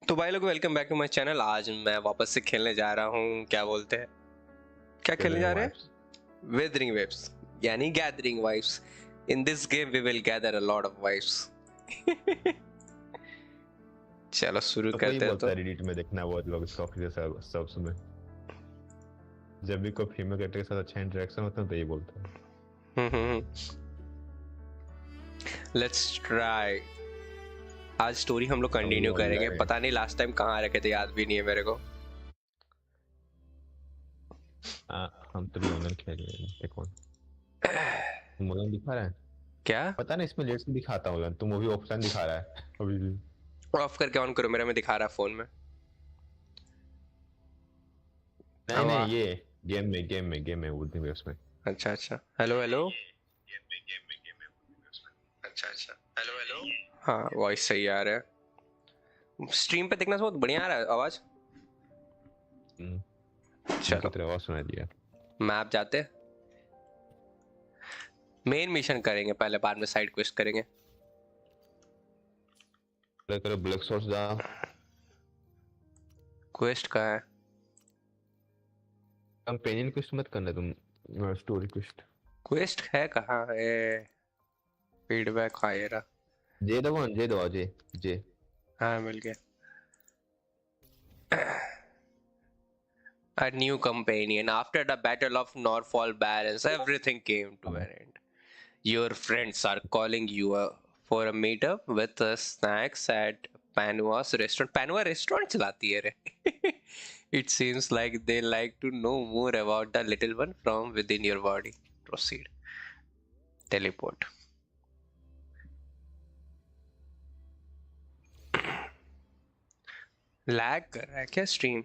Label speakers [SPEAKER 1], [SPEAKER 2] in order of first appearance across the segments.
[SPEAKER 1] तो भाई लोग welcome back to my channel. आज मैं वापस से खेलने जा रहा हूँ, क्या बोलते हैं, क्या खेलने जा रहे हैं? वेदरिंग वेव्स यानी gathering vibes. In this game we will gather a lot of vibes. चलो शुरू
[SPEAKER 2] तो कोई
[SPEAKER 1] करते हैं।
[SPEAKER 2] बोलता है रेडिट में देखना बहुत लोग स्टॉक के सबस में जब भी कोई फीमेल कैरेक्टर के साथ अच्छा इंटरेक्शन होता है तो ये बोलता है।
[SPEAKER 1] Let's try. आज स्टोरी हम लोग कंटिन्यू करेंगे। पता नहीं लास्ट टाइम कहाँ रखे थे, याद भी नहीं है मेरे को।
[SPEAKER 2] हम तो भी ऑनलाइन खेल रहे हैं। देखो तुम ऑनलाइन दिखा रहा है
[SPEAKER 1] क्या?
[SPEAKER 2] पता नहीं, इसमें लेट से दिखाता होगा, तुम अभी ऑफलाइन दिखा रहा है अभी भी।
[SPEAKER 1] ऑफ करके ऑन करो, मेरा में दिखा रहा है फोन में।
[SPEAKER 2] नहीं नहीं, ये गेम में वुथरिंग वेव्स में।
[SPEAKER 1] अच्छा अच्छा, हेलो हेलो। अच्छा अच्छा, हेलो हेलो। हाँ, वॉइस सही आ रहा है। स्ट्रीम पे देखना बहुत बढ़िया आ रहा है आवाज।
[SPEAKER 2] की तरह आवाज सुनाई दिया।
[SPEAKER 1] मैप जाते, मेन मिशन करेंगे पहले, बाद में साइड क्वेस्ट करेंगे।
[SPEAKER 2] करो ब्लैक सोर्स जा।
[SPEAKER 1] क्वेस्ट कहाँ है?
[SPEAKER 2] कंपेनियन क्वेस्ट मत करना तुम, स्टोरी क्वेस्ट।
[SPEAKER 1] क्वेस्ट है कहाँ है? फीडबैक आए रहा।
[SPEAKER 2] जे दबाओ जे जे।
[SPEAKER 1] हाँ, मिल गया। A new companion. After the Battle of Norfall Barrens, everything came to an end. Your friends are calling you for a meetup with snacks at Panua's restaurant. Panua restaurant चलाती है रे. It seems like they like to know more about the little one from within your body. Proceed. Teleport. Lag कर रहा है क्या stream?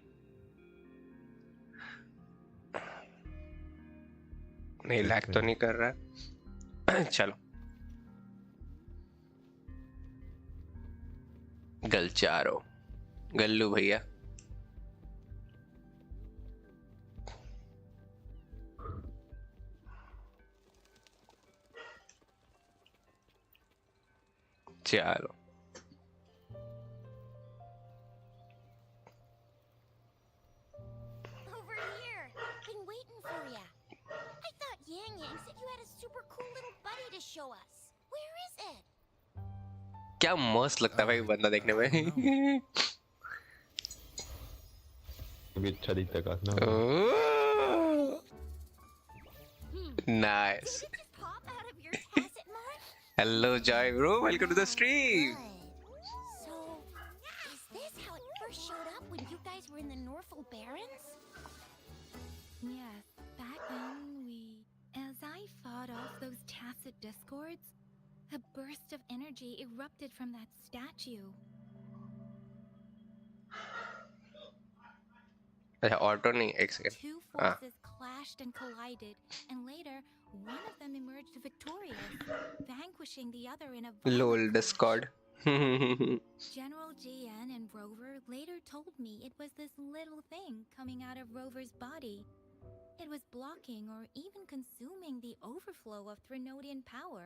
[SPEAKER 1] नहीं, lag तो नहीं कर रहा है। चलो, गलचारो गल्लू भैया। चलो
[SPEAKER 3] Over here. Been waiting for ya. I thought Yang Yang said you had a super cool little buddy to show us. Where is it?
[SPEAKER 1] क्या मस्त लगता है भाई बंदा देखने में।
[SPEAKER 2] अभी अच्छा दिखता है ना।
[SPEAKER 1] Nice.
[SPEAKER 3] Did it just pop out of your tacit, Mark?
[SPEAKER 1] Hello, Joy bro. Welcome to the stream.
[SPEAKER 3] Good. So, is this how it first showed up when you guys were in the Norfolk Barrens?
[SPEAKER 4] Yes, back then as I fought off those tacit discords, a burst of energy erupted from that statue.
[SPEAKER 1] अच्छा, auto नहीं, एक second.
[SPEAKER 4] Two forces clashed and collided, and later one of them emerged victorious, vanquishing the other in a violent
[SPEAKER 1] LOL
[SPEAKER 4] clash.
[SPEAKER 1] Discord.
[SPEAKER 4] General JN and Rover later told me it was this little thing coming out of Rover's body. It was blocking or even consuming the overflow of Threnodian power.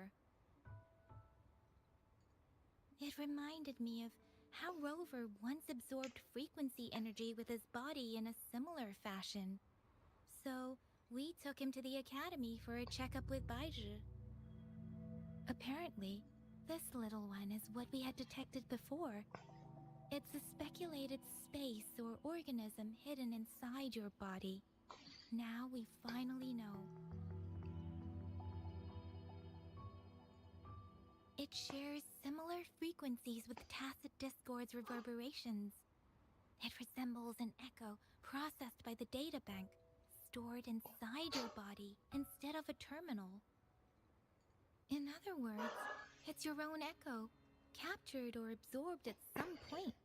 [SPEAKER 4] It reminded me of how Rover once absorbed frequency energy with his body in a similar fashion. So, we took him to the academy for a checkup with Baizhi. Apparently, this little one is what we had detected before. It's a speculated space or organism hidden inside your body. Now we finally know. It shares similar frequencies with tacit discord's reverberations. It resembles an echo processed by the data bank, stored inside your body instead of a terminal. In other words, it's your own echo, captured or absorbed at some point.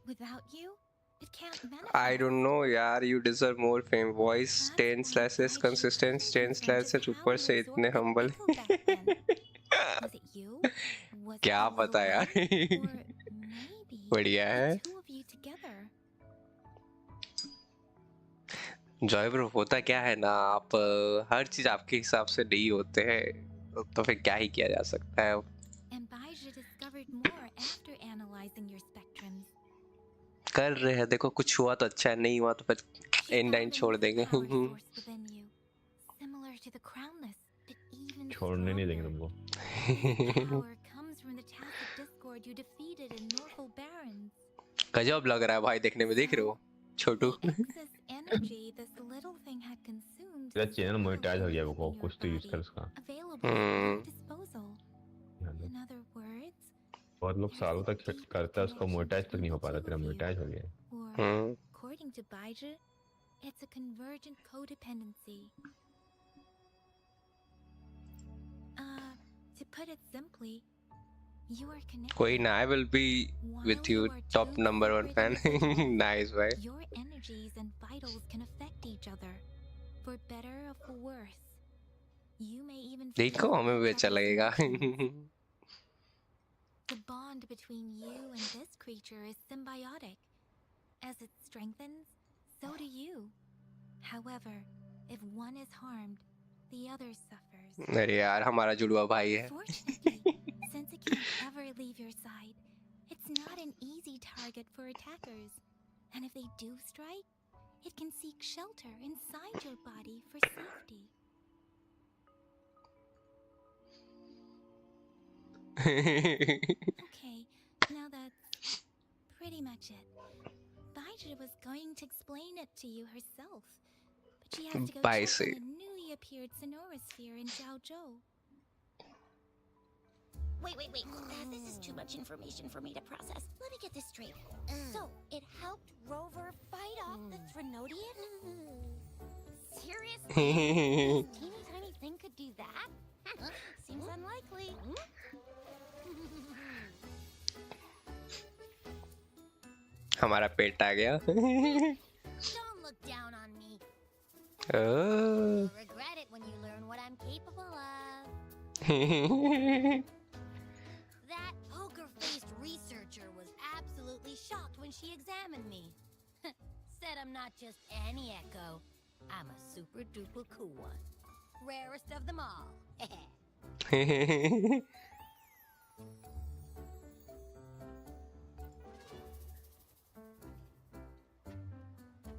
[SPEAKER 4] Without you, it can't manifest.
[SPEAKER 1] I don't know यार, you deserve more fame. Voice 10 slashes consistent, 10 slashes ऊपर से इतने humble.
[SPEAKER 4] Was it you? Was it
[SPEAKER 1] क्या
[SPEAKER 4] the little
[SPEAKER 1] पता यार।
[SPEAKER 4] one? Or maybe
[SPEAKER 1] बढ़िया है।
[SPEAKER 4] the two of you together.
[SPEAKER 1] Joy bro, होता क्या है ना, आप हर चीज आपके हिसाब से नहीं होते हैं, तो फिर क्या ही किया जा सकता है।
[SPEAKER 4] And Baizhi discovered more after analyzing your spectrums.
[SPEAKER 1] कर रहे हैं, देखो कुछ हुआ तो अच्छा है, नहीं हुआ तो फिर
[SPEAKER 4] She
[SPEAKER 1] एंड
[SPEAKER 4] found
[SPEAKER 1] छोड़
[SPEAKER 4] a new
[SPEAKER 1] देंगे.
[SPEAKER 4] power source within you, similar to the crownless, but even
[SPEAKER 2] छोड़ने नहीं देंगे
[SPEAKER 4] stronger.
[SPEAKER 2] तुमको.
[SPEAKER 4] This power comes from the tacit discord you defeated in Norfolk Barrens.
[SPEAKER 1] गजब लग रहा है भाई देखने में, देख रहे हो छोटू.
[SPEAKER 4] The excess energy this little thing had consumed
[SPEAKER 2] तेरा चैनल
[SPEAKER 4] still
[SPEAKER 2] मोनेटाइज हो गया
[SPEAKER 4] remained
[SPEAKER 2] वो,
[SPEAKER 4] in your
[SPEAKER 2] कुछ तो यूज कर
[SPEAKER 4] body,
[SPEAKER 2] उसका.
[SPEAKER 4] available at your disposal. In other words,
[SPEAKER 2] बहुत लोग सालों तक
[SPEAKER 4] there's a deep
[SPEAKER 2] करता है, उसका
[SPEAKER 4] connection
[SPEAKER 2] मोनेटाइज तक
[SPEAKER 4] between
[SPEAKER 2] नहीं हो
[SPEAKER 4] the
[SPEAKER 2] पा रहा,
[SPEAKER 4] two
[SPEAKER 2] तेरा
[SPEAKER 4] of you.
[SPEAKER 2] मोनेटाइज हो गया.
[SPEAKER 4] Or, according to Baiju, it's a convergent codependency. To put it simply, you are connected.
[SPEAKER 1] कोई ना, I will be with
[SPEAKER 4] While
[SPEAKER 1] you,
[SPEAKER 4] are
[SPEAKER 1] top
[SPEAKER 4] two
[SPEAKER 1] number 1
[SPEAKER 4] separate
[SPEAKER 1] fan.
[SPEAKER 4] individuals,
[SPEAKER 1] Nice भाई.
[SPEAKER 4] your energies and vitals can affect each other, for better or for worse. You may even
[SPEAKER 1] देखो
[SPEAKER 4] feel
[SPEAKER 1] हमें भी
[SPEAKER 4] each
[SPEAKER 1] अच्छा
[SPEAKER 4] other's
[SPEAKER 1] लगेगा.
[SPEAKER 4] emotions. The bond between you and this creature is symbiotic. As it strengthens, so do you. However, if one is harmed, the other suffers.
[SPEAKER 1] अरे यार हमारा जुड़वा भाई है.
[SPEAKER 4] Fortunately, since it can't ever leave your side, it's not an easy target for attackers. And if they do strike, it can seek shelter inside your body for safety. Okay, now that's pretty much it. Baiju was going to explain it to you herself, but she has to go
[SPEAKER 1] Bye,
[SPEAKER 4] check
[SPEAKER 1] say.
[SPEAKER 4] on the newly appeared Sonorosphere in Jiaozhou.
[SPEAKER 3] Wait. This is too much information for me to process. Let me get this straight. So, it helped Rover fight off the Threnodian? Seriously? This teeny tiny thing could do that? Seems unlikely.
[SPEAKER 1] हमारा पेट आ गया.
[SPEAKER 3] Don't look down on me. You'll regret it when you learn what I'm capable of. That poker-faced researcher was absolutely shocked when she examined me. Said I'm not just any echo. I'm a super-duper cool one. Rarest of them all.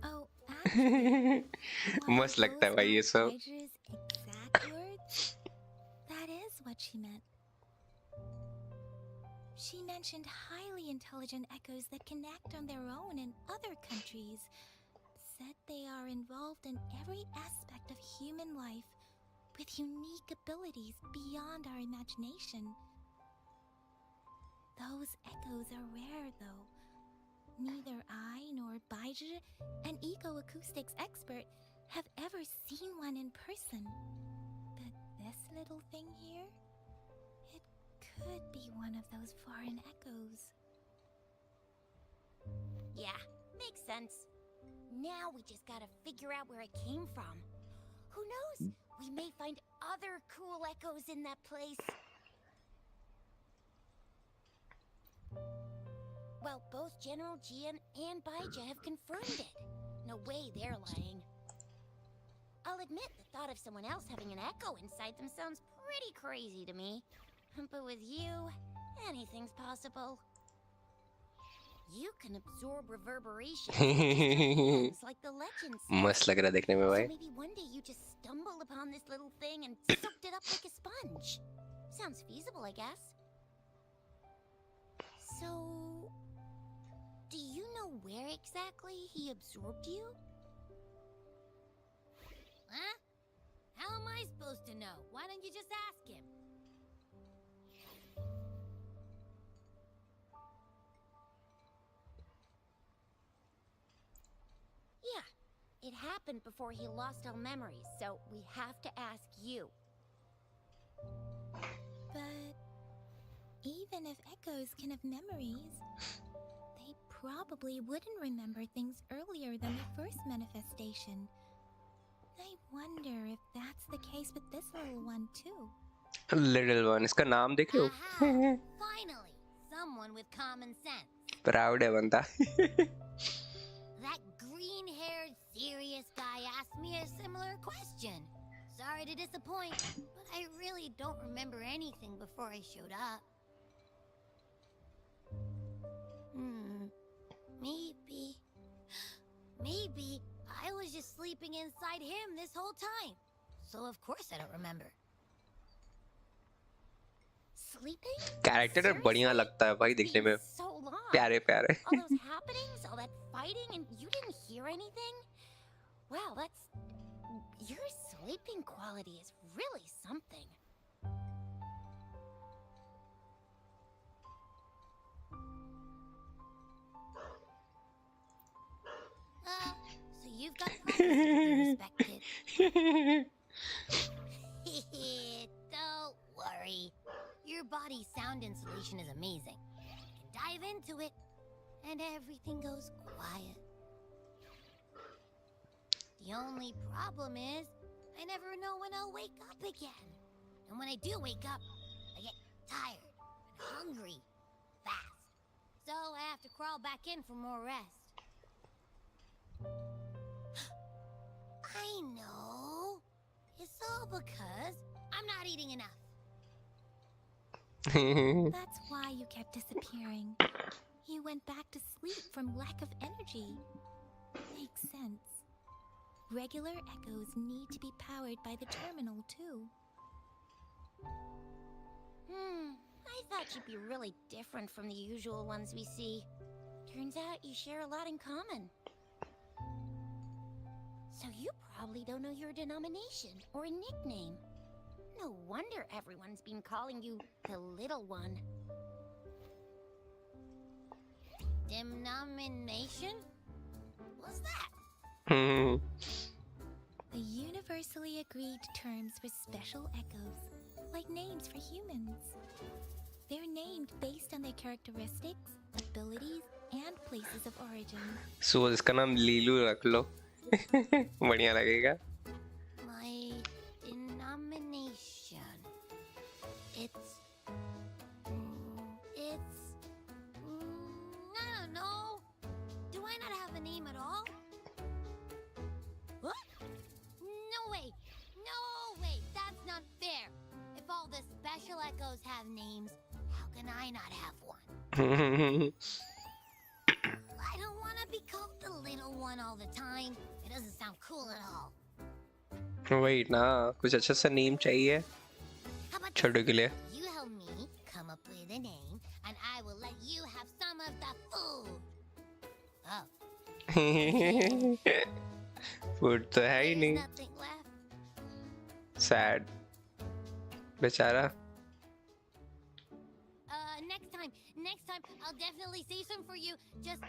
[SPEAKER 4] Oh, actually,
[SPEAKER 1] मस्त लगता है भाई ये सब.
[SPEAKER 4] Baiju's exact words? That is what she meant. She mentioned highly intelligent echoes that can act on their own in other countries. Said they are involved in every aspect of human life with unique abilities beyond our imagination. Those echoes are rare, though. Neither I nor Baiju, an eco-acoustics expert, have ever seen one in person. But this little thing here, it could be one of those foreign echoes.
[SPEAKER 3] Yeah, makes sense. Now we just gotta figure out where it came from. Who knows? We may find other cool echoes in that place. Well, both General Jian and Baija have confirmed it. No way they're lying. I'll admit the thought of someone else having an echo inside them sounds pretty crazy to me. But with you, anything's possible. You can absorb reverberations like the legends say.
[SPEAKER 1] मस्त लग रहा है देखने में
[SPEAKER 3] So
[SPEAKER 1] भाई.
[SPEAKER 3] maybe one day you just stumbled upon this little thing and soaked it up like a sponge. Sounds feasible, I guess. So, do you know where exactly he absorbed you? Huh? How am I supposed to know? Why don't you just ask him? Yeah, it happened before he lost all memories, so we have to ask you.
[SPEAKER 4] But even if echoes can have memories, they probably wouldn't remember things earlier than the first manifestation. I wonder if that's the case with this little one too.
[SPEAKER 1] Little one, इसका नाम देख रहे हो?
[SPEAKER 3] Aha! Finally, someone with common sense.
[SPEAKER 1] Proud है बंदा.
[SPEAKER 3] That green-haired, serious guy asked me a similar question. Sorry to disappoint, but I really don't remember anything before I showed up. Maybe inside him this whole time. So of course I don't remember. Sleeping?
[SPEAKER 1] Character बढ़िया लगता है भाई देखने में,
[SPEAKER 3] So long.
[SPEAKER 1] प्यारे प्यारे.
[SPEAKER 3] All those happenings, all that fighting, and you didn't hear anything? Wow, that's... Your sleeping quality is really something. So you've got problems to be respected. Don't worry. Your body's sound insulation is amazing. You can dive into it, and everything goes quiet. The only problem is, I never know when I'll wake up again. And when I do wake up, I get tired and hungry fast. So I have to crawl back in for more rest. I know. It's all because I'm not eating enough.
[SPEAKER 4] That's why you kept disappearing. You went back to sleep from lack of energy. Makes sense. Regular echoes need to be powered by the terminal, too.
[SPEAKER 3] I thought you'd be really different from the usual ones we see. Turns out you share a lot in common. So you probably don't know your denomination or a nickname. No wonder everyone's been calling you the Little One. Denomination? What's that?
[SPEAKER 4] The universally agreed terms for special echoes, like names for humans. They're named based on their characteristics, abilities, and places of origin.
[SPEAKER 1] So इसका नाम लीलू रख लो. बढ़िया लगेगा.
[SPEAKER 3] My denomination. It's... I don't know. Do I not have a name at all? What? No way! No way! That's not fair! If all the special echoes have names, how can I not have one? I don't want to be called the Little One all the time. It doesn't sound cool at all.
[SPEAKER 1] Wait ना, कुछ अच्छा सा name चाहिए
[SPEAKER 3] How about
[SPEAKER 1] छोटू के लिए.
[SPEAKER 3] you help me come up with a name, and I will let you have some of the food. Oh,
[SPEAKER 1] food तो है ही
[SPEAKER 3] there's
[SPEAKER 1] नहीं.
[SPEAKER 3] nothing left.
[SPEAKER 1] Sad. बेचारा.
[SPEAKER 3] Next time, I'll definitely save some for you. Just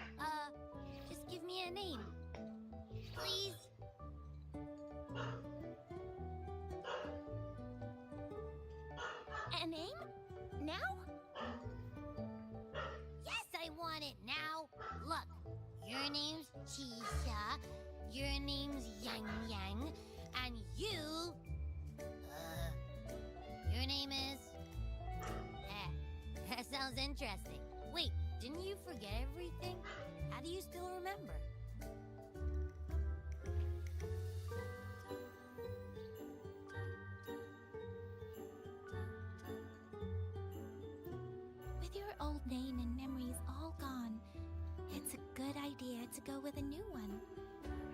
[SPEAKER 3] give me a name, please. A name? Now? Yes, I want it now. Look, your name's Chisha, your name's Yang Yang, and your name is... That sounds interesting. Wait, didn't you forget everything? How do you still remember?
[SPEAKER 4] With your old name and memories all gone, it's a good idea to go with a new one.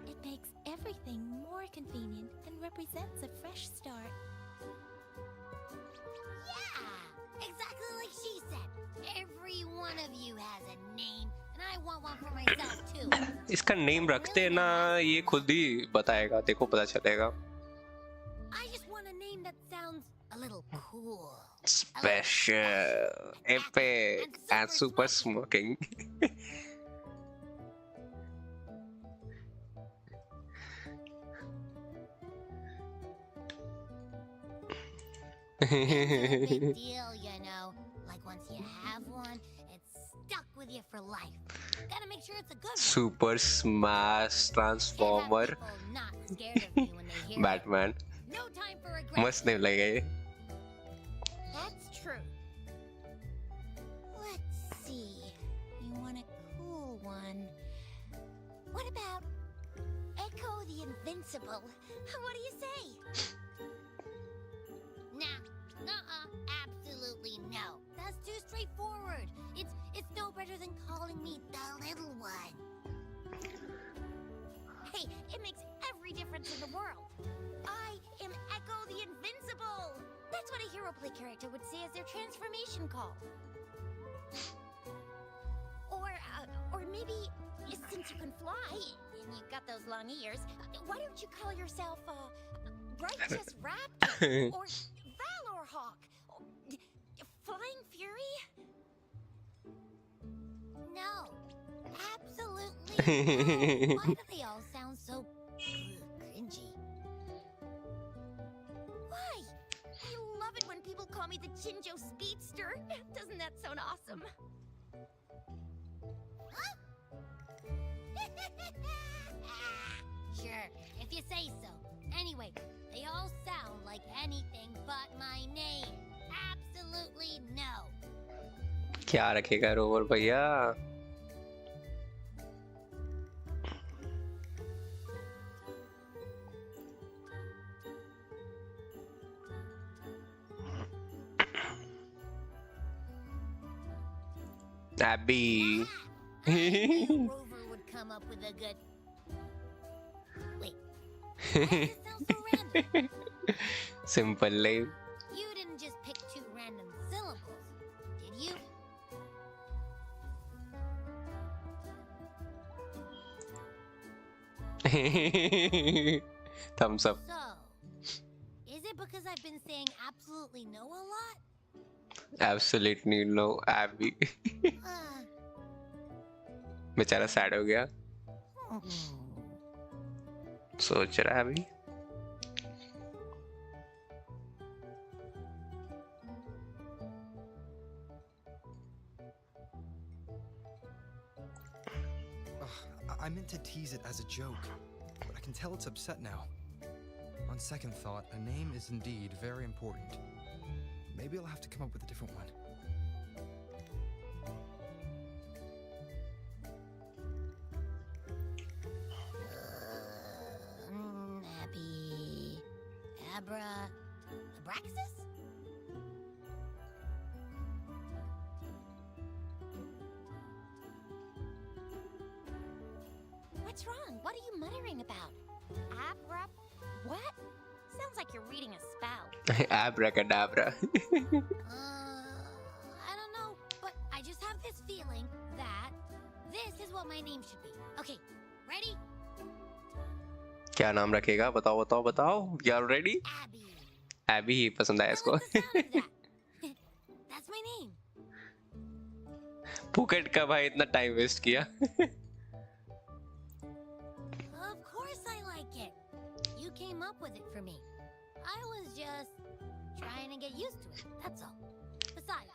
[SPEAKER 4] It makes everything more convenient and represents a fresh start.
[SPEAKER 3] Yeah! Exactly like she said. Every one of you has a name, and I want one for myself too.
[SPEAKER 1] इसका name रखते ना, ये खुद ही बताएगा, देखो पता चलेगा.
[SPEAKER 3] I just want a name that sounds a little cool.
[SPEAKER 1] Special, epic, and super smoking.
[SPEAKER 3] It's a big deal, you know. Like once you have one, it's stuck with you for life. Gotta make sure it's a good one.
[SPEAKER 1] Super Smash Transformer
[SPEAKER 3] Can't have people not scared of you when they hear it.
[SPEAKER 1] Batman.
[SPEAKER 3] No time for regret.
[SPEAKER 1] मस्त name लगेगा ये.
[SPEAKER 3] That's true. Let's see. You want a cool one. What about Echo the Invincible? What do you say? Nah. Absolutely no. That's too straightforward. It's no better than calling me the Little One. Hey, it makes every difference to That's what a hero play character would say as their transformation call. Or maybe, since you can fly and you've got those long ears, why don't you call yourself Righteous Raptor or Valor Hawk? Or, Flying Fury? No, absolutely no. Why do they all sound so cringy? Why? I love it when people call me the Chinjo Speedster. Doesn't that sound awesome? Huh? Sure, if you say so. Anyway, they all sound like anything but my name. Absolutely no.
[SPEAKER 1] क्या रखेगा rover भैया? Abby.
[SPEAKER 3] I knew Rover would come up with a good. Wait, why does it sound so random?
[SPEAKER 1] Simple life.
[SPEAKER 3] You didn't just pick two random syllables, did you?
[SPEAKER 1] Thumbs up.
[SPEAKER 3] So, is it because I've been saying absolutely no a lot?
[SPEAKER 1] Absolutely no, Abby. बेचारा sad हो गया. सोच रहा है अभी.
[SPEAKER 5] I meant to tease it as a joke, but I can tell it's upset now. On second thought, a name is indeed very important. Maybe I'll have to come up with a different one.
[SPEAKER 3] Abby... Abraxas? What's wrong? What are you muttering about? What? Sounds like you're reading a spell.
[SPEAKER 1] Abracadabra.
[SPEAKER 3] I don't know, but I just have this feeling that this is what my name should be. Okay, ready?
[SPEAKER 1] क्या नाम रखेगा? बताओ बताओ बताओ. You are ready?
[SPEAKER 3] Abby.
[SPEAKER 1] Abby ही पसंद आया इसको.
[SPEAKER 3] I like the sound of that. That's my name.
[SPEAKER 1] फुकट का भाई इतना टाइम वेस्ट किया.
[SPEAKER 3] Of course I like it. You came up with it for me. I was just trying to get used to it, that's all. Besides,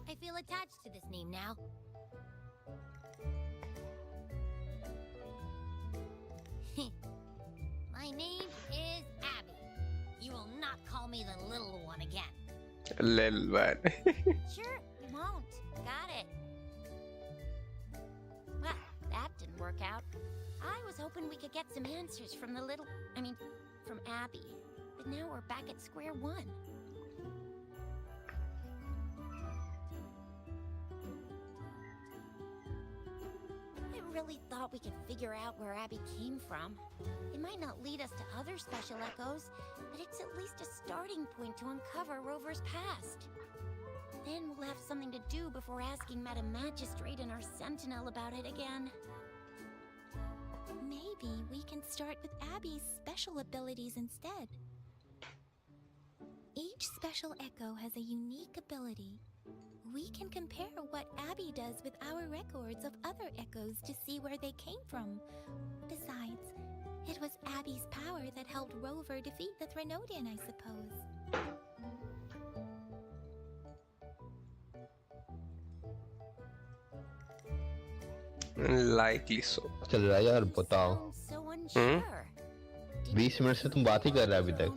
[SPEAKER 3] I feel attached to this name now. My name is Abby. You will not call me the little one again.
[SPEAKER 1] Lil man.
[SPEAKER 3] Sure, we won't. Got it. Well, that didn't work out. I was hoping we could get some answers from from Abby. But now we're back at square one. I really thought we could figure out where Abby came from. It might not lead us to other special echoes, but it's at least a starting point to uncover Rover's past. Then we'll have something to do before asking Madam Magistrate and our Sentinel about it again.
[SPEAKER 4] Maybe we can start with Abby's special abilities instead. Each special echo has a unique ability. We can compare what Abby does with our records of other echoes to see where they came from. Besides, it was Abby's power that helped Rover defeat the Threnodian, I suppose.
[SPEAKER 1] Likely so.
[SPEAKER 2] चल रहा है यार बताओ.
[SPEAKER 3] So unsure.
[SPEAKER 2] 20 minute से तुम बात ही कर रहे हो अभी तक.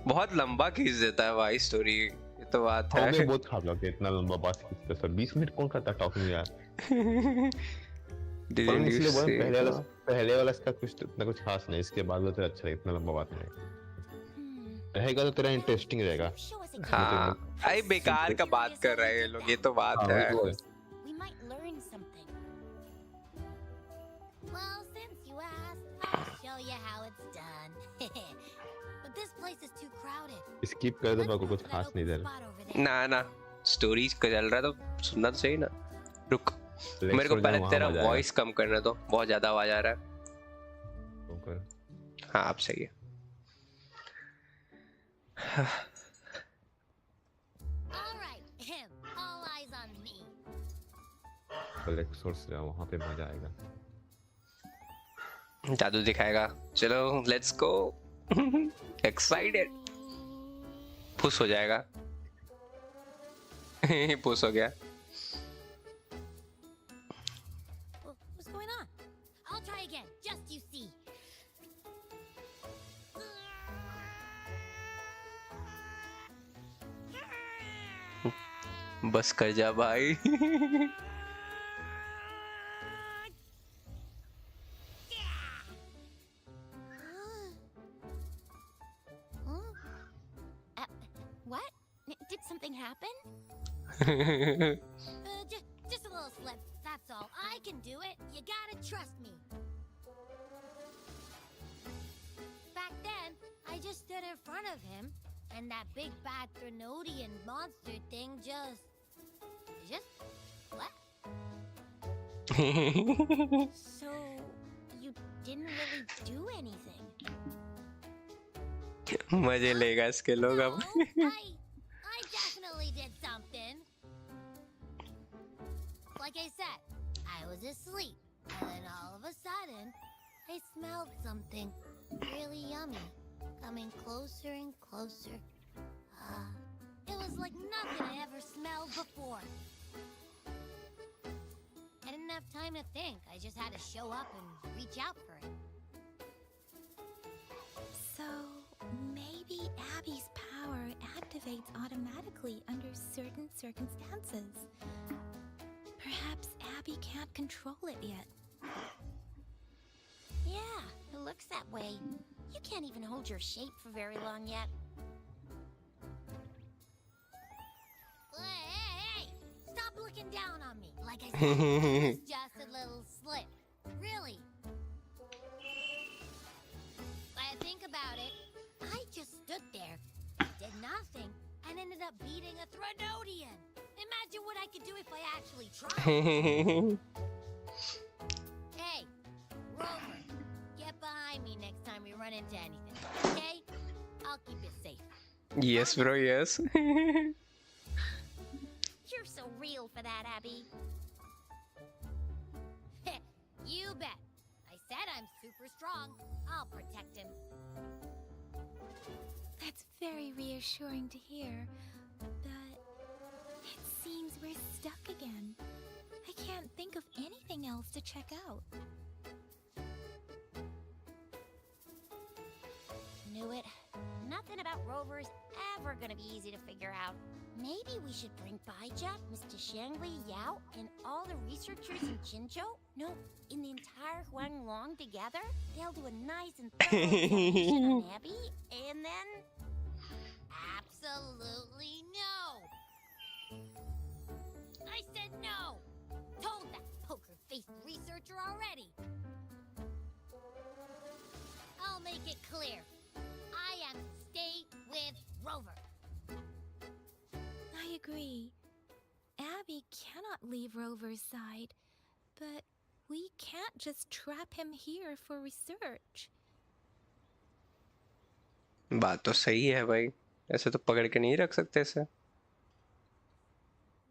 [SPEAKER 1] बहुत लंबा खींच देता है भाई स्टोरी. ये तो बात है.
[SPEAKER 2] हमें बहुत खराब लगता है इतना लंबा बात खींचते सर. 20 मिनट कौन करता है टॉकिंग यार. इसलिए बोला पहले वाला इसका कुछ इतना कुछ खास नहीं. इसके बाद वो तेरा अच्छा है. इतना लंबा बात नहीं रहेगा तो तेरा इंटरेस्टिंग रहेगा.
[SPEAKER 1] हाँ भाई बेकार का बात कर रहे हैं लोग. ये तो बात है.
[SPEAKER 3] We might learn something. Well, since you asked, I'll show you how it's done. But this place is too crowded.
[SPEAKER 2] Skip कर दो,
[SPEAKER 3] Let's
[SPEAKER 2] मेरे को
[SPEAKER 3] go
[SPEAKER 2] कुछ
[SPEAKER 3] to that
[SPEAKER 2] खास नहीं
[SPEAKER 3] open
[SPEAKER 2] दे रहा.
[SPEAKER 3] spot over there.
[SPEAKER 1] ना स्टोरीज का चल रहा है तो सुनना तो सही ना. रुक, मेरे को
[SPEAKER 2] Let's
[SPEAKER 1] पहले
[SPEAKER 2] वहाँ
[SPEAKER 1] तेरा
[SPEAKER 2] मजा आएगा.
[SPEAKER 1] वॉइस कम करने दो, बहुत ज्यादा आवाज आ रहा है.
[SPEAKER 2] ओके.
[SPEAKER 1] हाँ अब सही है.
[SPEAKER 3] All right, all eyes on me.
[SPEAKER 2] Let's source जा, वहाँ पे मजा आएगा.
[SPEAKER 1] जादू दिखाएगा. चलो लेट्स गो. एक्साइटेड. फुस हो जाएगा. फुस हो गया.
[SPEAKER 3] What's going on? I'll try again, just you see.
[SPEAKER 1] बस कर जा भाई.
[SPEAKER 3] Huh? What? Did something happen? Just a little slip, that's all. I can do it. You gotta trust me. Back then, I just stood in front of him, and that big bad Grenodian monster thing just what? So you didn't really do anything.
[SPEAKER 1] मजे लेगा इसके लोग अब.
[SPEAKER 3] No, I definitely did something. Like I said, I was asleep, and then all of a sudden, I smelled something really yummy, coming closer and closer. It was like nothing I ever smelled before. I didn't have time to think. I just had to show up and reach out for it.
[SPEAKER 4] So, maybe Abby's power activates automatically under certain circumstances. Perhaps Abby can't control it yet.
[SPEAKER 3] Yeah, it looks that way. You can't even hold your shape for very long yet. Hey! Stop looking down on me. Like I said, it was just a little slip. Really. When I think about it, I just stood there, did nothing, and ended up beating a Threnodian. Imagine what I could do if I actually tried. Hey, Rover, get behind me next time we run into anything, okay? I'll keep it safe.
[SPEAKER 1] Yes bro, yes.
[SPEAKER 3] You're so real for that, Abby. You bet. I said I'm super strong. I'll protect him.
[SPEAKER 4] That's very reassuring to hear, but it seems we're stuck again. I can't think of anything else to check out.
[SPEAKER 3] Knew it. Nothing about Rover's ever gonna be easy to figure out. Maybe we should bring Baija, Mr. Shangli, Yao, and all the researchers in Jinzhou? No, in the entire Huanglong together? They'll do a nice and thorough examination on Abby, and then... Absolutely no! I said no! Told that poker-faced researcher already! I'll make it clear. I am to stay with Rover.
[SPEAKER 4] I agree. Abby cannot leave Rover's side, but we can't just trap him here for research.
[SPEAKER 1] बात तो सही है भाई. ऐसे तो पकड़ के नहीं रख सकते इसे.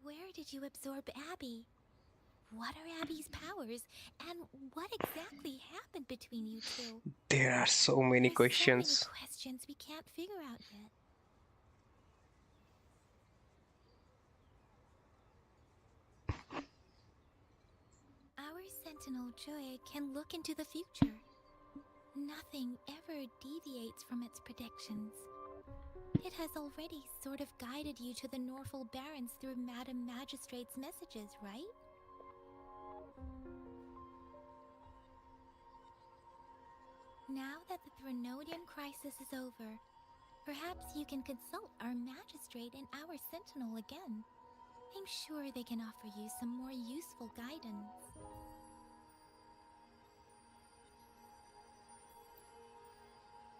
[SPEAKER 4] Where did you absorb Abby? What are Abby's powers, and what exactly happened between you two?
[SPEAKER 1] There are so many
[SPEAKER 4] There's
[SPEAKER 1] questions.
[SPEAKER 4] So many questions we can't figure out yet. Our Sentinel Joy can look into the future. Nothing ever deviates from its predictions. It has already sort of guided you to the Norfolk Barrens through Madam Magistrate's messages, right? Now that the Threnodian crisis is over, perhaps you can consult our Magistrate and our Sentinel again. I'm sure they can offer you some more useful guidance.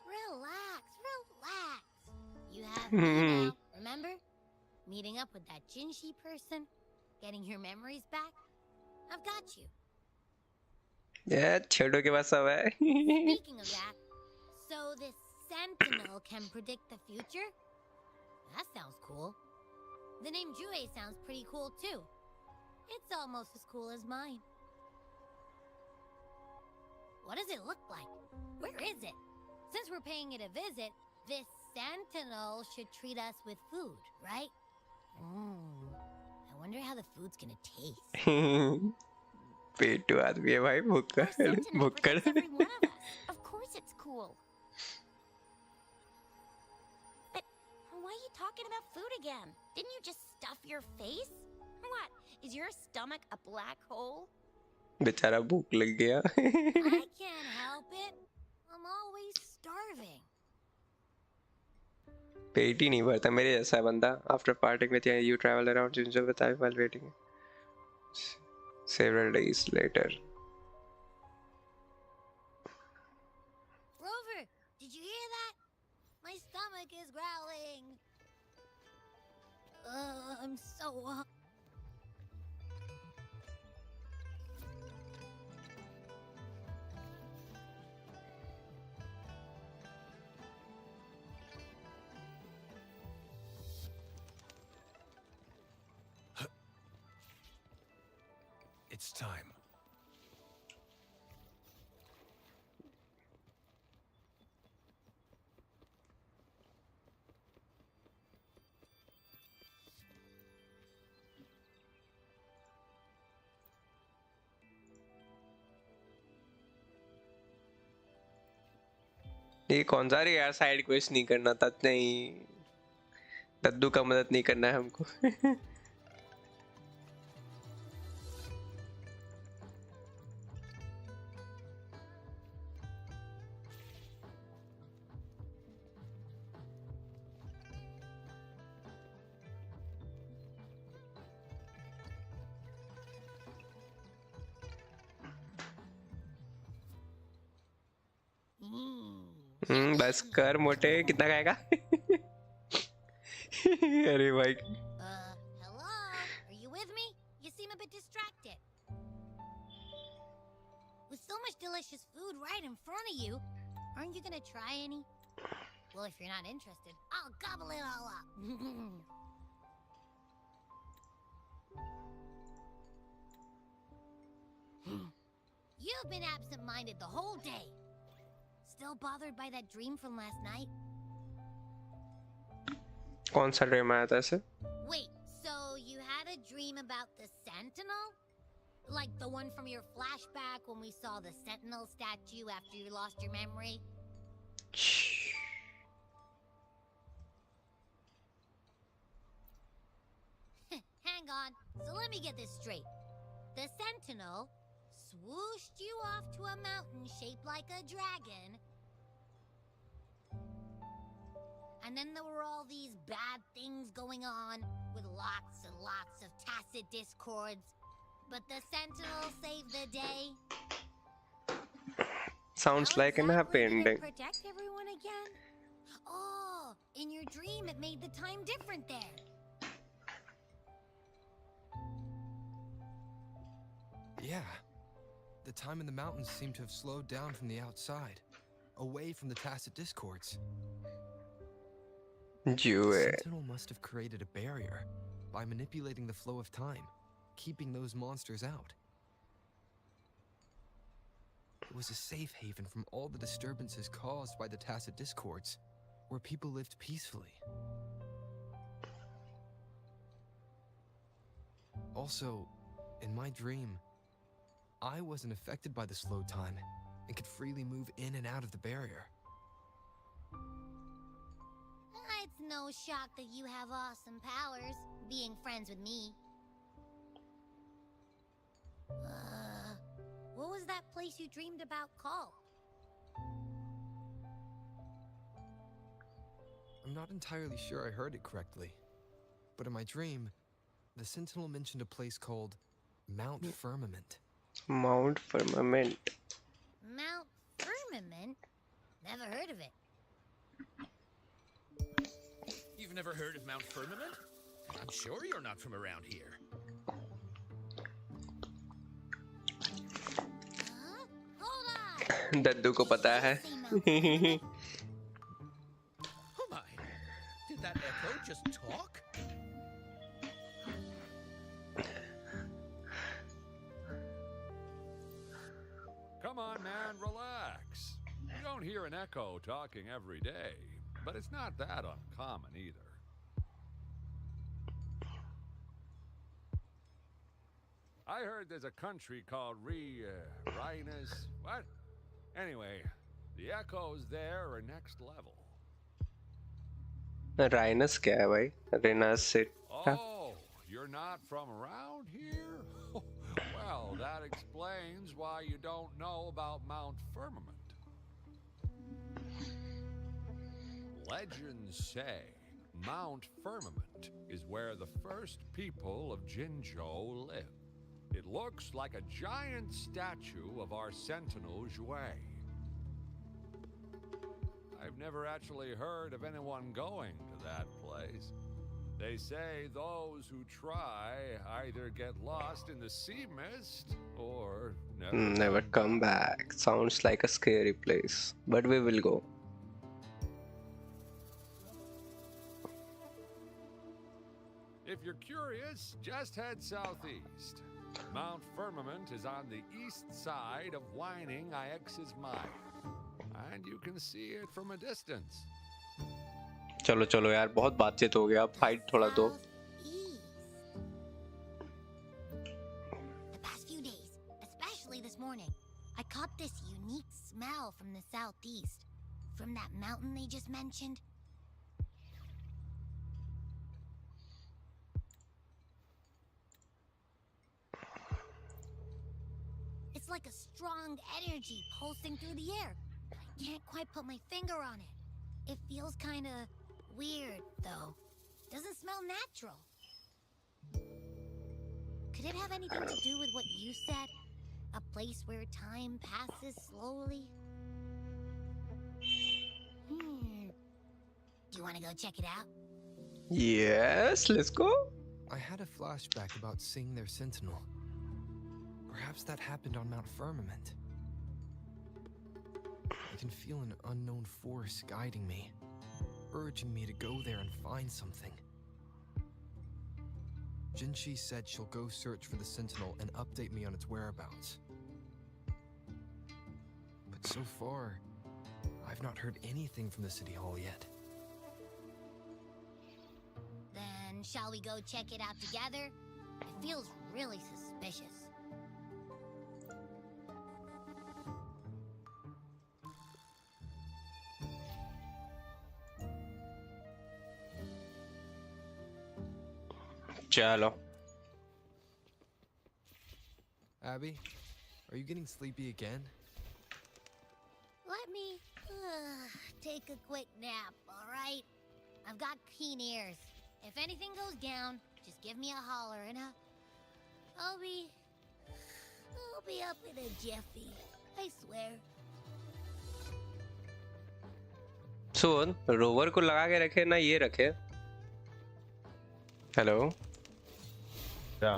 [SPEAKER 3] Relax, relax. That's me now. Remember? Meeting up with that Jinshi person? Getting your memories back? I've got you.
[SPEAKER 1] Yeah, छोटों के पास सब है.
[SPEAKER 3] Speaking of that, so this sentinel can predict the future? That sounds cool. The name Jue sounds pretty cool too. It's almost as cool as mine. What does it look like? Where is it? Since we're paying it a visit, this sentinel should treat us with food, right? I wonder how the food's gonna taste.
[SPEAKER 1] पेटू आदमी है भाई,
[SPEAKER 3] Our
[SPEAKER 1] Bhukkar
[SPEAKER 3] sentinel
[SPEAKER 1] Bhukkar.
[SPEAKER 3] protects every one of us. Of course it's cool. But why are you talking about food again? Didn't you just stuff your face? What? Is your stomach a black hole?
[SPEAKER 1] बेचारा भूख लग गया.
[SPEAKER 3] I can't help it. I'm always starving.
[SPEAKER 1] पेट ही नहीं भरता मेरे जैसा है बंदा. After parting with you travel around Jinja with I while waiting. Several days later.
[SPEAKER 3] Rover, did you hear that? My stomach is growling. I'm so
[SPEAKER 5] It's time.
[SPEAKER 1] ये कौन सा रे यार, साइड क्वेस्ट नहीं करना था नहीं. दद्दू का मदद नहीं करना है हमको. बस कर मोटे, कितना खाएगा? अरे भाई.
[SPEAKER 3] hello? Are you with me? You seem a bit distracted. With so much delicious food right in front of you, aren't you gonna try any? Well, if you're not interested, I'll gobble it all up. You've been absent-minded the whole day. Still bothered by that dream from last night?
[SPEAKER 1] कौन सा dream आया था ऐसे?
[SPEAKER 3] Wait, so you had a dream about the Sentinel? Like the one from your flashback when we saw the Sentinel statue after you lost your memory? Hang on, so let me get this straight. The Sentinel swooshed you off to a mountain shaped like a dragon. And then there were all these bad things going on with lots and lots of tacit discords. But the Sentinel saved the day.
[SPEAKER 1] Sounds
[SPEAKER 3] How
[SPEAKER 1] like an happy
[SPEAKER 3] exactly did it
[SPEAKER 1] ending.
[SPEAKER 3] protect everyone again? Oh, in your dream it made the time different there.
[SPEAKER 5] Yeah. The time in the mountains seemed to have slowed down from the outside, away from the tacit discords. The Sentinel must have created a barrier by manipulating the flow of time, keeping those monsters out. It was a safe haven from all the disturbances caused by the tacit discords, where people lived peacefully. Also, in my dream, I wasn't affected by the slow time and could freely move in and out of the barrier.
[SPEAKER 3] It's no shock that you have awesome powers, being friends with me. What was that place you dreamed about called?
[SPEAKER 5] I'm not entirely sure I heard it correctly, but in my dream, the Sentinel mentioned a place called Mount Firmament.
[SPEAKER 1] Mount Firmament.
[SPEAKER 3] Mount Firmament? Never heard of it.
[SPEAKER 6] You've never heard of Mount Firmament? I'm sure you're not from around here.
[SPEAKER 3] Huh? Hold on!
[SPEAKER 1] दद्दू को पता है.
[SPEAKER 3] Say Mount Firmament.
[SPEAKER 6] Oh my! Did that echo just talk?
[SPEAKER 7] Come on, man, relax. You don't hear an echo talking every day, but it's not that uncommon either. I heard there's a country called Rhinus. What? Anyway, the echoes there are next level.
[SPEAKER 1] राइनस क्या है भाई? रेनास से
[SPEAKER 7] Oh, you're not from around here? Well, that explains why you don't know about Mount Firmament. Legends say Mount Firmament is where the first people of Jinzhou lived. It looks like a giant statue of our sentinel Zhui. I've never actually heard of anyone going to that place. They say those who try either get lost in the sea mist or
[SPEAKER 1] never come back. Sounds like a scary place, but we will go.
[SPEAKER 7] If you're curious, just head southeast. Mount Firmament is on the east side of Whining Ix's mine, and you can see it from a distance.
[SPEAKER 1] चलो चलो यार, बहुत बातचीत हो गया, fight थोड़ा दो.
[SPEAKER 3] Southeast. The past few days, especially this morning, I caught this unique smell from the southeast. From that mountain they just mentioned. It's like a strong energy pulsing through the air. I can't quite put my finger on it. It feels kinda weird, though. Doesn't smell natural. Could it have anything to do with what you said? A place where time passes slowly? Do you want to go check it out?
[SPEAKER 1] Yes, let's go.
[SPEAKER 5] I had a flashback about seeing their sentinel. Perhaps that happened on Mount Firmament. I can feel an unknown force guiding me, urging me to go there and find something. Jinshi said she'll go search for the sentinel and update me on its whereabouts. But so far, I've not heard anything from the city hall yet.
[SPEAKER 3] Then shall we go check it out together? It feels really suspicious.
[SPEAKER 1] चलो.
[SPEAKER 5] Abby, are you getting sleepy again?
[SPEAKER 3] Let me take a quick nap, all right? I've got keen ears. If anything goes down, just give me a holler and I'll be up in a jiffy. I swear.
[SPEAKER 1] Soon, rover को लगा के रखे ना, ये रखे. Hello.
[SPEAKER 2] क्या?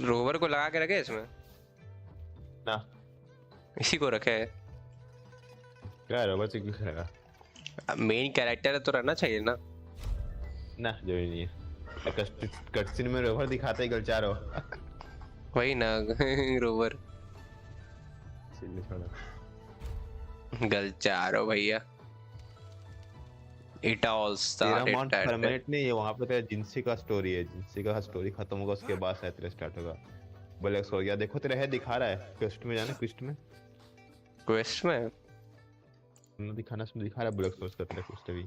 [SPEAKER 1] Rover को लगा के रखे इसमें.
[SPEAKER 2] ना.
[SPEAKER 1] इसी को रखे.
[SPEAKER 2] क्या रोवर से क्यों करेगा?
[SPEAKER 1] मेन कैरेक्टर तो रहना चाहिए ना.
[SPEAKER 2] ना, जरूरी नहीं है. कटसीन में रोवर दिखाता है गलचारो.
[SPEAKER 1] वही ना. रोवर.
[SPEAKER 2] चलिए छोड़ो.
[SPEAKER 1] गलचारो भैया. It all started
[SPEAKER 2] mount
[SPEAKER 1] at
[SPEAKER 2] permanent नहीं है, वहाँ पे तेरा जिंसी का स्टोरी है. जिंसी का स्टोरी खत्म होगा उसके बाद शायद तेरा स्टार्ट होगा. ब्लैक हो गया, देखो तेरा हेड दिखा रहा है. क्वेस्ट में जाना, क्वेस्ट में.
[SPEAKER 1] क्वेस्ट में
[SPEAKER 2] ना दिखाना, उसमें दिखा रहा है ब्लैक सोर्स का तेरा क्वेस्ट भी.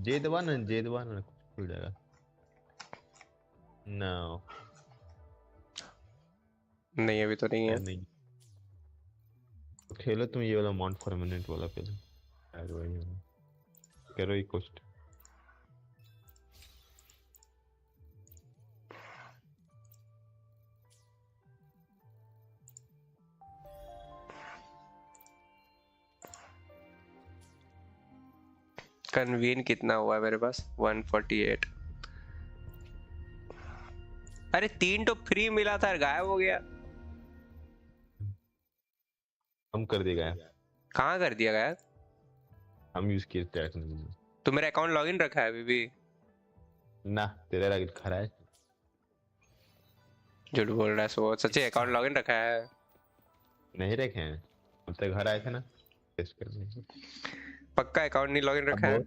[SPEAKER 2] J1 खुल जाएगा. No.
[SPEAKER 1] नहीं, अभी तो नहीं है.
[SPEAKER 2] नहीं. तो खेलो तुम ये वाला माउंट परमानेंट वाला खेलो. यार वही वाला. करो ये क्वेस्ट.
[SPEAKER 1] कन्वीन कितना हुआ है मेरे पास 148। अरे 3 तो फ्री मिला था, गायब हो गया।
[SPEAKER 2] हम कर दिया गया,
[SPEAKER 1] कहाँ कर दिया गया?
[SPEAKER 2] हम यूज किए थे।
[SPEAKER 1] तो मेरा अकाउंट लॉगिन रखा है अभी भी?
[SPEAKER 2] ना तेरा लॉगिन खरा है।
[SPEAKER 1] झूठ बोल रहा है सो, सच्ची अकाउंट लॉगिन रखा है?
[SPEAKER 2] नहीं रखे हैं, अब तक घर आए थे ना टेस्ट करने।
[SPEAKER 1] पक्का अकाउंट नहीं लॉगिन रखा है?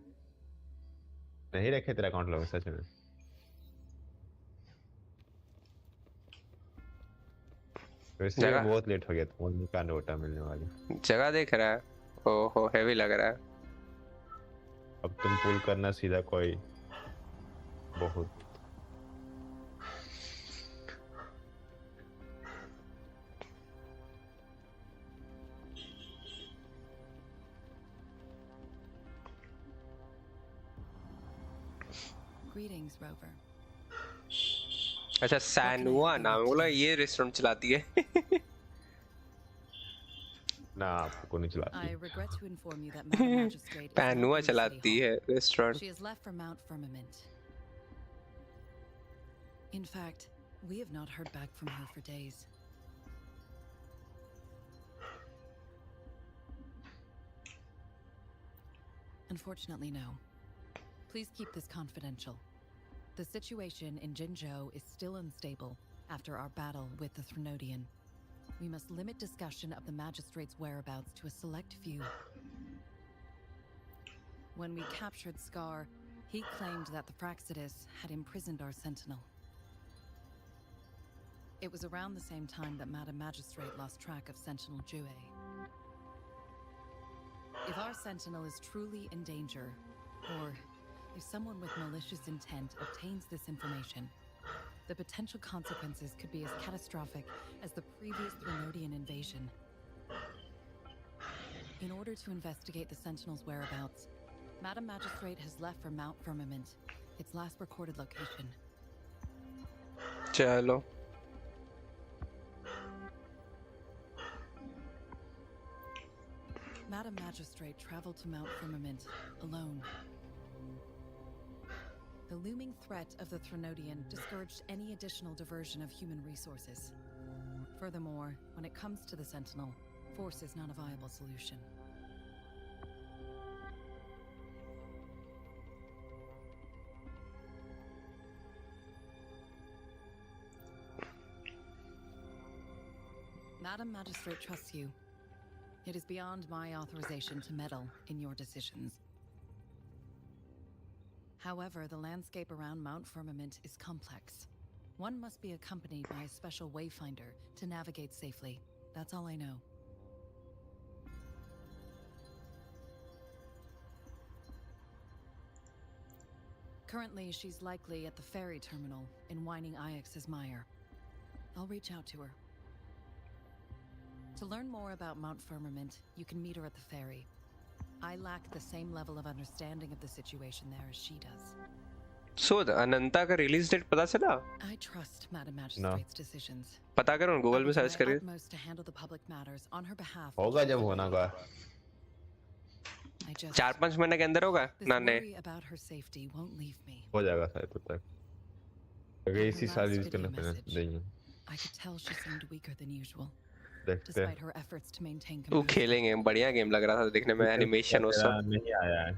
[SPEAKER 2] नहीं रखे तेरा अकाउंट लॉगिन सच में। वैसे
[SPEAKER 1] जगह
[SPEAKER 2] बहुत लेट हो गया, फोन का नोटा मिलने वाली।
[SPEAKER 1] जगह देख रहा है? ओहो हैवी लग रहा है।
[SPEAKER 2] अब तुम पुल करना सीधा कोई बहुत।
[SPEAKER 8] Greetings, Rover.
[SPEAKER 1] अच्छा सैनुआ नाम बोला, ये रेस्टोरेंट चलाती है।
[SPEAKER 2] ना आपको नहीं चलाती।
[SPEAKER 8] I regret to inform you that Madam Magistrate is
[SPEAKER 1] पैनुआ
[SPEAKER 8] not in the
[SPEAKER 1] चलाती
[SPEAKER 8] city
[SPEAKER 1] है
[SPEAKER 8] hall.
[SPEAKER 1] Restaurant.
[SPEAKER 8] She has left for Mount Firmament. In fact, we have not heard back from her for days. Unfortunately, no. Please keep this confidential. The situation in Jinzhou is still unstable after our battle with the Threnodian. We must limit discussion of the magistrate's whereabouts to a select few. When we captured Scar, he claimed that the Praxidus had imprisoned our sentinel. It was around the same time that Madam Magistrate lost track of Sentinel Jue. If our sentinel is truly in danger, or if someone with malicious intent obtains this information, the potential consequences could be as catastrophic as the previous Threnodian invasion. In order to investigate the Sentinel's whereabouts, Madam Magistrate has left for Mount Firmament, its last recorded location.
[SPEAKER 1] चलो
[SPEAKER 8] Madam Magistrate traveled to Mount Firmament alone. The looming threat of the Threnodian discouraged any additional diversion of human resources. Furthermore, when it comes to the Sentinel, force is not a viable solution. Madam Magistrate trusts you. It is beyond my authorization to meddle in your decisions. However, the landscape around Mount Firmament is complex. One must be accompanied by a special wayfinder to navigate safely. That's all I know. Currently, she's likely at the ferry terminal in Whining Ix's Mire. I'll reach out to her. To learn more about Mount Firmament, you can meet her at the ferry. I lack the same level of understanding of the situation there as she does.
[SPEAKER 1] So अनंता का release date पता चला?
[SPEAKER 8] I trust Madam Magistrate's decisions.
[SPEAKER 1] पता करो Google में
[SPEAKER 8] I will
[SPEAKER 1] search
[SPEAKER 8] do my
[SPEAKER 1] करिए।
[SPEAKER 8] utmost to handle the public matters on her behalf.
[SPEAKER 2] होगा जब होना का।
[SPEAKER 8] I just
[SPEAKER 1] 4-5 महीने के अंदर होगा
[SPEAKER 8] this
[SPEAKER 1] ना? नहीं
[SPEAKER 8] worry about her safety won't leave me.
[SPEAKER 2] हो जाएगा शायद तब तक। अगर इसी साल यूज करना पड़ेगा देंगे।
[SPEAKER 8] I could tell she seemed weaker than usual,
[SPEAKER 2] देखते हैं।
[SPEAKER 8] despite her efforts to maintain
[SPEAKER 1] वो
[SPEAKER 8] composure.
[SPEAKER 1] खेलेंगे, बढ़िया गेम लग रहा था देखने में, एनिमेशन वो सब।
[SPEAKER 2] नहीं आया है।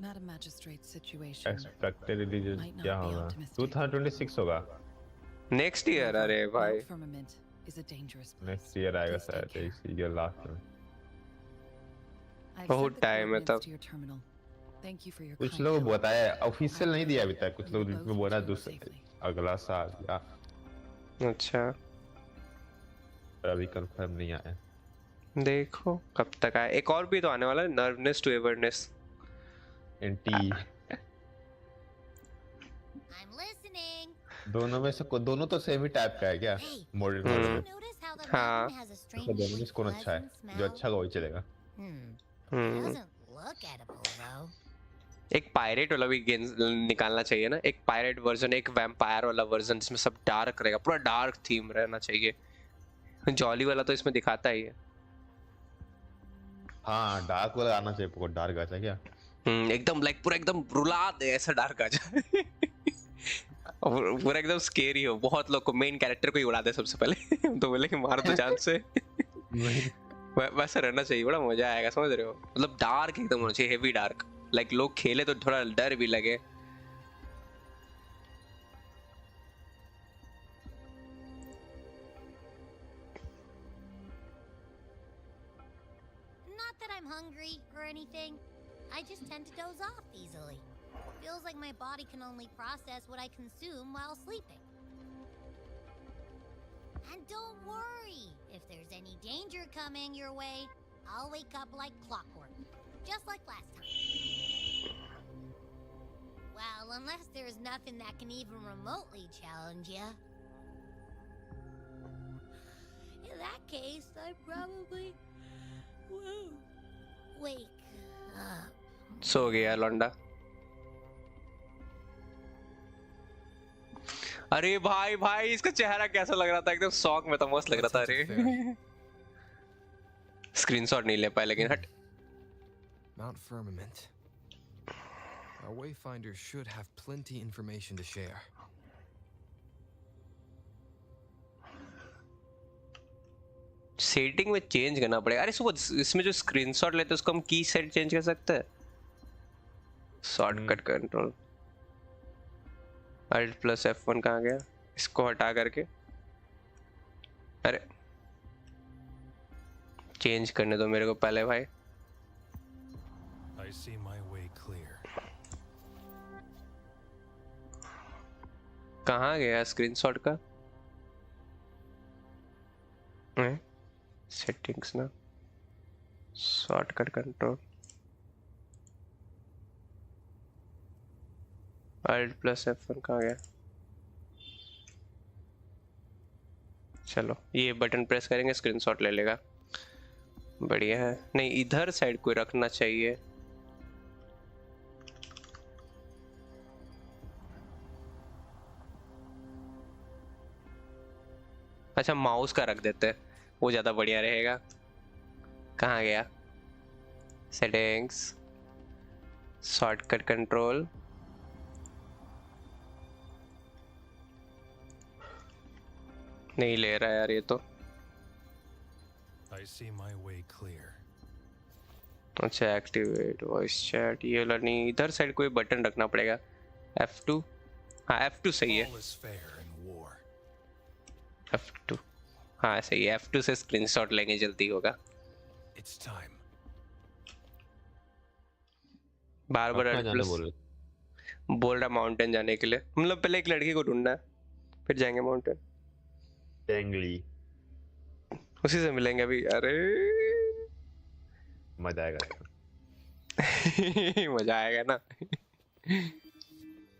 [SPEAKER 8] Madam Magistrate's situation
[SPEAKER 2] expected release
[SPEAKER 8] might not
[SPEAKER 2] क्या
[SPEAKER 8] be
[SPEAKER 2] होगा?
[SPEAKER 8] optimistic.
[SPEAKER 2] 2026 होगा।
[SPEAKER 1] Next year? अरे भाई
[SPEAKER 8] Mount Firmament is a dangerous place.
[SPEAKER 2] Next year आएगा
[SPEAKER 8] Please take
[SPEAKER 2] शायद
[SPEAKER 8] care.
[SPEAKER 2] इसी ईयर लास्ट में।
[SPEAKER 8] I've
[SPEAKER 1] बहुत
[SPEAKER 8] sent the
[SPEAKER 1] टाइम है
[SPEAKER 8] coordinates
[SPEAKER 1] तब।
[SPEAKER 8] to your terminal. Thank you for your
[SPEAKER 2] कुछ
[SPEAKER 8] kind
[SPEAKER 2] लोग
[SPEAKER 8] help.
[SPEAKER 2] बताया ऑफिशियल नहीं दिया अभी तक, कुछ
[SPEAKER 8] We
[SPEAKER 2] लोग
[SPEAKER 8] will
[SPEAKER 2] में
[SPEAKER 8] both
[SPEAKER 2] बोला
[SPEAKER 8] return
[SPEAKER 2] दूसरा
[SPEAKER 8] safely.
[SPEAKER 2] अगला साल या
[SPEAKER 1] अच्छा
[SPEAKER 2] अभी कंफर्म नहीं आया।
[SPEAKER 1] देखो कब तक आए। एक और भी तो आने वाला है, nervousness to awareness.
[SPEAKER 2] Anti
[SPEAKER 3] I'm listening.
[SPEAKER 2] दोनों में से दोनों तो सेम ही टाइप का है क्या?
[SPEAKER 3] Hey,
[SPEAKER 2] modern
[SPEAKER 3] did you
[SPEAKER 2] modern.
[SPEAKER 3] notice how the
[SPEAKER 1] हाँ।
[SPEAKER 3] raven has a
[SPEAKER 2] तो
[SPEAKER 3] strangely
[SPEAKER 2] दोनों में से कौन अच्छा है?
[SPEAKER 3] pleasant
[SPEAKER 2] जो
[SPEAKER 3] smell?
[SPEAKER 2] अच्छा का वही चलेगा।
[SPEAKER 3] Doesn't look edible though.
[SPEAKER 1] एक पायरेट वाला भी गेम निकालना चाहिए ना, एक पायरेट वर्जन, एक वैम्पायर वाला वर्जन जिसमें सब डार्क रहेगा, पूरा डार्क थीम रहना चाहिए। जॉली वाला तो इसमें दिखाता ही है।
[SPEAKER 2] हाँ डार्क वाला आना चाहिए, डार्क गाचा क्या?
[SPEAKER 1] एकदम लाइक पूरा एकदम रुला दे ऐसा डार्क आ जाए। और पूरा एकदम स्केरी हो, बहुत लोग को, मेन कैरेक्टर को ही उड़ा दे सबसे पहले। तो बोले कि मार दो जान से। वैसा रहना चाहिए, बड़ा मजा आएगा, समझ रहे हो? मतलब डार्क एकदम होना चाहिए, हेवी डार्क, लाइक लोग खेले तो थोड़ा डर भी लगे।
[SPEAKER 3] Not that I'm hungry or anything. I just tend to doze off easily. Feels like my body can only process what I consume while sleeping. And don't worry, if there's any danger coming your way, I'll wake up like clockwork, just like last time. Well, unless there's nothing that can even remotely challenge you. In that case, I probably won't wake up.
[SPEAKER 1] सो गया लौंडा। अरे भाई भाई, इसका चेहरा कैसा लग रहा था, एकदम शॉक में था, मस्त लग रहा था। अरे स्क्रीनशॉट नहीं ले पाए, लेकिन हट।
[SPEAKER 5] Mount Firmament. Our wayfinder should have plenty information to share.
[SPEAKER 1] Setting में चेंज करना पड़ेगा। अरे सुबह इसमें जो स्क्रीनशॉट लेते हैं उसको हम की सेट चेंज कर सकते हैं। शॉर्टकट कंट्रोल Alt + F1 कहाँ गया? इसको हटा करके, अरे चेंज करने दो मेरे को पहले भाई।
[SPEAKER 6] I see my way clear.
[SPEAKER 1] कहाँ गया स्क्रीनशॉट का? सेटिंग्स ना, शॉर्टकट कंट्रोल Alt + F1 कहाँ गया? चलो ये बटन प्रेस करेंगे, स्क्रीनशॉट ले लेगा, बढ़िया है। नहीं, इधर साइड कोई रखना चाहिए। अच्छा, माउस का रख देते हैं, वो ज्यादा बढ़िया रहेगा। कहाँ गया? सेटिंग्स, शॉर्टकट कंट्रोल, नहीं ले रहा यार ये तो।
[SPEAKER 6] I see my way clear.
[SPEAKER 1] अच्छा, एक्टिवेट वॉइस चैट, ये वाला नहीं, इधर साइड कोई बटन रखना पड़ेगा। F2, हाँ F2 सही है।
[SPEAKER 6] All is fair in war.
[SPEAKER 1] F2, हाँ सही है, F2 से स्क्रीनशॉट लेंगे, जल्दी होगा।
[SPEAKER 6] It's time.
[SPEAKER 1] बार बार बोल रहा माउंटेन जाने के लिए, मतलब पहले एक लड़की को ढूंढना है, फिर जाएंगे माउंटेन।
[SPEAKER 2] टेंगली
[SPEAKER 1] उसी से मिलेंगे अभी। अरे
[SPEAKER 2] मजा आएगा।
[SPEAKER 1] मजा आएगा ना।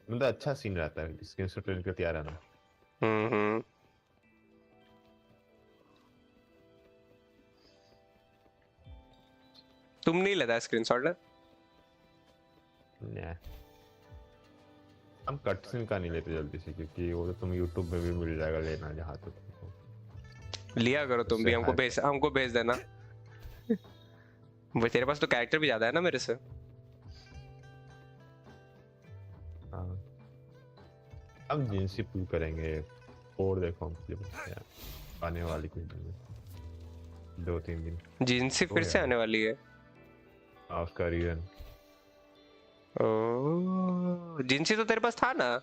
[SPEAKER 2] मतलब अच्छा सीन रहता है, स्क्रीनशॉट लेने के तैयार है ना।
[SPEAKER 1] तुम नहीं लेता स्क्रीनशॉट ना?
[SPEAKER 2] हम कट सीन का नहीं लेते जल्दी से, क्योंकि वो तो तुम YouTube में भी मिल जाएगा लेना जहाँ तक।
[SPEAKER 1] लिया करो तुम भी, हमको भेज देना। वो तेरे पास तो कैरेक्टर भी ज्यादा है ना मेरे से।
[SPEAKER 2] हाँ, हम जिनसी पुल करेंगे और देखो आने वाली कुछ दिन में, 2-3 दिन।
[SPEAKER 1] जिनसी फिर से आने वाली है?
[SPEAKER 2] हाँ, उसका रीजन।
[SPEAKER 1] ओह, जिनसी तो तेरे पास था ना?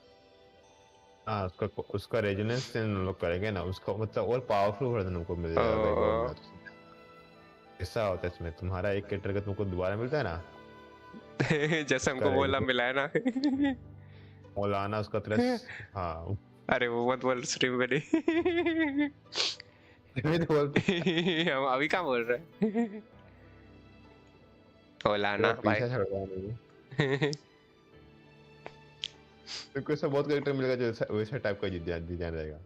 [SPEAKER 2] हाँ, उसका रेजोनेंस लोग करेंगे ना, उसका मतलब और पावरफुल वर्जन हमको मिल जाएगा। ऐसा होता है इसमें, तुम्हारा एक कैरेक्टर का तुमको दोबारा मिलता है ना।
[SPEAKER 1] जैसे हमको बोला मिला है ना।
[SPEAKER 2] मौलाना उसका तरह। हाँ,
[SPEAKER 1] अरे वो मत बोल स्ट्रीम में नहीं। हम अभी क्या बोल रहे हैं? मौलाना भाई।
[SPEAKER 2] तो ऐसा बहुत कैरेक्टर मिलेगा जो वैसा टाइप का डिजाइन रहेगा।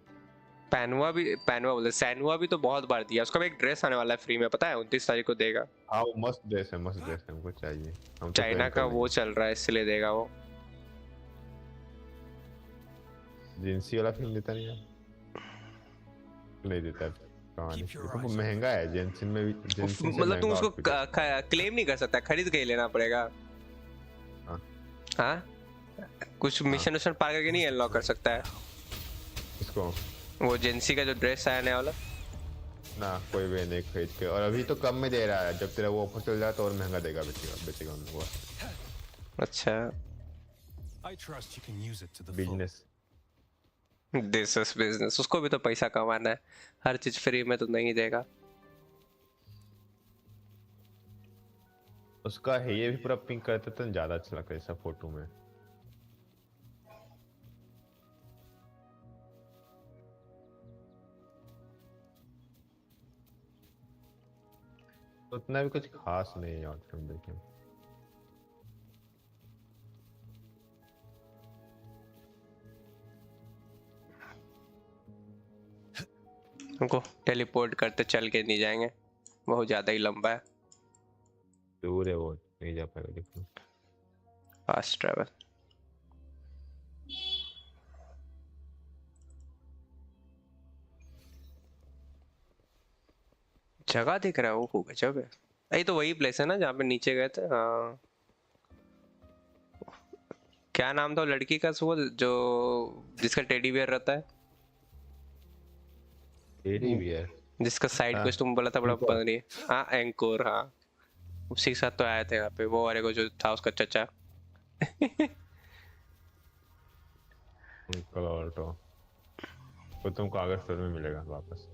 [SPEAKER 1] पैनवा बोलते, सैनवा भी तो बहुत बार दिया। उसका भी एक ड्रेस आने वाला है फ्री में, पता है? 29 तारीख को देगा।
[SPEAKER 2] हाँ, वो मस्त ड्रेस है, हमको चाहिए। हम तो
[SPEAKER 1] चाइना का वो चल रहा है, इसलिए देगा वो।
[SPEAKER 2] जिंसी वाला फिल्म देता नहीं है, नहीं देता। तो महंगा है जिंसी में भी।
[SPEAKER 1] मतलब तुम उसको क्लेम नहीं कर सकता, खरीद के ही लेना पड़ेगा। हाँ कुछ मिशन उशन पार करके नहीं अनलॉक कर सकता है
[SPEAKER 2] इसको
[SPEAKER 1] वो जेंसी का जो ड्रेस आया नया वाला
[SPEAKER 2] ना कोई भी नहीं खरीद के, और अभी तो कम में दे रहा है, जब तेरा वो ऑफर चल जाए तो और महंगा देगा, बेचेगा उन लोगों को।
[SPEAKER 1] अच्छा
[SPEAKER 6] I trust you can use it to the full.
[SPEAKER 2] Business
[SPEAKER 1] this is business, उसको भी तो पैसा कमाना है, हर चीज फ्री में तो नहीं देगा।
[SPEAKER 2] उसका है ये भी पूरा पिंक करता तो ज्यादा अच्छा लगता है ऐसा फोटो में। उतना भी कुछ खास नहीं है आउटकम देखें।
[SPEAKER 1] उनको टेलीपोर्ट करते चल के नहीं जाएंगे, बहुत ज्यादा ही लंबा है।
[SPEAKER 2] दूर है वो, नहीं जा पाएगा देखो।
[SPEAKER 1] फास्ट ट्रैवल जगह दिख रहा है वो गजब है। यही तो वही प्लेस है ना जहाँ पे नीचे गए थे। हाँ क्या नाम था वो लड़की का, वो जो जिसका टेडी बियर रहता है,
[SPEAKER 2] टेडी बियर
[SPEAKER 1] जिसका साइड
[SPEAKER 2] हाँ,
[SPEAKER 1] कुछ तुम बोला था बड़ा
[SPEAKER 2] एंकोर।
[SPEAKER 1] बन रही है। हाँ एंकोर, हाँ उसी के साथ तो आए थे यहाँ पे, वो वाले को जो था उसका चचा।
[SPEAKER 2] कलर तो तुमको आगे स्टोर में मिलेगा वापस।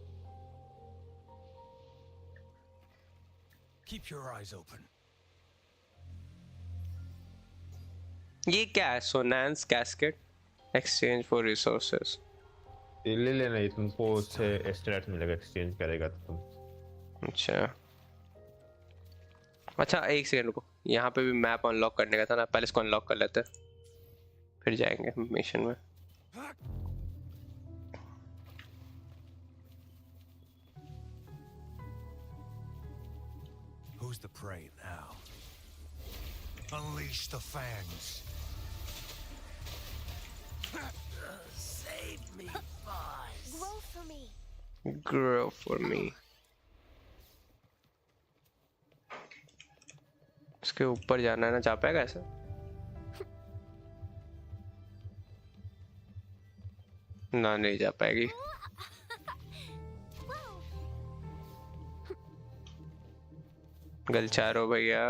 [SPEAKER 6] Keep your eyes open.
[SPEAKER 1] ये क्या है? सोनांस कैस्केट एक्सचेंज फॉर रिसोर्सेज।
[SPEAKER 2] ले लेना, ये तुमको उससे स्टेटस मिलेगा, एक्सचेंज करेगा तो तुम।
[SPEAKER 1] अच्छा अच्छा एक सेकंड रुको, यहाँ पे भी मैप अनलॉक करने का था ना, पहले इसको अनलॉक कर लेते हैं फिर जाएंगे मिशन में।
[SPEAKER 6] Who's the prey now? Unleash the fangs.
[SPEAKER 3] Save me, boss. Grow for me.
[SPEAKER 1] Grow for me। इसके ऊपर जाना है ना, जा पाएगा ऐसे? ना नहीं जा पाएगी। गलचारो भैया,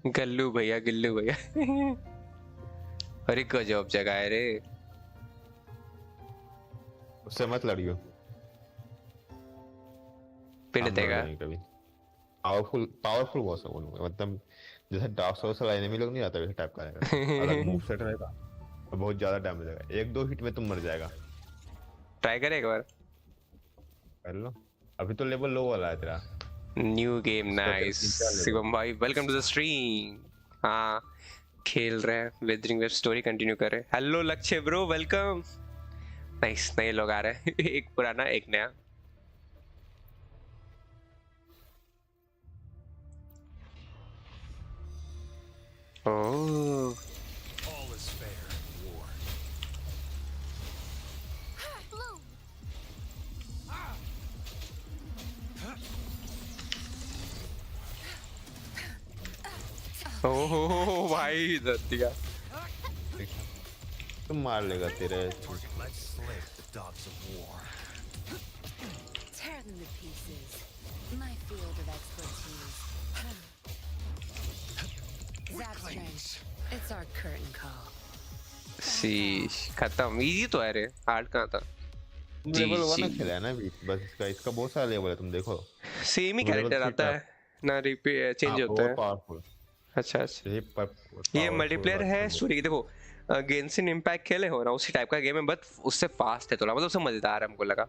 [SPEAKER 1] गल्लू भैया, गिल्लू भैया। अरे गजब जगह है रे।
[SPEAKER 2] उससे मत लड़ियो,
[SPEAKER 1] पिट देगा।
[SPEAKER 2] कभी पावरफुल पावरफुल बॉस है वो, मतलब जैसे डार्क सोल्स वाला एनिमी लोग नहीं आता वैसे टाइप का रहेगा, अलग मूव सेट रहेगा और बहुत ज्यादा डैमेज देगा, एक दो हिट में तुम मर जाएगा।
[SPEAKER 1] ट्राई करे एक बार,
[SPEAKER 2] कर लो, अभी तो लेवल लो वाला है तेरा।
[SPEAKER 1] New game nice.
[SPEAKER 2] तीन-चार level।
[SPEAKER 1] शिवम भाई वेलकम टू द स्ट्रीम। हाँ खेल रहे हैं, वेदरिंग वेब स्टोरी कंटिन्यू कर रहे हैं। हेलो लक्ष्य ब्रो वेलकम। नाइस, नए लोग आ रहे हैं। एक पुराना एक नया। ओह
[SPEAKER 6] All is fair in war.
[SPEAKER 3] Blue.
[SPEAKER 1] ओह भाई दत्तिया।
[SPEAKER 2] तुम मार लेगा तेरे।
[SPEAKER 6] Let's slay the dogs of war.
[SPEAKER 9] Tear them to pieces. My field of expertise. Zap strength. It's our curtain call.
[SPEAKER 1] शीश खत्म। इजी तो है रे, हार्ड कहाँ था?
[SPEAKER 2] तुम लेवल 1 खेला है ना अभी, बस इसका बहुत सारा लेवल है, तुम देखो
[SPEAKER 1] सेम ही
[SPEAKER 2] level
[SPEAKER 1] कैरेक्टर
[SPEAKER 2] 3
[SPEAKER 1] आता है ना, रिपीट चेंज होता है।
[SPEAKER 2] पावरफुल।
[SPEAKER 1] अच्छा अच्छा, ये मल्टीप्लेयर है स्टोरी की। देखो गेंशिन इम्पैक्ट खेले हो ना, उसी टाइप का गेम है, बट उससे फास्ट है थोड़ा, मतलब उससे मजेदार है हमको लगा।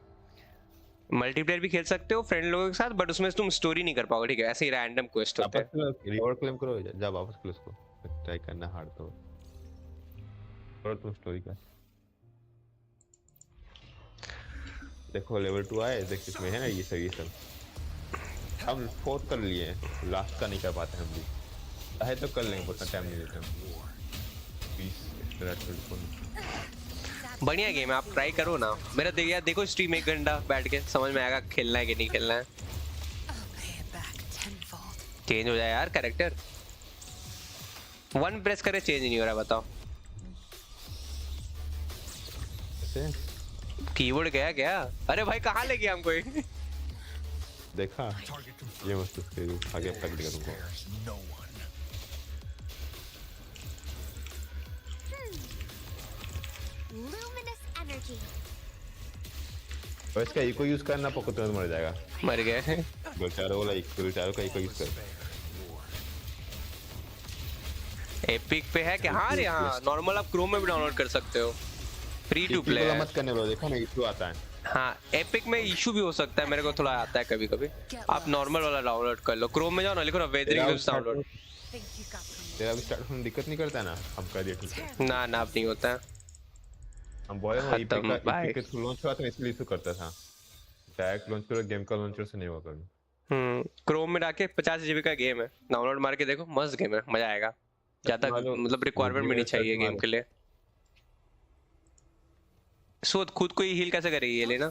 [SPEAKER 1] मल्टीप्लेयर भी खेल सकते हो फ्रेंड लोगों के साथ, बट उसमें तुम स्टोरी नहीं कर पाओगे, ठीक है? ऐसे ही रैंडम क्वेस्ट होते हैं।
[SPEAKER 2] रिवॉर्ड क्लेम करो, जा वापस कर उसको, ट्राई करना हार्ड तो करो तुम स्टोरी का। देखो लेवल 2 आए, देख इसमें है ना ये सब हम 4 कर लिए हैं, लास्ट का नहीं कर पाते हम भी, चाहे तो कर लेंगे, उतना टाइम नहीं लेते हम।
[SPEAKER 1] बढ़िया गेम है, आप ट्राई करो ना। मेरा देखो स्ट्रीम 1 घंटा बैठ के समझ में आएगा खेलना है कि नहीं खेलना है।
[SPEAKER 9] I'll pay it back tenfold.
[SPEAKER 1] Change हो जाए यार कैरेक्टर। 1 प्रेस करे चेंज नहीं हो रहा, बताओ
[SPEAKER 2] ऐसे
[SPEAKER 1] कीबोर्ड गया क्या? अरे भाई कहाँ ले गया हमको ये?
[SPEAKER 2] देखा ये मस्त फिर आगे पकड़ लिया तुमको।
[SPEAKER 3] Luminous energy.
[SPEAKER 2] और इसका इको यूज करना पको तो मर जाएगा।
[SPEAKER 1] मर गए।
[SPEAKER 2] गोलचारों वाला गोलचारों का इको यूज कर।
[SPEAKER 1] एपिक पे है क्या? हाँ रे हाँ, नॉर्मल आप क्रोम में भी डाउनलोड कर सकते हो, फ्री टू प्ले है।
[SPEAKER 2] मत करने लो, देखो ना इशू आता है।
[SPEAKER 1] हाँ एपिक में इशू भी हो सकता है, मेरे को थोड़ा आता है कभी कभी। आप नॉर्मल वाला डाउनलोड कर लो, क्रोम में जाओ ना, लिखो ना वेदरिंग डाउनलोड।
[SPEAKER 2] तेरा भी स्टार्ट में दिक्कत नहीं करता है ना? हम कर दिए ठीक है।
[SPEAKER 1] ना अब नहीं होता है।
[SPEAKER 2] हम बोले वो एपिक के थ्रू लॉन्च हुआ था इसलिए इशू करता था। डायरेक्ट लॉन्च करो गेम का लॉन्चर से नहीं होगा कभी।
[SPEAKER 1] क्रोम में डाके 50 GB का गेम है, डाउनलोड मार के देखो, मस्त गेम है, मजा आएगा। ज्यादा मतलब रिक्वायरमेंट भी नहीं चाहिए गेम के लिए। सोच खुद को ही हील कैसे करेगी ये लेना?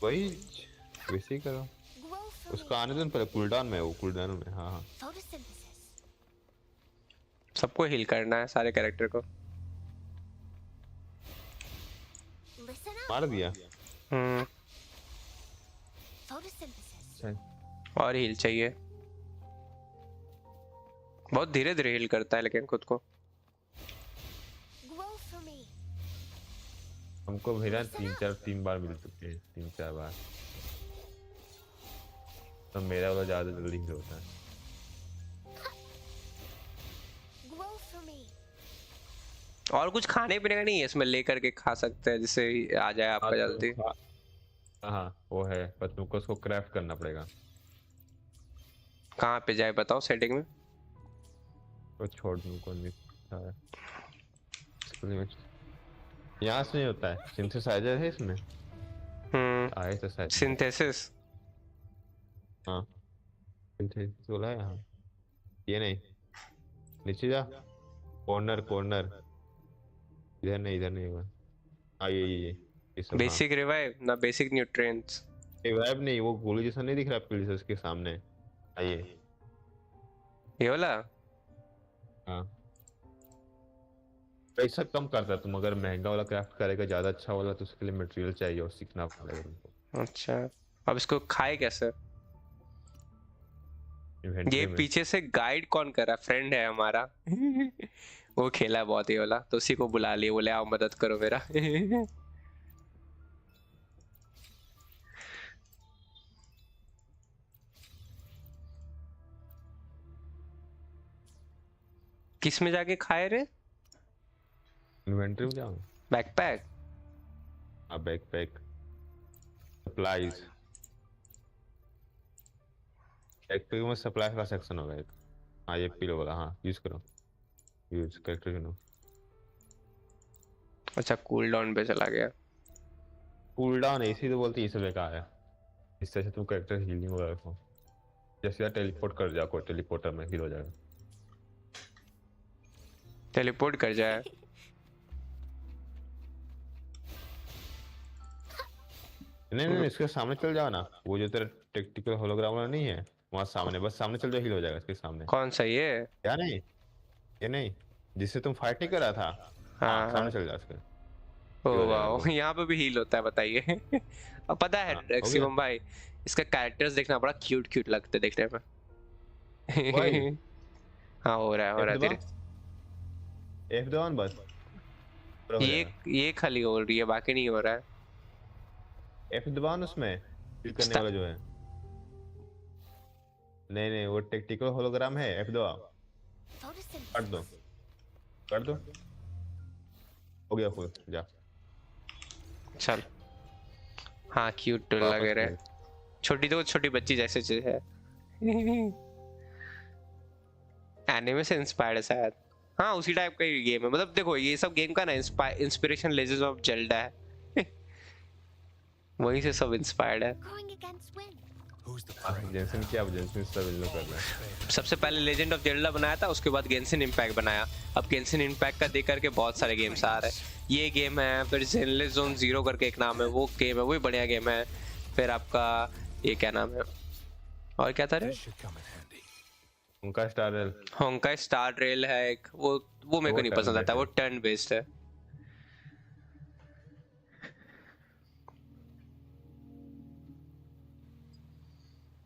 [SPEAKER 2] वही वैसे ही करो, उसका आने दो पहले कूलडाउन में, वो कूलडाउन में। हाँ हाँ
[SPEAKER 1] सबको हील करना है, सारे कैरेक्टर को
[SPEAKER 2] मार दिया।
[SPEAKER 1] और हील चाहिए, बहुत धीरे धीरे हील करता है लेकिन खुद को।
[SPEAKER 2] हमको भेजा 3 बार मिल चुके हैं, 3-4 बार। तो मेरा वाला ज्यादा जल्दी हील होता है।
[SPEAKER 1] और कुछ खाने पीने का नहीं है इसमें, लेकर के खा सकते हैं जिससे आ जाए आपका जल्दी।
[SPEAKER 2] हाँ वो है, पर तुमको उसको क्राफ्ट करना पड़ेगा।
[SPEAKER 1] कहाँ पे जाए बताओ सेटिंग में?
[SPEAKER 2] वो छोड़ तुमको नहीं यहाँ से नहीं होता है, सिंथेसाइजर है इसमें।
[SPEAKER 1] सिंथेसिस।
[SPEAKER 2] हाँ सिंथेसिस बोला है यहाँ। ये नहीं, नीचे जा, कॉर्नर इधर नहीं होगा। हाँ ये
[SPEAKER 1] बेसिक रिवाइव ना, बेसिक न्यूट्रिएंट्स।
[SPEAKER 2] रिवाइव नहीं, वो गोली जैसा नहीं दिख रहा प्लेसेस के सामने।
[SPEAKER 1] ये वाला।
[SPEAKER 2] हाँ पैसा कम करता है। तुम अगर महंगा वाला क्राफ्ट करेगा ज्यादा अच्छा वाला तो उसके लिए मटेरियल चाहिए और सीखना पड़ेगा तुमको।
[SPEAKER 1] अच्छा अब इसको खाए कैसे? ये पीछे से गाइड कौन कर रहा है? फ्रेंड है हमारा। वो खेला है बहुत ही वाला, तो उसी को बुला लिए, बोले आओ मदद करो मेरा। किस में जाके खाए रे?
[SPEAKER 2] इन्वेंटरी में जाओ।
[SPEAKER 1] बैकपैक।
[SPEAKER 2] हाँ बैकपैक, सप्लाईज। बैकपैक में सप्लाई का सेक्शन होगा एक। हाँ ये पीलो वाला, हाँ यूज करो, यूज कैरेक्टर चुनो।
[SPEAKER 1] अच्छा कूल डाउन पे चला गया।
[SPEAKER 2] कूल डाउन ऐसी तो बोलती है, इसे बेकार है। इस तरह से तुम कैरेक्टर हीलिंग वगैरह रखो, जैसे टेलीपोर्ट कर जाओ, टेलीपोर्टर में हील हो जाएगा।
[SPEAKER 1] टेलीपोर्ट कर जाए।
[SPEAKER 2] नहीं इसके सामने चल जाओ ना, वो जो तेरा टेक्टिकल होलोग्राम वाला नहीं है वहाँ सामने, बस सामने चल जाओ, हील हो जाएगा इसके सामने।
[SPEAKER 1] कौन सा ये?
[SPEAKER 2] क्या नहीं, ये नहीं जिससे तुम फाइट नहीं कर रहा था। हाँ सामने चल जाओ इसके।
[SPEAKER 1] ओह वाओ, यहाँ पे भी हील होता है बताइए। अब पता है मैक्सिमम भाई, इसका कैरेक्टर्स देखना बड़ा क्यूट लगते देखने में। हाँ हो रहा है धीरे।
[SPEAKER 2] F1 बस
[SPEAKER 1] ये खाली हो रही है, बाकी नहीं हो रहा है।
[SPEAKER 2] F1 उसमें क्लिक करने वाला जो है। नहीं वो टेक्टिकल होलोग्राम है। F2 कर दो हो गया फुल, जा
[SPEAKER 1] चल। हाँ क्यूट लग रहा है, छोटी बच्ची जैसे चीज है। एनिमे से इंस्पायर्ड है शायद। हाँ उसी टाइप का ही गेम है। मतलब देखो ये सब गेम का ना इंस्पिरेशन लेजेंड ऑफ जेल्डा है। वहीं से सब इंस्पायर्ड है।
[SPEAKER 2] जेंसन क्या, जेंसन सब इन लोग कर रहे हैं।
[SPEAKER 1] सबसे पहले लेजेंड ऑफ जेल्डा बनाया था, उसके बाद गेंशिन इंपैक्ट बनाया। अब गेंशिन इंपैक्ट का देख करके बहुत सारे गेम्स आ रहे हैं। ये गेम है, फिर जेनलेस जोन 0 करके एक नाम है, वो गेम है, वो भी बढ़िया गेम है। फिर आपका ये क्या नाम है, और क्या था रे?
[SPEAKER 7] This should come in handy.
[SPEAKER 2] उनका स्टार रेल
[SPEAKER 1] होंका स्टार रेल है एक, वो मेरे को नहीं पसंद आता, वो टर्न बेस्ड है।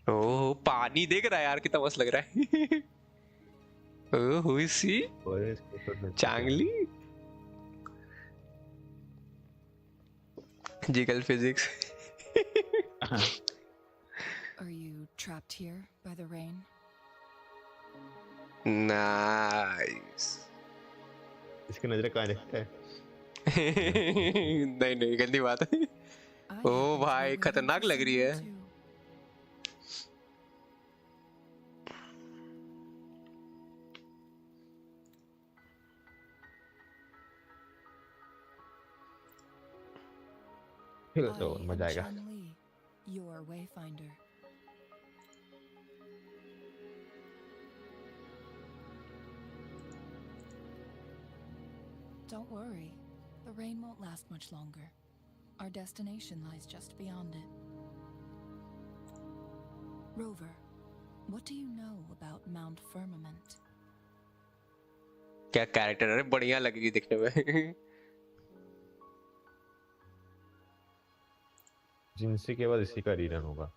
[SPEAKER 1] ओह पानी देख रहा है यार, कितना मस्त लग रहा है। ओह हु इज सी? चांगली jiggle physics.
[SPEAKER 8] Are you trapped here by the rain?
[SPEAKER 1] Nice.
[SPEAKER 2] इसकी नजर कहाँ देखता है?
[SPEAKER 1] नहीं नहीं गंदी बात है। ओ भाई खतरनाक लग रही है।
[SPEAKER 2] तो मजा आएगा।
[SPEAKER 8] Your wayfinder. Don't worry, the rain won't last much longer. Our destination lies just beyond it. Rover, what do you know about Mount Firmament?
[SPEAKER 1] क्या कैरेक्टर है, बढ़िया लग रही दिखने में।
[SPEAKER 2] जिनसे के बाद इसी का रीरन होगा।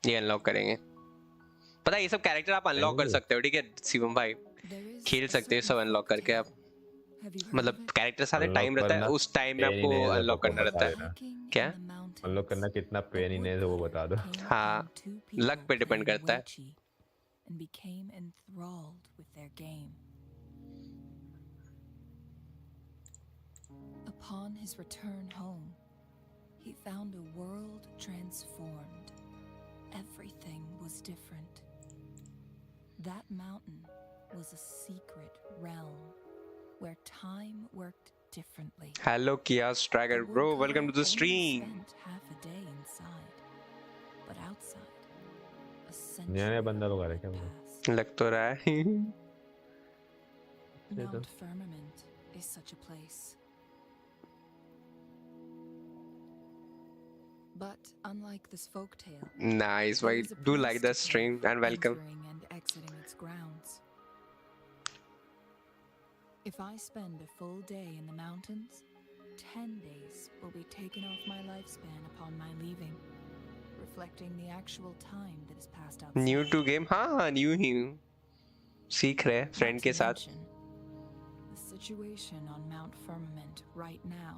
[SPEAKER 1] ये अनलॉक करेंगे। पता है ये सब कैरेक्टर आप अनलॉक कर सकते हो, ठीक है शिवम भाई, खेल सकते हो सब अनलॉक करके आप। मतलब कैरेक्टर सारे टाइम रहता है, उस टाइम में आपको अनलॉक करना रहता है। क्या
[SPEAKER 2] अनलॉक करना कितना पेन इन है वो बता दो।
[SPEAKER 1] हाँ लक पे डिपेंड करता है।
[SPEAKER 8] And became enthralled with their game. Upon his return home, he found a world transformed. Everything was different. That mountain was a secret realm where time worked differently.
[SPEAKER 1] Hello Kias Striker bro, welcome to the stream.
[SPEAKER 8] Spent half a day inside, but outside.
[SPEAKER 2] नया बंदा लोग आ रहे क्या?
[SPEAKER 1] लग तो रहा है।
[SPEAKER 8] Mount Firmament is such a place. But unlike this folktale,
[SPEAKER 1] nice, I do like the stream and welcome.
[SPEAKER 8] And exiting its grounds. If I spend a full day in the mountains, 10 days will be taken off my lifespan upon my leaving, reflecting the actual time that is passed outside.
[SPEAKER 1] New to game, हाँ new ही सीख रहे friend के साथ।
[SPEAKER 8] The situation on Mount Firmament right now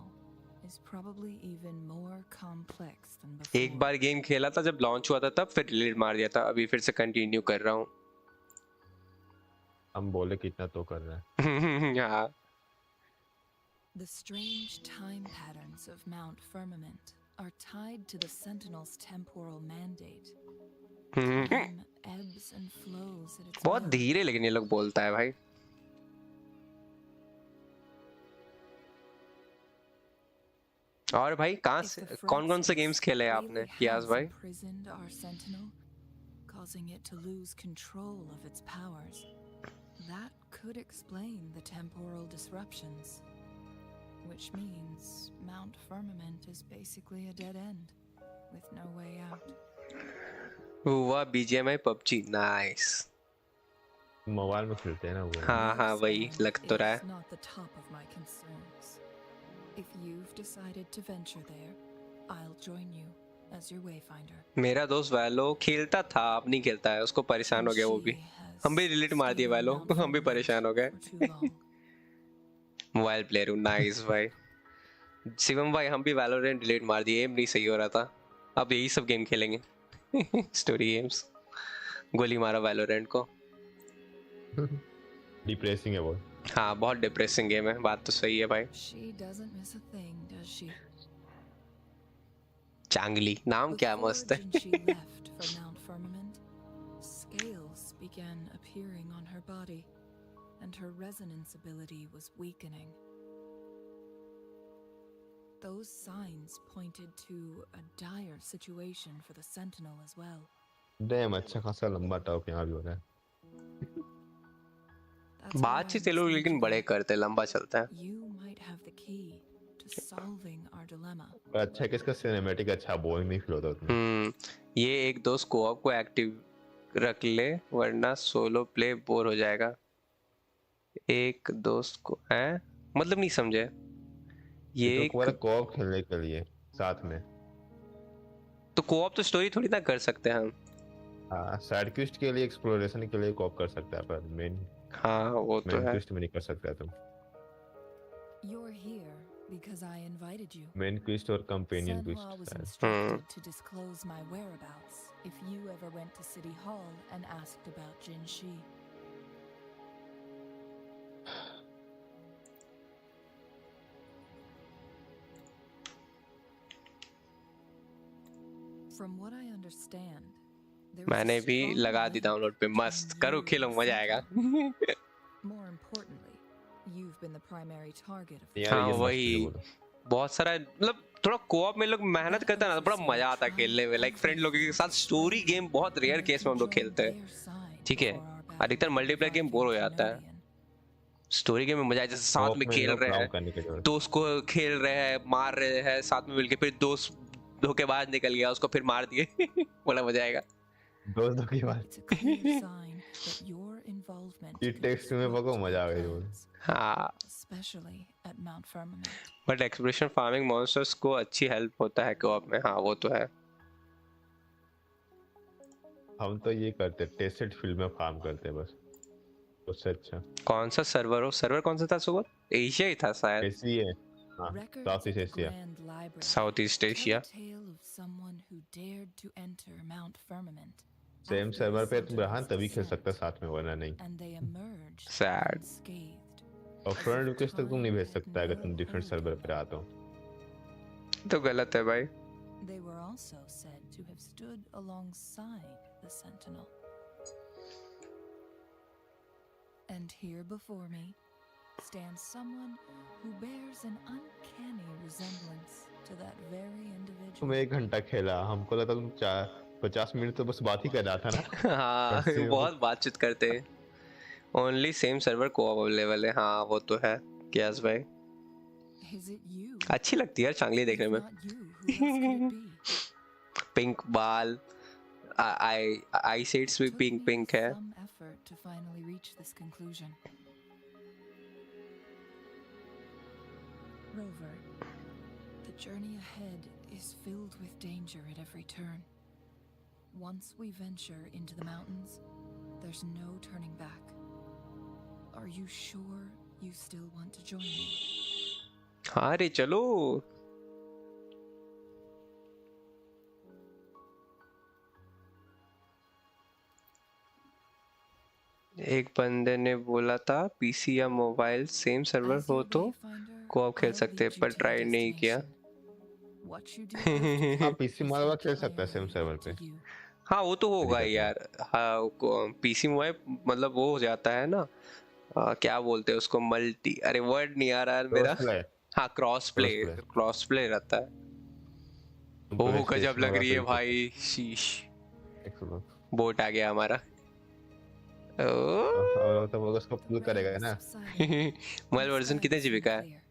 [SPEAKER 8] is probably even more complex than before.
[SPEAKER 1] एक बार game खेला था जब launch हुआ था, तब फिर डिलीट मार दिया था, अभी फिर से कंटिन्यू कर रहा हूँ।
[SPEAKER 2] हम बोले कितना तो कर रहा है।
[SPEAKER 1] हाँ।
[SPEAKER 8] The strange time patterns of Mount Firmament are tied to the Sentinel's temporal mandate. Time ebbs and flows at its
[SPEAKER 1] बहुत धीरे लेकिन ये लोग बोलता है भाई। और भाई कहाँ से कौन-कौन से गेम्स खेले हैं आपने कियास भाई?
[SPEAKER 8] Imprisoned our Sentinel, causing it to lose control of its powers. That could explain the temporal disruptions. Which means Mount Firmament is basically a dead end, with no way out.
[SPEAKER 1] wuwa BGMI PUBG, nice.
[SPEAKER 2] Mobile में खेलते हैं ना वो।
[SPEAKER 1] हाँ हाँ वही लग तो रहा है।
[SPEAKER 8] It's not the top of my concerns. If you've decided to venture there, I'll join you as your wayfinder.
[SPEAKER 1] मेरा दोस्त वैलो खेलता था, अब नहीं खेलता है, उसको परेशान हो गया वो भी। हम भी डिलीट मार दिए वैलो, हम भी परेशान हो गए। मोबाइल प्लेयर हूँ, नाइस भाई। शिवम भाई हम भी वैलोरेंट डिलीट मार दिए, एम नहीं सही हो रहा था, अब यही सब गेम खेलेंगे। Story games. गोली मारा वैलोरेंट को।
[SPEAKER 2] डिप्रेसिंग है वो।
[SPEAKER 1] हाँ बहुत डिप्रेसिंग गेम है, बात तो सही है भाई।
[SPEAKER 8] She doesn't miss a thing, does she?
[SPEAKER 1] चांगली नाम क्या मस्त है।
[SPEAKER 8] Before Jinchi left for Mount Firmament, scales began appearing on her body, and her resonance ability was weakening. Those signs pointed to a dire situation for the Sentinel as well.
[SPEAKER 2] Dam अच्छा खासा लंबा top यहाँ भी हो रहा है।
[SPEAKER 1] बातचीत ये लोग लेकिन बड़े करते, लंबा चलता है।
[SPEAKER 8] You might have the key to
[SPEAKER 10] solving our dilemma.
[SPEAKER 2] पर अच्छा है कि इसका सिनेमैटिक अच्छा बोरिंग नहीं फील होता उतना।
[SPEAKER 1] ये एक दोस्त कोऑप को एक्टिव रख ले वरना सोलो प्ले बोर हो जाएगा। एक दोस्त को है मतलब नहीं समझे ये
[SPEAKER 2] तो
[SPEAKER 1] एक
[SPEAKER 2] पूरा कोऑप खेलने के लिए साथ में।
[SPEAKER 1] तो कोऑप तो स्टोरी थोड़ी ना कर सकते हैं हम।
[SPEAKER 2] हाँ साइड क्वेस्ट के लिए एक्सप्लोरेशन के लिए कोऑप कर सकता है पर
[SPEAKER 1] हाँ वो तो
[SPEAKER 2] मेन
[SPEAKER 1] है।
[SPEAKER 2] क्वेस्ट में नहीं कर सकता तुम।
[SPEAKER 10] You're here because I invited you.
[SPEAKER 2] Main quest और companion
[SPEAKER 10] Senhua was
[SPEAKER 2] quest.
[SPEAKER 10] instructed to disclose my whereabouts if you ever went to City Hall and asked about Jinshi. From what I understand, there is a
[SPEAKER 1] मैंने भी
[SPEAKER 10] strong
[SPEAKER 1] लगा दी
[SPEAKER 10] link
[SPEAKER 1] download पे
[SPEAKER 10] between
[SPEAKER 1] मस्त
[SPEAKER 10] you
[SPEAKER 1] करो खेलो
[SPEAKER 10] and
[SPEAKER 1] मजा आएगा।
[SPEAKER 10] Senhua. More importantly, you've been the primary target of
[SPEAKER 2] यार
[SPEAKER 1] हाँ
[SPEAKER 2] ये मस्त
[SPEAKER 1] वही
[SPEAKER 2] है बोलो।
[SPEAKER 1] बहुत सारा मतलब थोड़ा कोऑप में लोग मेहनत करते हैं ना तो बड़ा मजा आता है खेलने में। लाइक फ्रेंड लोगों के साथ स्टोरी गेम बहुत रेयर केस में हम लोग खेलते हैं ठीक है। अधिकतर मल्टीप्लेयर गेम बोर हो जाता है। स्टोरी गेम में मजा है जैसे साथ
[SPEAKER 2] कोऑप
[SPEAKER 1] में
[SPEAKER 2] में
[SPEAKER 1] खेल
[SPEAKER 2] लोग
[SPEAKER 1] रहे
[SPEAKER 2] काम
[SPEAKER 1] हैं
[SPEAKER 2] करने की जरूरत।
[SPEAKER 1] दोस्त को खेल रहे हैं मार रहे हैं साथ में मिलके फिर दोस्त धोखेबाज निकल गया उसको फिर मार दिए बोला मजा आएगा।
[SPEAKER 2] दोस्तों की बात।
[SPEAKER 10] It's a clear sign that your involvement
[SPEAKER 2] ये
[SPEAKER 10] could
[SPEAKER 2] टेक्स्ट में
[SPEAKER 10] disrupt
[SPEAKER 2] बको मजा आ
[SPEAKER 10] our
[SPEAKER 2] गई बोल।
[SPEAKER 10] plans,
[SPEAKER 1] हाँ
[SPEAKER 10] especially at Mount Firmament.
[SPEAKER 1] But exploration farming monsters को अच्छी हेल्प होता है कोऑप में। हाँ वो तो है।
[SPEAKER 2] हम तो ये करते टेस्टेड फील्ड में फार्म करते बस उससे अच्छा।
[SPEAKER 1] कौन सा सर्वर हो सर्वर कौन सा था सुबह एशिया ही था शायद।
[SPEAKER 2] ऐसी है हाँ
[SPEAKER 10] Records
[SPEAKER 2] south
[SPEAKER 10] at
[SPEAKER 2] east
[SPEAKER 10] the
[SPEAKER 2] Asia.
[SPEAKER 10] Grand Library
[SPEAKER 1] south east
[SPEAKER 10] tell
[SPEAKER 1] Asia.
[SPEAKER 10] a tale of someone who dared to enter Mount Firmament
[SPEAKER 2] same
[SPEAKER 10] after
[SPEAKER 2] server
[SPEAKER 10] the
[SPEAKER 2] पे तुम रहा
[SPEAKER 10] Sentinels
[SPEAKER 2] तभी खेल सकता
[SPEAKER 10] descent,
[SPEAKER 2] साथ में वरना नहीं।
[SPEAKER 10] and they emerged
[SPEAKER 1] Sad.
[SPEAKER 10] unscathed.
[SPEAKER 2] और
[SPEAKER 10] as
[SPEAKER 2] फ्रेंड
[SPEAKER 10] if
[SPEAKER 2] रिक्वेस्ट तक तुम
[SPEAKER 10] time
[SPEAKER 2] नहीं भेज
[SPEAKER 10] had
[SPEAKER 2] सकता अगर
[SPEAKER 10] no
[SPEAKER 2] तुम डिफरेंट
[SPEAKER 10] hold
[SPEAKER 2] सर्वर
[SPEAKER 10] on
[SPEAKER 2] पे आते हो।
[SPEAKER 1] तो गलत है भाई।
[SPEAKER 10] They were also said to have stood alongside the Sentinel. And here before me stands someone who bears an uncanny resemblance to that very individual.
[SPEAKER 2] तुम 1 घंटा खेला हमको लगा तुम 50 मिनट तो बस बात ही कर रहा था ना।
[SPEAKER 1] हाँ
[SPEAKER 2] वैसे ही
[SPEAKER 1] बहुत बातचीत करते हैं। ओनली सेम सर्वर को अवेलेबल है। हाँ वो तो है क्या भाई।
[SPEAKER 10] Is it you?
[SPEAKER 1] अच्छी लगती है यार चांगली देखने
[SPEAKER 10] If
[SPEAKER 1] में।
[SPEAKER 10] not you, who else could it be?
[SPEAKER 1] Pink बाल आई सेट्स भी
[SPEAKER 10] Took
[SPEAKER 1] पिंक
[SPEAKER 10] me
[SPEAKER 1] पिंक है।
[SPEAKER 10] some effort to finally reach this conclusion. Rover, the journey ahead is filled with danger at every turn. Once we venture into the mountains, there's no turning back. Are you sure you still want to join me?
[SPEAKER 1] हाँ रे चलो। एक बंदे ने बोला था PC या mobile same server
[SPEAKER 10] As
[SPEAKER 1] हो
[SPEAKER 10] your
[SPEAKER 1] तो
[SPEAKER 10] wayfinder,
[SPEAKER 1] कोऑप खेल
[SPEAKER 10] I'll
[SPEAKER 1] सकते
[SPEAKER 10] lead you
[SPEAKER 1] पर
[SPEAKER 10] to your
[SPEAKER 1] ट्राई नहीं किया।
[SPEAKER 10] destination. What you do after
[SPEAKER 2] आप पीसी
[SPEAKER 10] is
[SPEAKER 2] मारवा खेल सकता है सेम
[SPEAKER 10] entirely
[SPEAKER 2] सर्वर
[SPEAKER 10] up
[SPEAKER 2] पे।
[SPEAKER 10] to you.
[SPEAKER 1] हाँ वो तो होगा
[SPEAKER 2] दिक्कत
[SPEAKER 1] ही
[SPEAKER 2] नहीं।
[SPEAKER 1] यार। हाँ पीसी मोबाइल मतलब वो हो जाता है ना। क्या बोलते हैं उसको मल्टी अरे वर्ड नहीं आ रहा है मेरा।
[SPEAKER 2] Cross play.
[SPEAKER 1] हाँ क्रॉस प्ले रहता है। ओह गजब लग रही है भाई शीश। बोट आ गया हमारा।
[SPEAKER 2] और तो वो उसको पुल करेगा ना।
[SPEAKER 1] मोबाइल वर्जन कितने जीबी का है?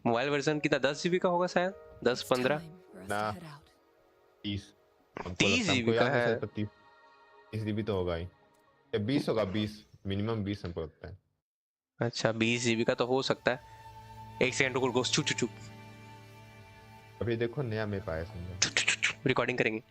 [SPEAKER 1] मोबाइल वर्जन कितना 10 जीबी का होगा शायद 10-15
[SPEAKER 2] ना 30
[SPEAKER 1] 30 जीबी का है।
[SPEAKER 2] 30 जीबी तो होगा ही या 20 होगा 20 मिनिमम 20 हमको लगता है।
[SPEAKER 1] अच्छा 20 जीबी का तो हो सकता है। एक सेकंड रुको चुप चुप चुप
[SPEAKER 2] अभी देखो नया में पाया समझो
[SPEAKER 1] रिकॉर्डिंग करेंगे।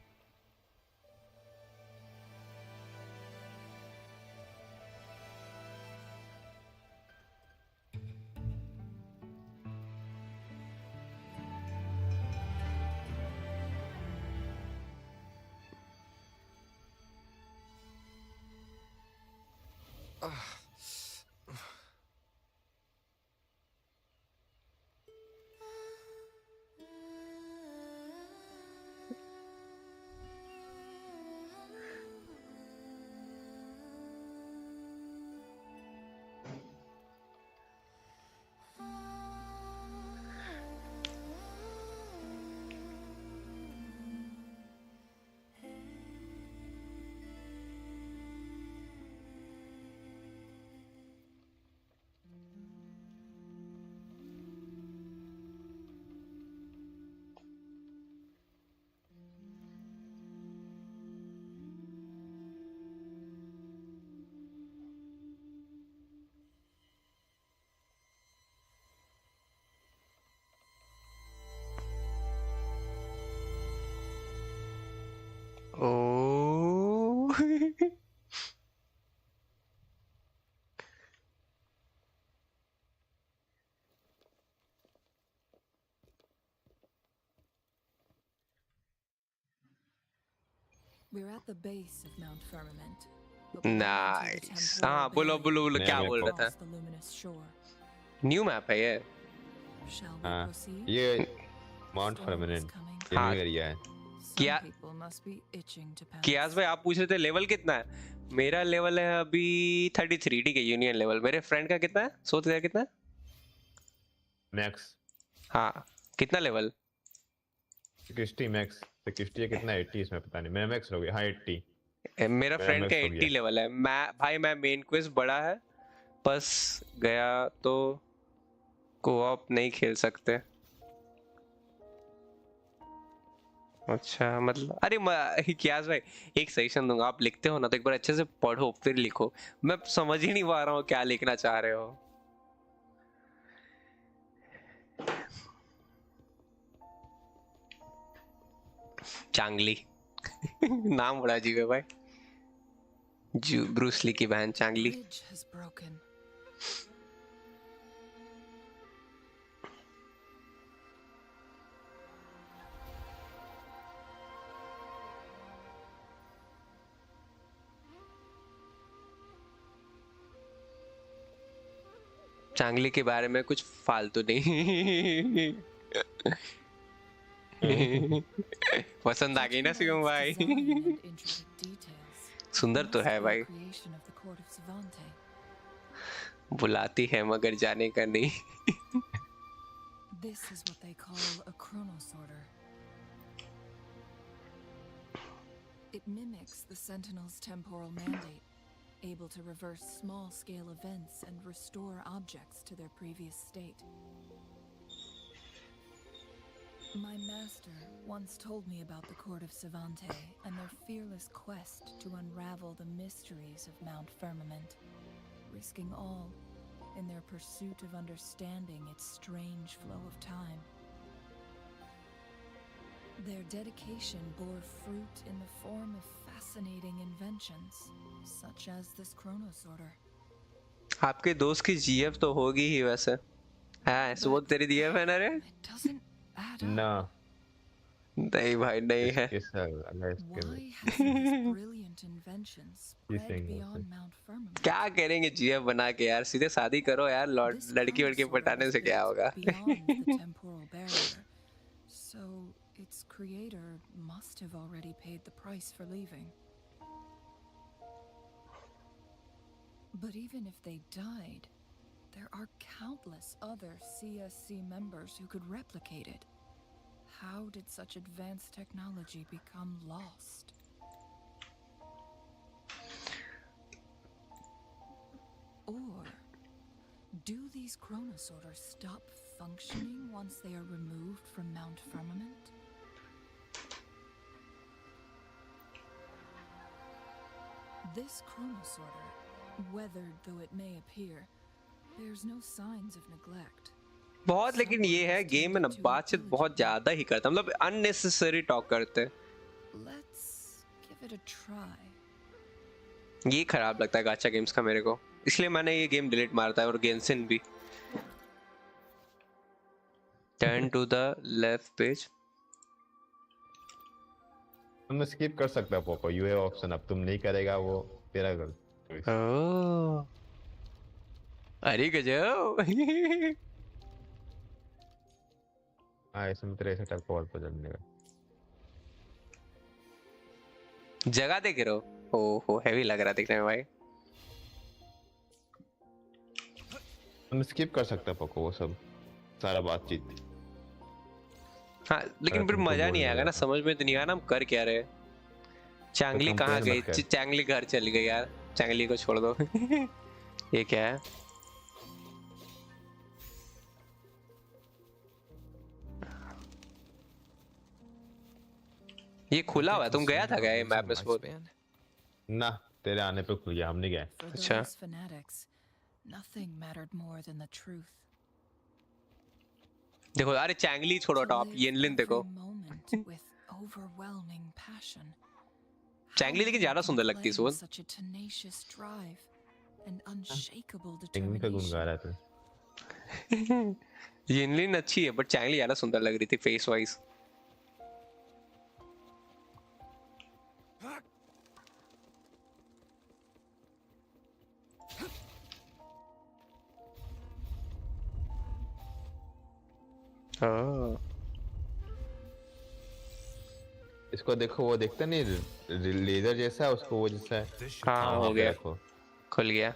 [SPEAKER 1] Oh.
[SPEAKER 10] We're at the base of Mount Firmament, but we don't enter the
[SPEAKER 1] Nice.
[SPEAKER 10] temporal
[SPEAKER 1] हाँ बोलो बोलो बोलो
[SPEAKER 10] barrier
[SPEAKER 1] क्या
[SPEAKER 2] नया
[SPEAKER 1] बोल
[SPEAKER 2] मैप
[SPEAKER 1] रहा था?
[SPEAKER 10] across the luminous shore.
[SPEAKER 1] New map है ये?
[SPEAKER 10] Shall we
[SPEAKER 2] हाँ
[SPEAKER 10] proceed?
[SPEAKER 2] ये mount
[SPEAKER 10] Storm is
[SPEAKER 2] permanent
[SPEAKER 10] coming.
[SPEAKER 2] ये
[SPEAKER 1] हाँ
[SPEAKER 2] न्यू एरिया है.
[SPEAKER 10] Some
[SPEAKER 1] क्या
[SPEAKER 10] people must be itching to
[SPEAKER 1] कियास
[SPEAKER 10] pounce.
[SPEAKER 1] भाई आप पूछ रहे थे लेवल कितना है? मेरा लेवल है अभी 33, ठीक है, यूनियन लेवल. मेरे फ्रेंड का कितना है? सोच तेरा कितना है?
[SPEAKER 2] मैक्स
[SPEAKER 1] हाँ कितना लेवल?
[SPEAKER 2] 60 मैक्स 60 या कितना 80 इसमें पता नहीं. मेरा मैक्स हो गया. हाँ 80
[SPEAKER 1] मेरा
[SPEAKER 2] मेरा
[SPEAKER 1] फ्रेंड का
[SPEAKER 2] मैक्स हो
[SPEAKER 1] 80
[SPEAKER 2] गया.
[SPEAKER 1] लेवल है. मैं मेन क्विज बड़ा है, बस गया तो कोऑप नहीं खेल सकते. अच्छा मतलब अरे कियास भाई एक सजेशन दूंगा, आप लिखते हो ना तो एक बार अच्छे से पढ़ो फिर लिखो. मैं समझ ही नहीं पा रहा हूँ क्या लिखना चाह रहे हो. चांगली नाम बड़ा अजीब है भाई. ब्रूस ली की बहन चांगली.
[SPEAKER 10] Bridge has broken.
[SPEAKER 1] चांगली के बारे में कुछ फालतू नहीं. पसंद आ गई ना शिवम भाई?
[SPEAKER 10] Design and intricate details.
[SPEAKER 1] सुंदर तो
[SPEAKER 10] Must
[SPEAKER 1] है
[SPEAKER 10] be a
[SPEAKER 1] भाई.
[SPEAKER 10] creation of the court of Savante.
[SPEAKER 1] बुलाती है मगर जाने का नहीं.
[SPEAKER 10] This is what they call a chronosorter. It mimics the Sentinel's temporal mandate, able to reverse small-scale events and restore objects to their previous state. My master once told me about the court of Savante and their fearless quest to unravel the mysteries of Mount Firmament, risking all in their pursuit of understanding its strange flow of time. Their dedication bore fruit in the form of fascinating inventions, such as this chronosorter.
[SPEAKER 1] आपके दोस्त की GF तो होगी ही वैसे. हाँ सुबह तेरी GF है ना रे?
[SPEAKER 10] It doesn't add up.
[SPEAKER 2] ना
[SPEAKER 1] नहीं भाई नहीं है.
[SPEAKER 2] इसके अल्लाह इसके
[SPEAKER 10] Why hasn't this brilliant invention spread
[SPEAKER 2] thing
[SPEAKER 10] beyond
[SPEAKER 2] also.
[SPEAKER 10] Mount Firmament?
[SPEAKER 1] क्या करेंगे जीएफ बना के यार? सीधे शादी करो यार.
[SPEAKER 10] This
[SPEAKER 1] लड़की वड़की
[SPEAKER 10] chronosorter
[SPEAKER 1] पटाने
[SPEAKER 10] was
[SPEAKER 1] से क्या
[SPEAKER 10] built
[SPEAKER 1] होगा?
[SPEAKER 10] beyond the temporal barrier, so its creator must have already paid the price for leaving. But even if they died, there are countless other CSC members who could replicate it. How did such advanced technology become lost? Or do these chronosorters stop functioning once they are removed from Mount Firmament? This chronosorter, weathered though it may appear, bears no signs of neglect.
[SPEAKER 1] बहुत लेकिन ये है game में ना बातचीत बहुत ज्यादा ही करता, मतलब अननेसेसरी टॉक करते हैं.
[SPEAKER 10] Let's give it a try.
[SPEAKER 1] ये खराब लगता है गाचा गेम्स का मेरे को, इसलिए मैंने ये गेम डिलीट मारता है. और गेंसिन भी. Turn to the left page.
[SPEAKER 2] तुम स्किप कर सकता है पोको. You have option. अब तुम नहीं करेगा वो तेरा गलत.
[SPEAKER 1] ओह अरे गजब.
[SPEAKER 2] हाँ इसमें तेरे ऐसे टाइप कॉल पर चलने का.
[SPEAKER 1] जगह देख रहे हो? ओहो हैवी लग रहा दिखने में भाई.
[SPEAKER 2] तुम स्किप कर सकता है पोको वो सब सारा बातचीत.
[SPEAKER 1] हाँ लेकिन फिर
[SPEAKER 2] तुमको
[SPEAKER 1] मजा नहीं
[SPEAKER 2] बोलने
[SPEAKER 1] आएगा ना,
[SPEAKER 2] लगा.
[SPEAKER 1] समझ में तो नहीं आया ना हम कर क्या रहे. चांगली
[SPEAKER 2] तुम
[SPEAKER 1] कहाँ
[SPEAKER 2] पहले
[SPEAKER 1] गई?
[SPEAKER 2] मत कर.
[SPEAKER 1] चांगली घर चली गई यार. चांगली को छोड़ दो. ये क्या है? ये खुला हुआ है. तुम गया था क्या ये मैप में स्पोर्ट?
[SPEAKER 2] ना तेरे आने पे खुल गया. हम नहीं गए.
[SPEAKER 10] For
[SPEAKER 1] Acha.
[SPEAKER 10] those fanatics, nothing mattered more than the truth.
[SPEAKER 1] देखो अरे चांगली छोड़ो
[SPEAKER 10] To
[SPEAKER 1] टॉप.
[SPEAKER 10] live
[SPEAKER 1] येनलिन देखो.
[SPEAKER 10] every moment with overwhelming passion,
[SPEAKER 1] चैंगली लेकिन ज्यादा सुंदर लगती है सुवन।
[SPEAKER 10] Such a tenacious drive and unshakable
[SPEAKER 2] टिंगली का गुण गा
[SPEAKER 10] determination.
[SPEAKER 2] रहा था।
[SPEAKER 1] यिनलिन अच्छी है बट चैंगली ज्यादा सुंदर लग रही थी फेस वाइज।
[SPEAKER 2] इसको देखो, वो देखता नहीं लेजर जैसा है, उसको वो जैसा है।
[SPEAKER 1] हाँ हो
[SPEAKER 2] वहाँ पे
[SPEAKER 1] गया,
[SPEAKER 2] रखो।
[SPEAKER 1] खुल गया।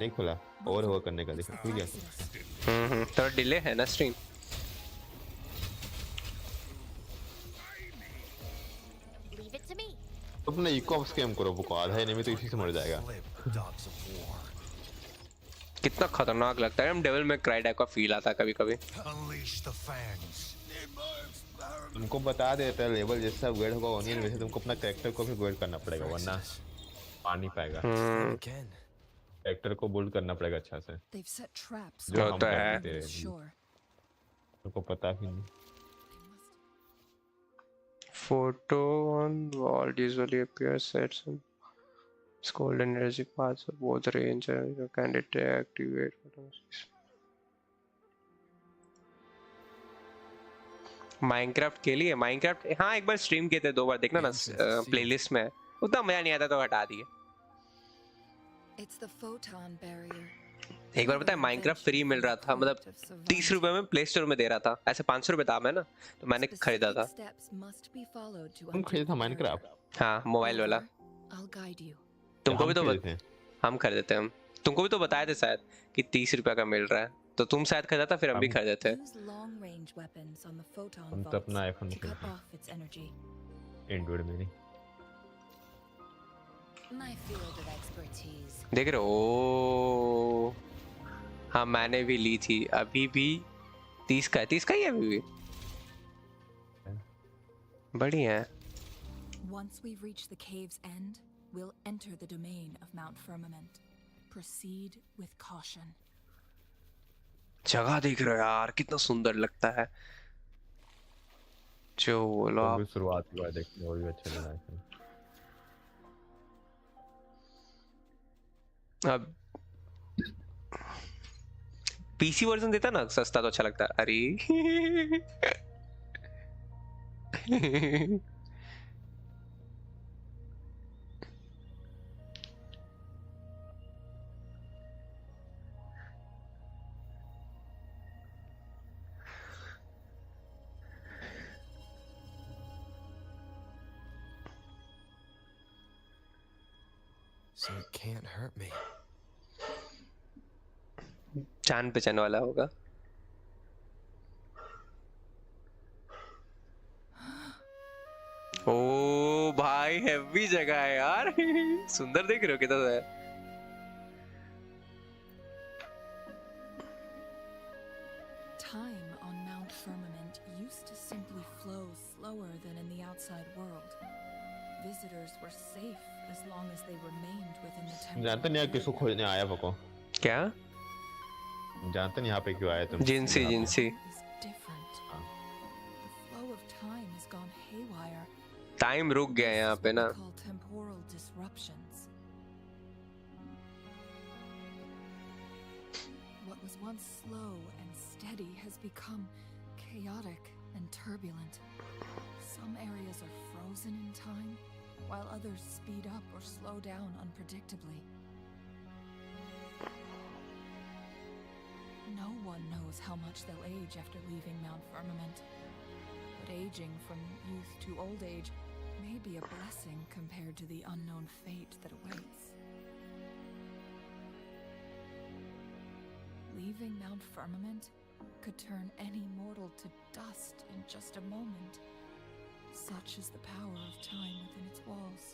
[SPEAKER 2] नहीं खुला, और हुआ करने का देखो, खुल गया।
[SPEAKER 1] थोड़ा डिले है ना stream.
[SPEAKER 3] Leave it to me.
[SPEAKER 2] अपने इको ऑफ स्कैम करो, वो आधा है नहीं तो इसी से मर जाएगा।
[SPEAKER 1] कितना खतरनाक लगता है। हम डेविल में क्राई टाइप का फील आता है कभी कभी।
[SPEAKER 2] तुमको बता देता है लेवल जैसा अपग्रेड होगा ओनियन, वैसे तुमको अपना कैरेक्टर को भी अपग्रेड करना पड़ेगा, वरना आ नहीं पाएगा। कैरेक्टर को बिल्ड करना पड़ेगा अच्छा से।
[SPEAKER 10] They've set traps.
[SPEAKER 2] जो हम
[SPEAKER 1] तो
[SPEAKER 2] कर
[SPEAKER 1] है।
[SPEAKER 2] देते हैं,
[SPEAKER 10] Sure.
[SPEAKER 2] तुमको पता भी नहीं।
[SPEAKER 1] Photo on wall usually appears sets and cold energy paths of both range and you can deactivate. Minecraft के लिए माइनक्राफ्ट हाँ एक बार स्ट्रीम किए थे, 2 बार देखना ना प्लेलिस्ट में। उतना मजा नहीं आता तो हटा दिए।
[SPEAKER 10] It's the photon barrier.
[SPEAKER 1] एक बार पता है माइनक्राफ्ट फ्री मिल रहा था, मतलब 30 रुपए में प्ले स्टोर में दे रहा था, ऐसे 500 रुपए दाम है ना, तो मैंने खरीदा था।
[SPEAKER 2] तुम खरीदा था माइनक्राफ्ट?
[SPEAKER 1] हाँ मोबाइल वाला।
[SPEAKER 10] I'll guide you.
[SPEAKER 1] तुमको भी तो हम खरीदे थे। हम तुमको भी तो बताए थे शायद कि 30 रुपए का मिल रहा है, तो तुम शायद खरीदा था, फिर हम भी खरीदे थे।
[SPEAKER 2] हम तो अपना आईफोन एंड्रॉइड में नहीं।
[SPEAKER 9] My field of expertise.
[SPEAKER 1] देख रहे हो? हाँ मैंने भी ली थी, अभी भी 30 का है, 30 का ही है अभी भी। बढ़िया है।
[SPEAKER 10] Once we've reached the cave's end, we'll enter the domain of Mount Firmament. Proceed with caution.
[SPEAKER 1] जगह देख रहे हो यार, कितना सुंदर लगता है। जो बोलो आप।
[SPEAKER 2] शुरुआत हुआ देखने और भी अच्छा लगा है।
[SPEAKER 1] अब पीसी वर्जन देता ना सस्ता तो अच्छा लगता है। अरे
[SPEAKER 5] So it can't hurt me.
[SPEAKER 1] चांद पे चलने वाला होगा। ओ भाई हैवी जगह है यार। सुंदर देख रहे हो कितना है।
[SPEAKER 10] Time on Mount Firmament used to simply flow slower than in the outside world. Visitors were safe as long as they remained within the temple.
[SPEAKER 2] जानते नहीं किसको खोजने आया पको?
[SPEAKER 1] क्या?
[SPEAKER 2] जानते नहीं यहाँ पे क्यों आए तुम?
[SPEAKER 1] जिनसी जिनसी। टाइम रुक गया यहाँ पे ना।
[SPEAKER 10] What was once slow and steady has become chaotic and turbulent. Some areas are frozen in time, while others speed up or slow down unpredictably. No one knows how much they'll age after leaving Mount Firmament. But aging from youth to old age may be a blessing compared to the unknown fate that awaits. Leaving Mount Firmament could turn any mortal to dust in just a moment. Such is the power of time within its walls.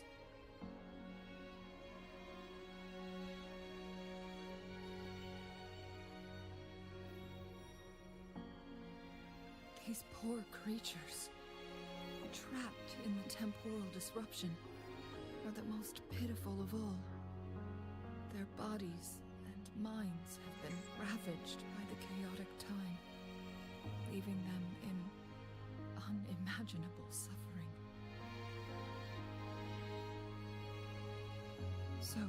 [SPEAKER 10] These poor creatures, trapped in the temporal disruption, are the most pitiful of all. Their bodies and minds have been ravaged by the chaotic time, leaving them in unimaginable suffering. So,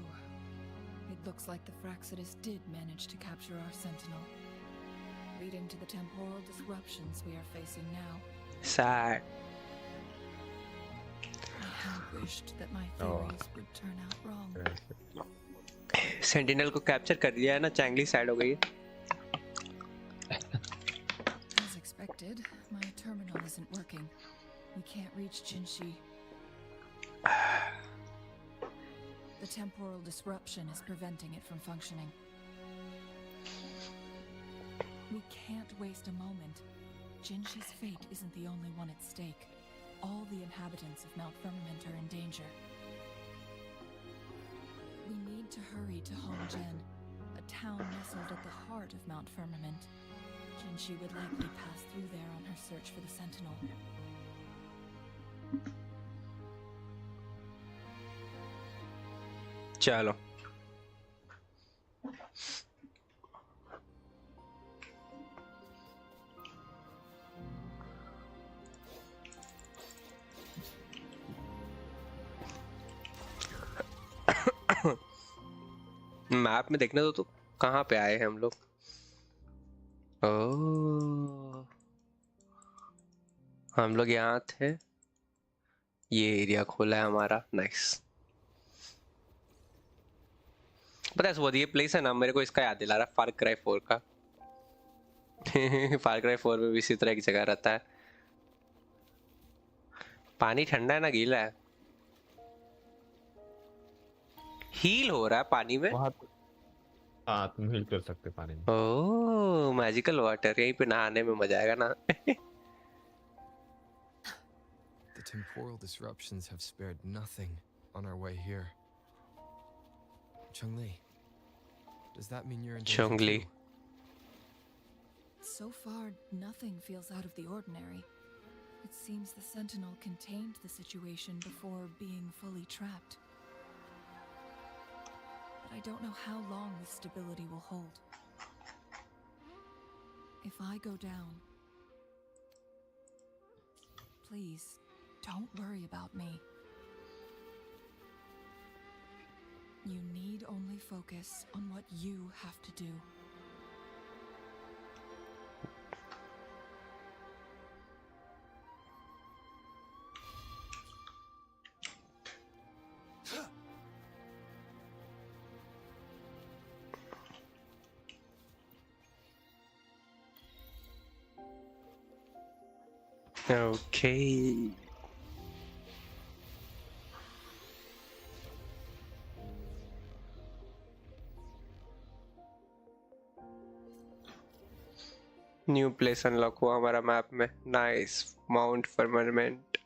[SPEAKER 10] it looks like the Fraxidus did manage to capture our sentinel, leading to the temporal disruptions we are facing now.
[SPEAKER 1] Sad.
[SPEAKER 10] I had wished that my theories would turn out wrong.
[SPEAKER 1] Sentinel को capture कर लिया है ना, चैंगली side हो गई है.
[SPEAKER 10] As expected, my terminal isn't working. We can't reach Jinshi. The temporal disruption is preventing it from functioning. We can't waste a moment. Jinshi's fate isn't the only one at stake. All the inhabitants of Mount Firmament are in danger. We need to hurry to Hongjian, a town nestled at the heart of Mount Firmament. Jinshi would likely pass through there on her search for the Sentinel.
[SPEAKER 1] चलो. Map में देखने दो तो कहाँ पे आए हैं हम लोग. ओह, हम लोग यहाँ थे. ये एरिया खोला है हमारा. नाइस. पता है वो ये प्लेस है ना, मेरे को इसका याद दिला रहा है फार क्राई 4 का. फार क्राई 4 में भी इसी तरह की जगह रहता है. पानी ठंडा है ना गीला है. हील हो रहा है पानी में.
[SPEAKER 2] हाँ तुम हील कर सकते पानी में.
[SPEAKER 1] ओह मैजिकल वाटर. यहीं पे नहाने में मजा आएगा ना.
[SPEAKER 5] The temporal disruptions have spared nothing on our way here. Chungli, does that mean you're in danger
[SPEAKER 1] Chungli.
[SPEAKER 5] too?
[SPEAKER 10] So far, nothing feels out of the ordinary. It seems the Sentinel contained the situation before being fully trapped. But I don't know how long this stability will hold. If I go down, please, don't worry about me. You need only focus on what you have to do.
[SPEAKER 1] Okay. New place unlock हुआ हमारा map में. Nice. Mount Firmament.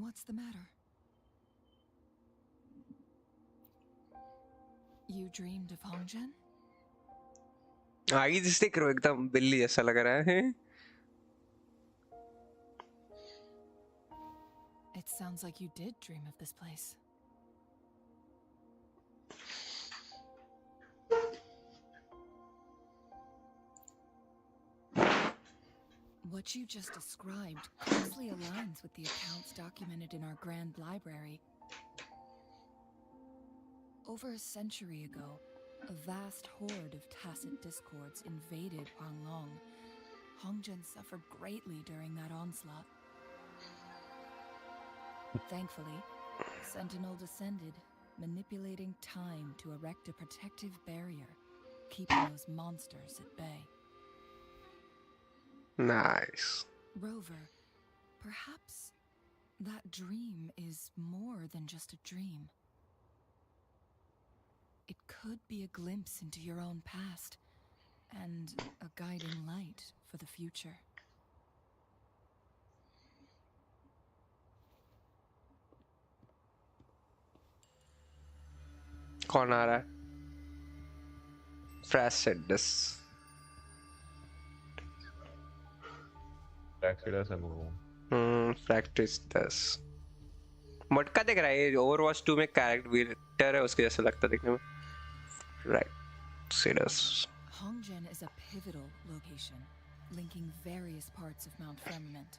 [SPEAKER 10] What's the matter? You dreamed of Hongjian?
[SPEAKER 1] आगे जिस देख रहे हो एकदम बिल्ली जैसा लग रहा है.
[SPEAKER 10] It sounds like you did dream of this place. What you just described closely aligns with the accounts documented in our Grand Library. Over a century ago, a vast horde of tacit discords invaded Huanglong. Hongjian suffered greatly during that onslaught. Thankfully, Sentinel descended, manipulating time to erect a protective barrier, keeping those monsters at bay.
[SPEAKER 1] Nice.
[SPEAKER 10] Rover, perhaps that dream is more than just a dream. It could be a glimpse into your own past, and a guiding light for the future.
[SPEAKER 1] कौन आ रहा है? Fraxidus.
[SPEAKER 2] Fractures है वो।
[SPEAKER 1] Practice 10 मटका दिख रहा है ये ओवरवॉच 2 में कैरेक्टर है उसके जैसा लगता है दिखने में right serious
[SPEAKER 10] Hongjen is a pivotal location, linking various parts of Mount Firmament.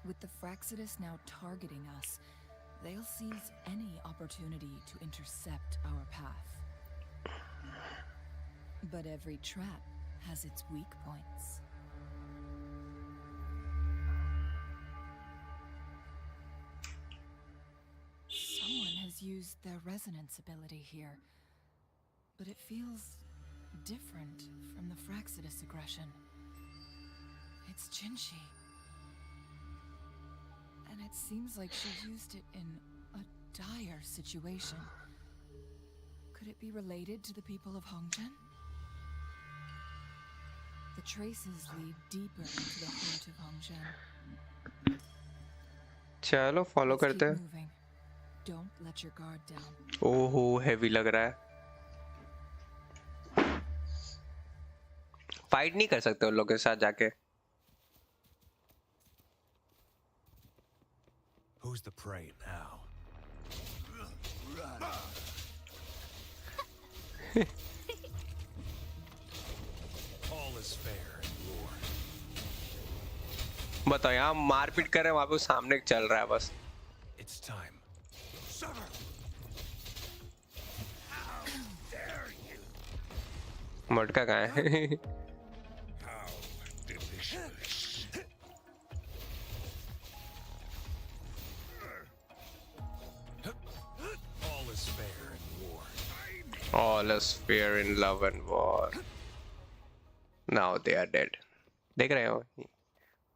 [SPEAKER 10] With the Fraxidus now targeting us, they'll seize any opportunity to intercept our path. But every trap has its weak points. Someone has used their resonance ability here, but it feels different from the Fraxidus aggression. It's Jinshi. And it seems like she used it in a dire situation. Could it be related to the people of Hongjen? The traces lead deeper into the heart of Hongjen.
[SPEAKER 1] चलो follow
[SPEAKER 10] Let's
[SPEAKER 1] करते
[SPEAKER 10] keep
[SPEAKER 1] हैं
[SPEAKER 10] moving. Don't let your guard down.
[SPEAKER 1] ओहो heavy लग रहा है fight नहीं कर सकते उन लोगों के साथ जाके
[SPEAKER 6] Who's the prey now? All is fair in war.
[SPEAKER 1] बताओ यहाँ मारपीट कर रहे हैं वहां पे सामने चल रहा है बस
[SPEAKER 6] It's time. Sever! How dare you?
[SPEAKER 1] मटका कहाँ है
[SPEAKER 6] How delicious. All is fair in war.
[SPEAKER 1] all is fair in love and war now they are dead देख रहे हो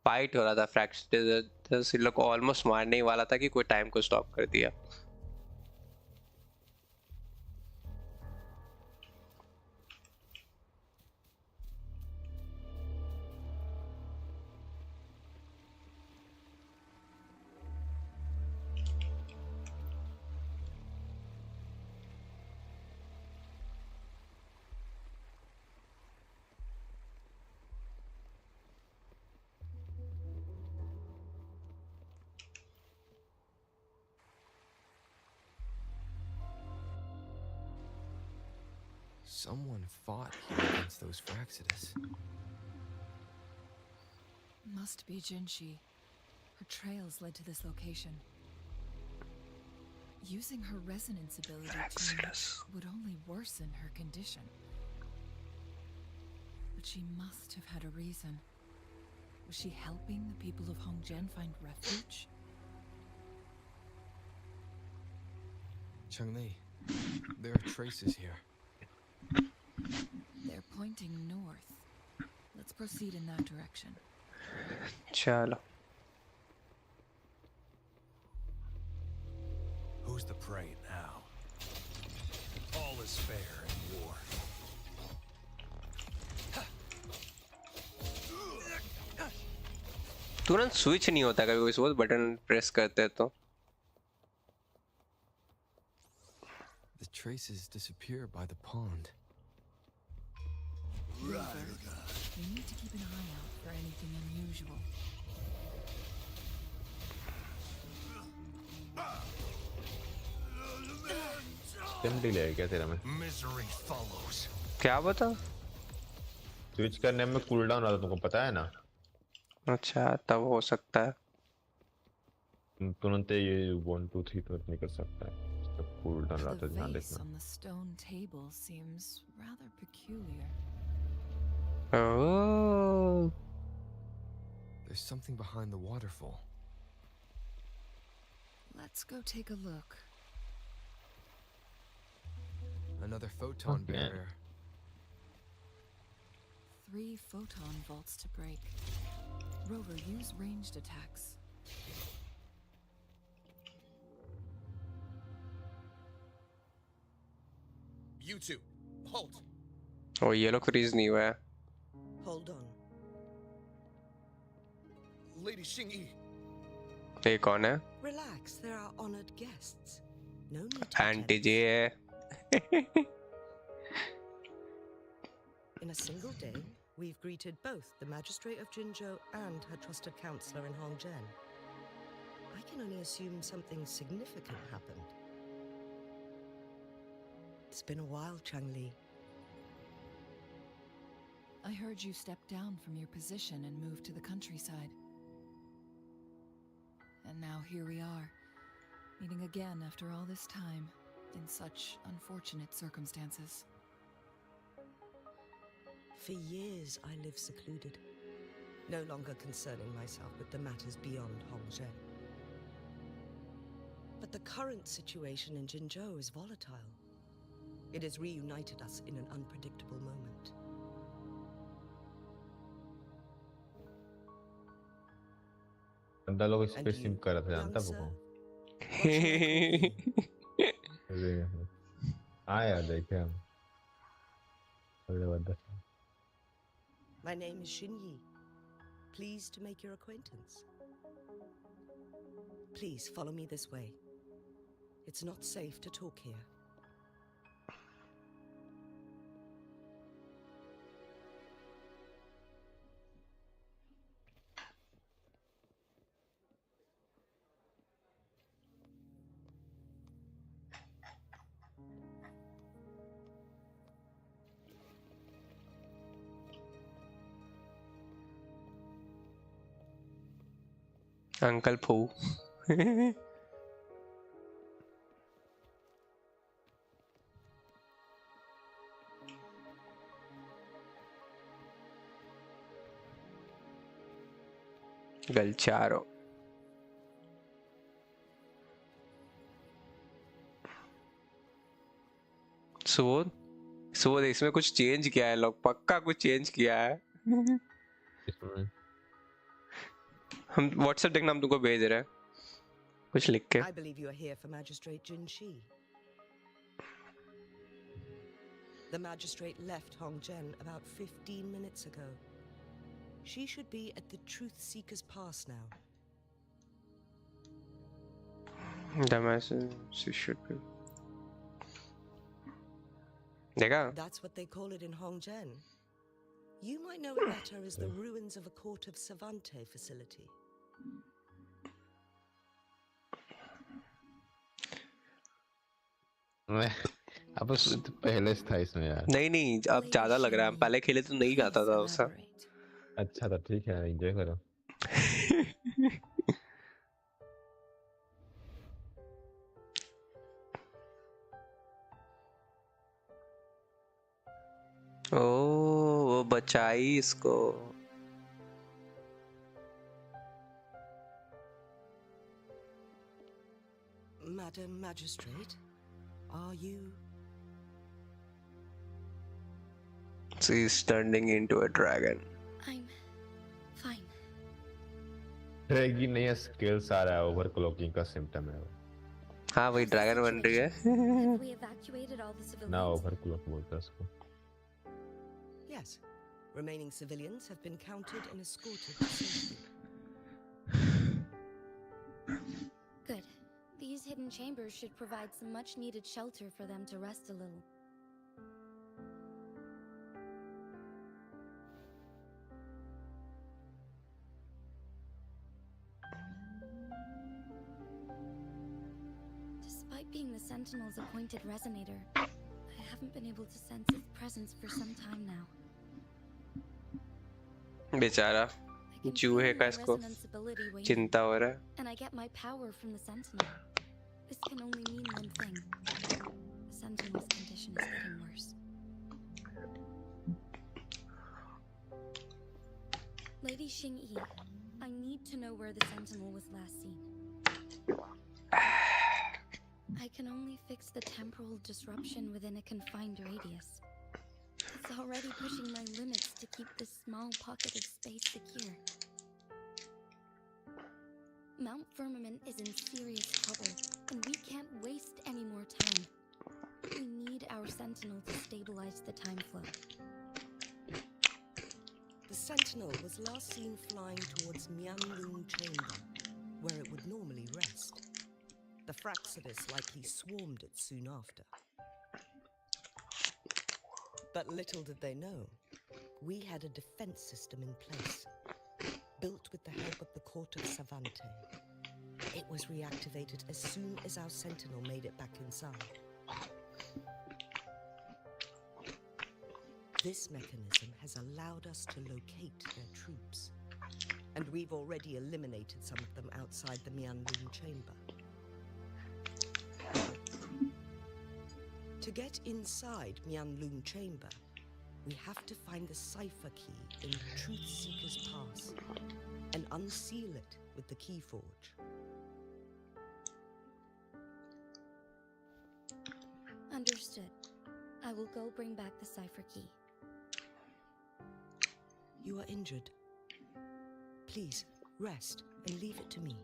[SPEAKER 1] फाइट हो रहा था फ्रैक्चर्स इन लोग को ऑलमोस्ट मारने ही वाला था कि कोई टाइम को स्टॉप कर दिया
[SPEAKER 5] Someone fought here against those Fraxidus.
[SPEAKER 10] Must be Jinshi. Her trails led to this location. Using her resonance ability
[SPEAKER 1] Fraxidus.
[SPEAKER 10] would only worsen her condition. But she must have had a reason. Was she helping the people of Hongjen find refuge?
[SPEAKER 5] Cheng-Li, there are traces here.
[SPEAKER 10] They're pointing north. Let's proceed in that direction.
[SPEAKER 1] चलो
[SPEAKER 6] Who's the prey now? All is fair in war.
[SPEAKER 1] तुरंत switch नहीं होता कभी कोई button press करते हैं तो
[SPEAKER 5] The traces disappear by the pond.
[SPEAKER 10] We need to keep an eye out for anything unusual.
[SPEAKER 2] SIM delay है क्या तेरा में?
[SPEAKER 6] Misery follows.
[SPEAKER 1] क्या बता
[SPEAKER 2] स्विच करने में कूलडाउन आता तुमको पता है ना?
[SPEAKER 1] अच्छा तब हो सकता है
[SPEAKER 2] तुरंत ये 1 2 3 तो नहीं कर सकता है इसका कूलडाउन आता
[SPEAKER 10] The
[SPEAKER 2] है ध्यान
[SPEAKER 10] vase
[SPEAKER 2] रखना
[SPEAKER 10] on the stone table seems rather peculiar.
[SPEAKER 1] Oh
[SPEAKER 5] There's something behind the waterfall.
[SPEAKER 10] Let's go take a look.
[SPEAKER 5] Another photon
[SPEAKER 2] Okay.
[SPEAKER 5] barrier.
[SPEAKER 10] 3 photon vaults to break. Rover, use ranged attacks.
[SPEAKER 6] You two, halt.
[SPEAKER 1] ओ ये लोग freeze नहीं हुआ है
[SPEAKER 11] Hold on.
[SPEAKER 6] Lady Xingyi.
[SPEAKER 1] ये कौन है
[SPEAKER 11] Relax, there are honored guests. No need to
[SPEAKER 1] aunty
[SPEAKER 11] be
[SPEAKER 1] जी है
[SPEAKER 11] tense. In a single day, We've greeted both the magistrate of Jinzhou and her trusted counselor in Hongzhen. I can only assume something significant happened. It's been a while, Changli.
[SPEAKER 10] I heard you stepped down from your position and moved to the countryside. And now here we are, meeting again after all this time, in such unfortunate circumstances.
[SPEAKER 11] For years, I lived secluded, no longer concerning myself with the matters beyond Hongzhen. But the current situation in Jinzhou is volatile. It has reunited us in an unpredictable moment.
[SPEAKER 2] बंदा लोग इस
[SPEAKER 11] And
[SPEAKER 2] पे
[SPEAKER 11] you,
[SPEAKER 2] SIM कर रहा था,
[SPEAKER 11] young
[SPEAKER 2] जानता
[SPEAKER 11] sir?
[SPEAKER 2] वो
[SPEAKER 11] What shall I call you?
[SPEAKER 2] हाँ यार देखे हम जबरदस्त
[SPEAKER 11] My name is Xinyi. Pleased to make your acquaintance. Please follow me this way. It's not safe to talk here.
[SPEAKER 1] Uncle Pooh. Galcharo. Subodh Subodh इसमें कुछ चेंज किया है, लोग पक्का कुछ चेंज किया है। हम व्हाट्सएप देखना, हम तुमको भेज रहे हैं कुछ लिख के।
[SPEAKER 11] I believe you are here for Magistrate Jinshi. The magistrate left Hongzhen about 15 minutes ago. She should be at the Truth Seeker's Pass now.
[SPEAKER 1] The message she should be. देखा?
[SPEAKER 11] That's what they call it in Hongzhen. You might know it better as the ruins of a Court of Savante facility.
[SPEAKER 2] अब उस पहले था इसमें यार।
[SPEAKER 1] नहीं अब ज्यादा लग रहा है, पहले खेले तो नहीं आता था उसका।
[SPEAKER 2] अच्छा था, ठीक है, एंजॉय करो।
[SPEAKER 1] ओ वो बचाई इसको।
[SPEAKER 11] Madam Magistrate, are you?
[SPEAKER 1] She's turning into a dragon.
[SPEAKER 4] I'm fine.
[SPEAKER 2] Dragon नहीं है, स्किल्स आ रहा है, ओवरक्लॉकिंग का सिम्टम है वो।
[SPEAKER 1] हाँ वही ड्रैगन बन रही है।
[SPEAKER 4] Have we evacuated all the civilians?
[SPEAKER 2] ना ओवरक्लॉक बोलता है उसको।
[SPEAKER 11] Yes. Remaining civilians have been counted and escorted to safety.
[SPEAKER 4] Good. These hidden chambers should provide some much-needed shelter for them to rest a little. Despite being the Sentinel's appointed resonator, I haven't been able to sense its presence for some time now.
[SPEAKER 1] बेचारा चूहे का इसको चिंता हो रहा है।
[SPEAKER 4] And I get my power from the Sentinel. This can only mean one thing. The Sentinel's condition is getting worse. Lady Xingyi, I need to know where the Sentinel was last seen. I can only fix the temporal disruption within a confined radius. It's already pushing my limits to keep this small pocket of space secure. Mount Firmament is in serious trouble, and we can't waste any more time. We need our Sentinel to stabilize the time flow.
[SPEAKER 11] The Sentinel was last seen flying towards Mianlun Chamber, where it would normally rest. The Fraxidus likely swarmed it soon after. But little did they know, we had a defense system in place, built with the help of the court of Savante. It was reactivated as soon as our sentinel made it back inside. This mechanism has allowed us to locate their troops, and we've already eliminated some of them outside the Mianlun chamber. To get inside Mianlun chamber, we have to find the cipher key in Truth Seeker's Pass and unseal it with the Keyforge.
[SPEAKER 12] Understood. I will go bring back the cipher key.
[SPEAKER 11] You are injured. Please, rest and leave it to me.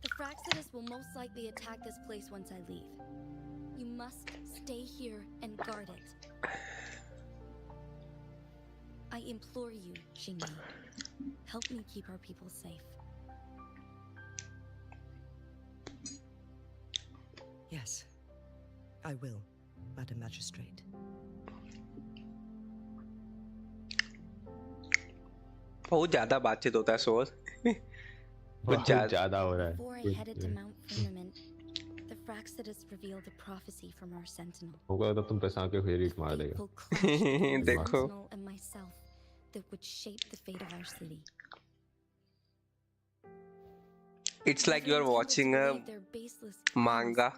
[SPEAKER 12] The Fraxidus will most likely attack this place once I leave. You must stay here and guard it. I implore you, Xingyi. Help me keep our people safe.
[SPEAKER 11] Yes, I will, Madam Magistrate.
[SPEAKER 1] बहुत ज्यादा बातचीत होता है सोच
[SPEAKER 2] बहुत ज्यादा हो रहा है.
[SPEAKER 12] Before I headed to Mount Firmament, the Fraxidus revealed a prophecy from our sentinel.
[SPEAKER 2] होगा तो तुम पैसा के फिर रीट मार देगा.
[SPEAKER 1] देखो.
[SPEAKER 12] Sentinel and myself that would shape the fate of our city.
[SPEAKER 1] It's like you are watching a manga.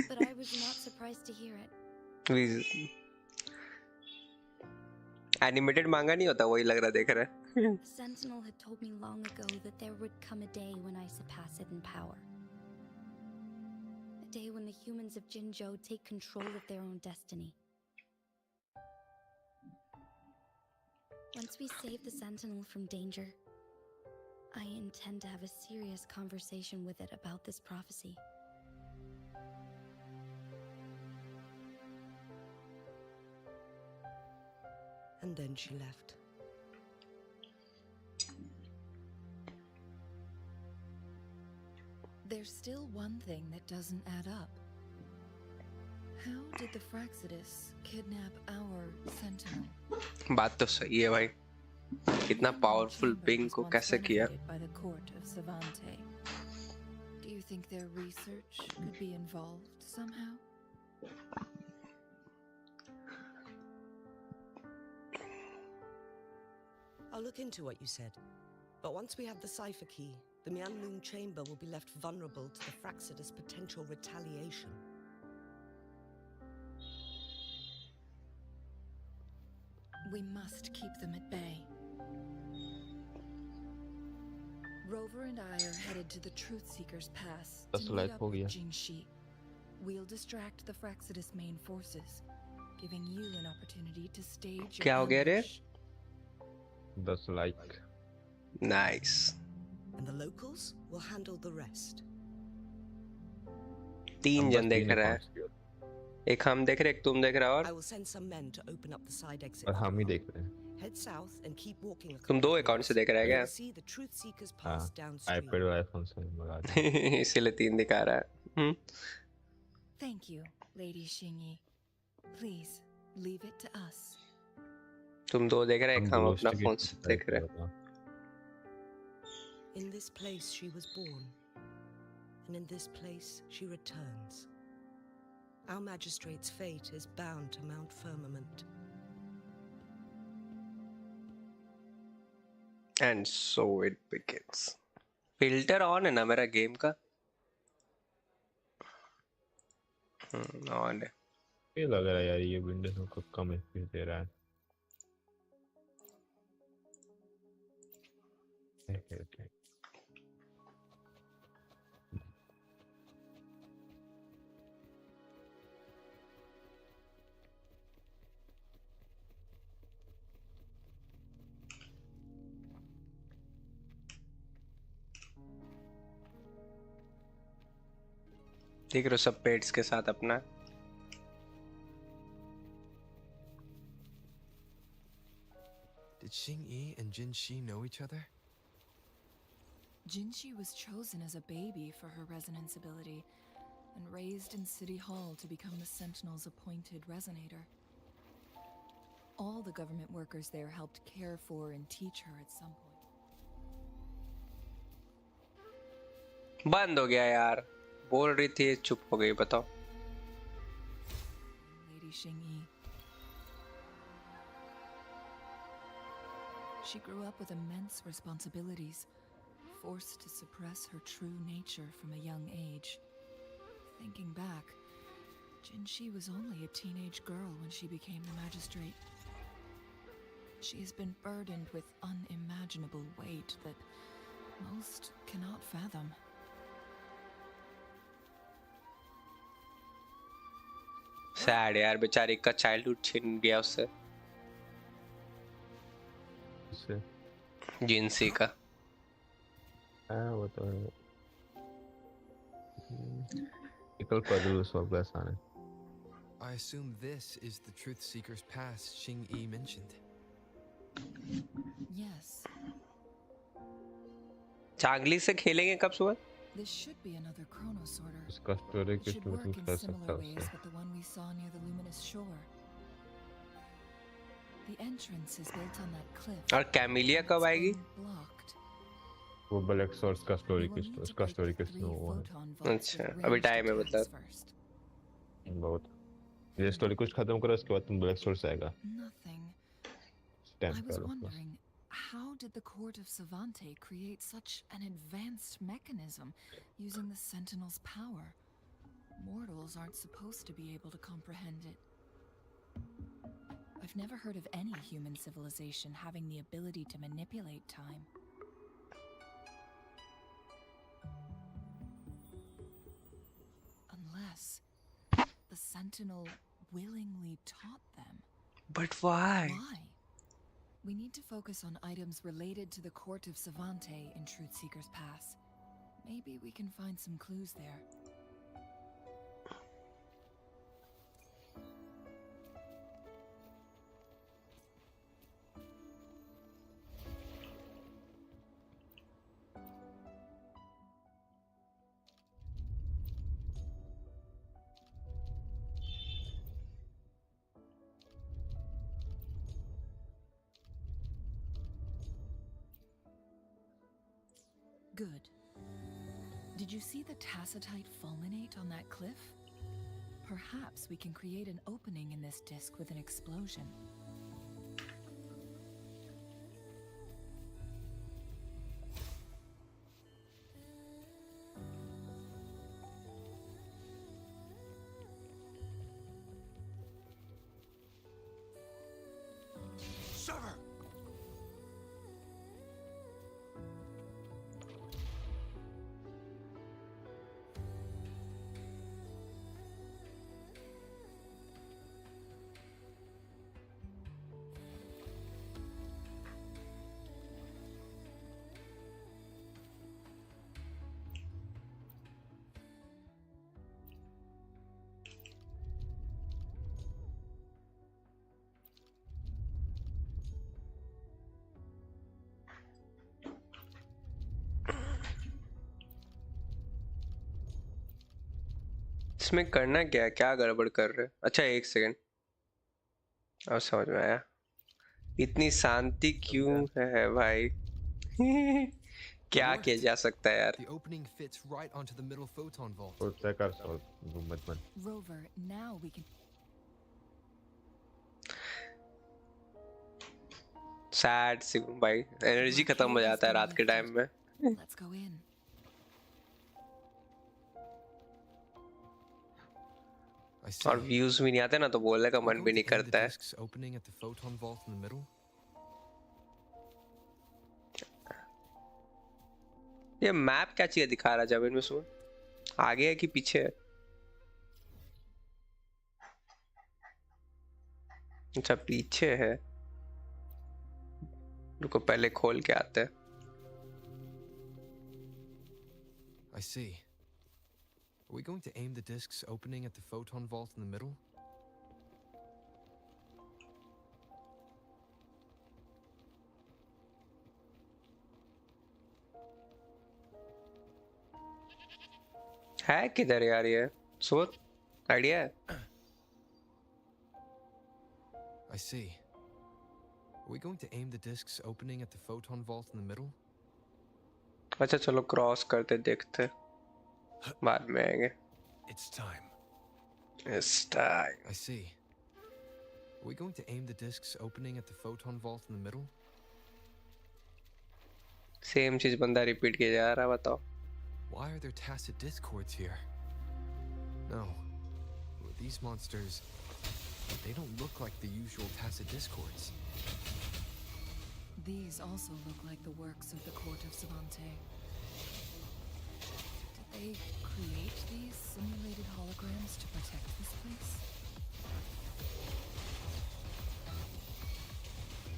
[SPEAKER 12] But I was not surprised to hear it.
[SPEAKER 1] Animated manga नहीं होता, वही लग रहा देख रहा है.
[SPEAKER 12] The Sentinel had told me long ago that there would come a day when I surpass it in power. A day when the humans of Jinzhou take control of their own destiny. Once we save the Sentinel from danger, I intend to have a serious conversation with it about this prophecy.
[SPEAKER 11] And then she left.
[SPEAKER 10] There's still one thing that doesn't add up. How did the Fraxidus kidnap our sentinel?
[SPEAKER 1] बात तो सही है भाई. कितना powerful Bing को कैसे किया?
[SPEAKER 10] By the court of Savante. Do you think their research could be involved somehow?
[SPEAKER 11] I'll look into what you said. But once we have the cipher key, the Mianlun chamber will be left vulnerable to the Fraxidus' potential retaliation.
[SPEAKER 10] We must keep them at bay. Rover and I are headed to the Truth Seeker's Pass to meet up with Jingxi. We'll distract the Fraxidus' main forces, giving you an opportunity to stage your ambush.
[SPEAKER 2] That's like
[SPEAKER 1] nice.
[SPEAKER 11] And the locals will handle the rest.
[SPEAKER 1] तीन जन देख रहा है. एक हम देख रहे, एक तुम देख रहा और.
[SPEAKER 11] I will send some men to open up the side exit.
[SPEAKER 2] और हम ही देख रहे हैं.
[SPEAKER 11] Head south and keep walking.
[SPEAKER 1] तुम दो अकाउंट से देख रहा है क्या?
[SPEAKER 11] See the Truth Seeker's Pass downstream.
[SPEAKER 2] iPad और iPhone से मंगा दे.
[SPEAKER 1] इसीलिए तीन दिखा रहा है.
[SPEAKER 10] Thank you, Lady Xingyi. Please leave it to us.
[SPEAKER 1] तुम दो देख रहे, एक हम अपना फोन से देख रहे हैं.
[SPEAKER 11] In this place she was born, and in this place she returns. Our magistrate's fate is bound to Mount Firmament.
[SPEAKER 1] And so it begins. Filter on है ना मेरा गेम का? On है.
[SPEAKER 2] ये लग रहा है यार, ये विंडोज को कम FPS दे रहा है. Okay.
[SPEAKER 1] देख रहे हो सब पेट्स के साथ अपना.
[SPEAKER 5] Did Xingyi and Jinxi know each other?
[SPEAKER 10] Jinxi was chosen as a baby for her resonance ability, and raised in City Hall to become the Sentinel's appointed resonator. All the government workers there helped care for and teach her at some point.
[SPEAKER 1] बंद हो गया यार, बोल रही थी चुप हो गई, बताओ।
[SPEAKER 10] Lady Xingyi. She grew up with immense responsibilities, forced to suppress her true nature from a young age. Thinking back, Jinshi was only a teenage girl when she became the magistrate. She has been burdened with unimaginable weight that most cannot fathom.
[SPEAKER 1] Sad यार, बेचारी का childhood छीन गया उससे, जिनसी का।
[SPEAKER 2] वो तो है। एकल पजल सॉल्व का आसान है।
[SPEAKER 5] I assume this is the Truth Seeker's Pass Xingyi mentioned.
[SPEAKER 10] Yes.
[SPEAKER 1] चांगली से खेलेंगे कब सुबह?
[SPEAKER 10] This should be another chrono sorter.
[SPEAKER 2] इसका स्टोरी
[SPEAKER 10] It
[SPEAKER 2] किस
[SPEAKER 10] should
[SPEAKER 2] में
[SPEAKER 10] work
[SPEAKER 2] तुम
[SPEAKER 10] in
[SPEAKER 2] कर
[SPEAKER 10] similar
[SPEAKER 2] सकता
[SPEAKER 10] ways
[SPEAKER 2] उससे?
[SPEAKER 10] with the one we saw near the luminous shore. The entrance is built on that cliff.
[SPEAKER 1] और कैमिलिया कब आएगी?
[SPEAKER 10] Blocked.
[SPEAKER 2] वो ब्लैक सोर्स का स्टोरी
[SPEAKER 10] You will
[SPEAKER 2] किस
[SPEAKER 10] need to
[SPEAKER 2] उसका
[SPEAKER 10] break
[SPEAKER 2] स्टोरी
[SPEAKER 10] the
[SPEAKER 2] किस में
[SPEAKER 10] 3
[SPEAKER 2] हुआ है?
[SPEAKER 10] photon vaults
[SPEAKER 1] अच्छा,
[SPEAKER 10] with
[SPEAKER 1] अभी
[SPEAKER 10] ranged
[SPEAKER 1] टाइम है
[SPEAKER 10] attacks
[SPEAKER 1] मतलब।
[SPEAKER 10] first.
[SPEAKER 2] बहुत। ये स्टोरी कुछ खत्म करो, उसके बाद तुम ब्लैक सोर्स आएगा।
[SPEAKER 10] Nothing.
[SPEAKER 2] टाइम
[SPEAKER 10] I
[SPEAKER 2] कर
[SPEAKER 10] was
[SPEAKER 2] लो बस।
[SPEAKER 10] wondering, how did the court of Savante create such an advanced mechanism using the Sentinel's power? Mortals aren't supposed to be able to comprehend it. I've never heard of any human civilization having the ability to manipulate time. Unless the Sentinel willingly taught them.
[SPEAKER 1] But why?
[SPEAKER 10] Why? We need to focus on items related to the court of Savante in Truth Seeker's Pass. Maybe we can find some clues there. Good. Did you see the tacitite fulminate on that cliff? Perhaps we can create an opening in this disk with an explosion.
[SPEAKER 5] Sever!
[SPEAKER 1] इसमें करना क्या है, क्या गड़बड़ कर रहे? अच्छा एक सेकंड, अब समझ में आया। इतनी शांति क्यों है भाई? क्या किया जा सकता है यार?
[SPEAKER 5] The opening fits right onto the middle photon vault.
[SPEAKER 2] और चेक कर सॉल्व मत मत।
[SPEAKER 10] Rover, now we can.
[SPEAKER 1] Sad sigma भाई, एनर्जी खत्म हो जाता है रात के टाइम में।
[SPEAKER 10] Let's go in.
[SPEAKER 5] I see.
[SPEAKER 1] और व्यूज भी नहीं आते ना, तो बोलने का
[SPEAKER 5] We're
[SPEAKER 1] मन भी
[SPEAKER 5] going
[SPEAKER 1] नहीं
[SPEAKER 5] to aim the
[SPEAKER 1] करता है।
[SPEAKER 5] disk's opening at the photon vault in the middle.
[SPEAKER 1] ये मैप क्या चीज दिखा रहा है जब इनमें सुन? आगे है कि पीछे है? अच्छा पीछे है। रुको पहले खोल के आते हैं।
[SPEAKER 5] I see. Are we going to aim the disk's opening at the photon vault in the middle?
[SPEAKER 1] है किधर यार ये? So what? Idea है?
[SPEAKER 5] I see. Are we going to aim the discs opening at the photon vault in the middle?
[SPEAKER 1] अच्छा चलो cross करते देखते बाद में आएंगे.
[SPEAKER 6] It's time.
[SPEAKER 1] It's time.
[SPEAKER 5] I see. Are we going to aim the discs opening at the photon vault in the middle?
[SPEAKER 1] Same चीज बंदा repeat किया जा रहा है. बताओ.
[SPEAKER 5] Why are there tacit discords here? No. These monsters, they don't look like the usual tacit discords.
[SPEAKER 8] These also look like the works of the court of Savante. Did they create these simulated holograms to protect this place?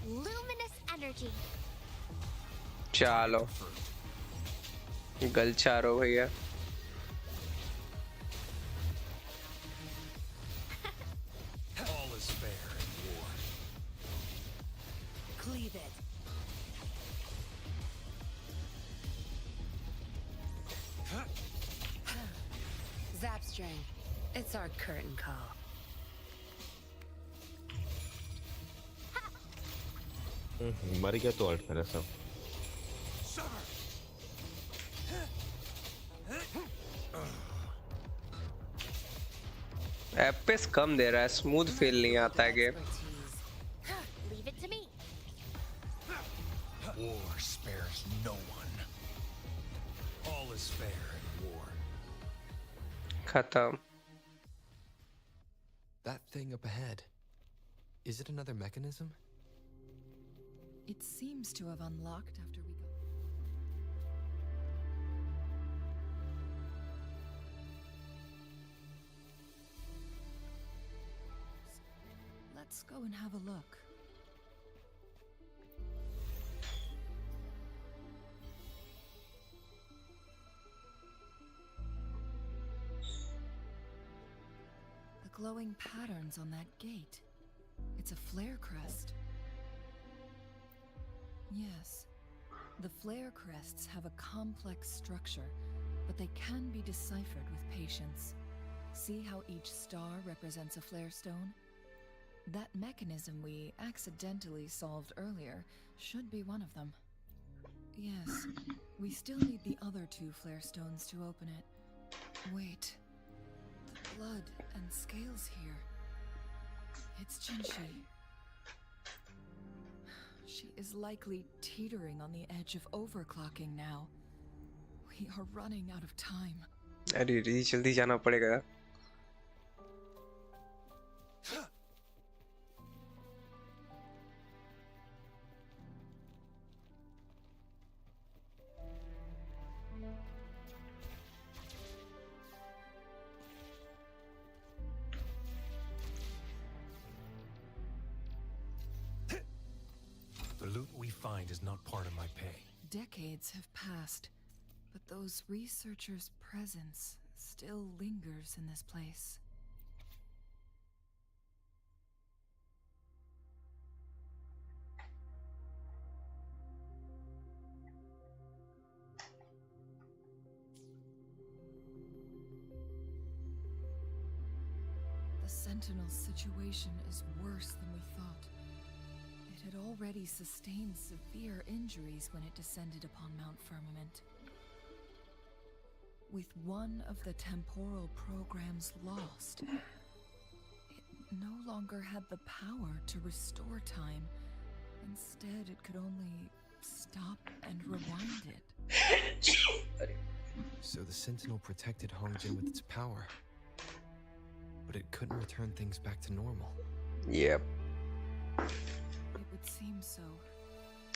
[SPEAKER 3] Luminous energy.
[SPEAKER 1] चलो गलचारो भैया.
[SPEAKER 6] All is fair in war.
[SPEAKER 9] Cleave it. Zapstring. It's our curtain call.
[SPEAKER 2] मर गया तो alt मेरा सब.
[SPEAKER 1] Apis कम दे रहा है. Smooth feel नहीं आता है game.
[SPEAKER 3] Leave it to me.
[SPEAKER 6] War spares no one. All is fair in war.
[SPEAKER 1] खत्म.
[SPEAKER 5] That thing up ahead. Is it another mechanism?
[SPEAKER 8] It seems to have unlocked after we got... Let's go and have a look. The glowing patterns on that gate. It's a flare crest. Yes. The flare crests have a complex structure, but they can be deciphered with patience. See how each star represents a flare stone? That mechanism we accidentally solved earlier should be one of them. Yes, we still need the other two flare stones to open it. Wait. The blood and scales here. It's Jinshi. She is likely teetering on the edge of overclocking now. We are running out of time.
[SPEAKER 1] अरे री जल्दी जाना पड़ेगा.
[SPEAKER 6] The loot we find is not part of my pay.
[SPEAKER 8] Decades have passed, but those researchers' presence still lingers in this place. The Sentinel's situation is worse than we thought. It had already sustained severe injuries when it descended upon Mount Firmament. With one of the temporal programs lost, it no longer had the power to restore time. Instead, it could only stop and rewind it.
[SPEAKER 5] So the Sentinel protected Hongjin with its power, but it couldn't return things back to normal.
[SPEAKER 1] Yep.
[SPEAKER 8] It would seem so.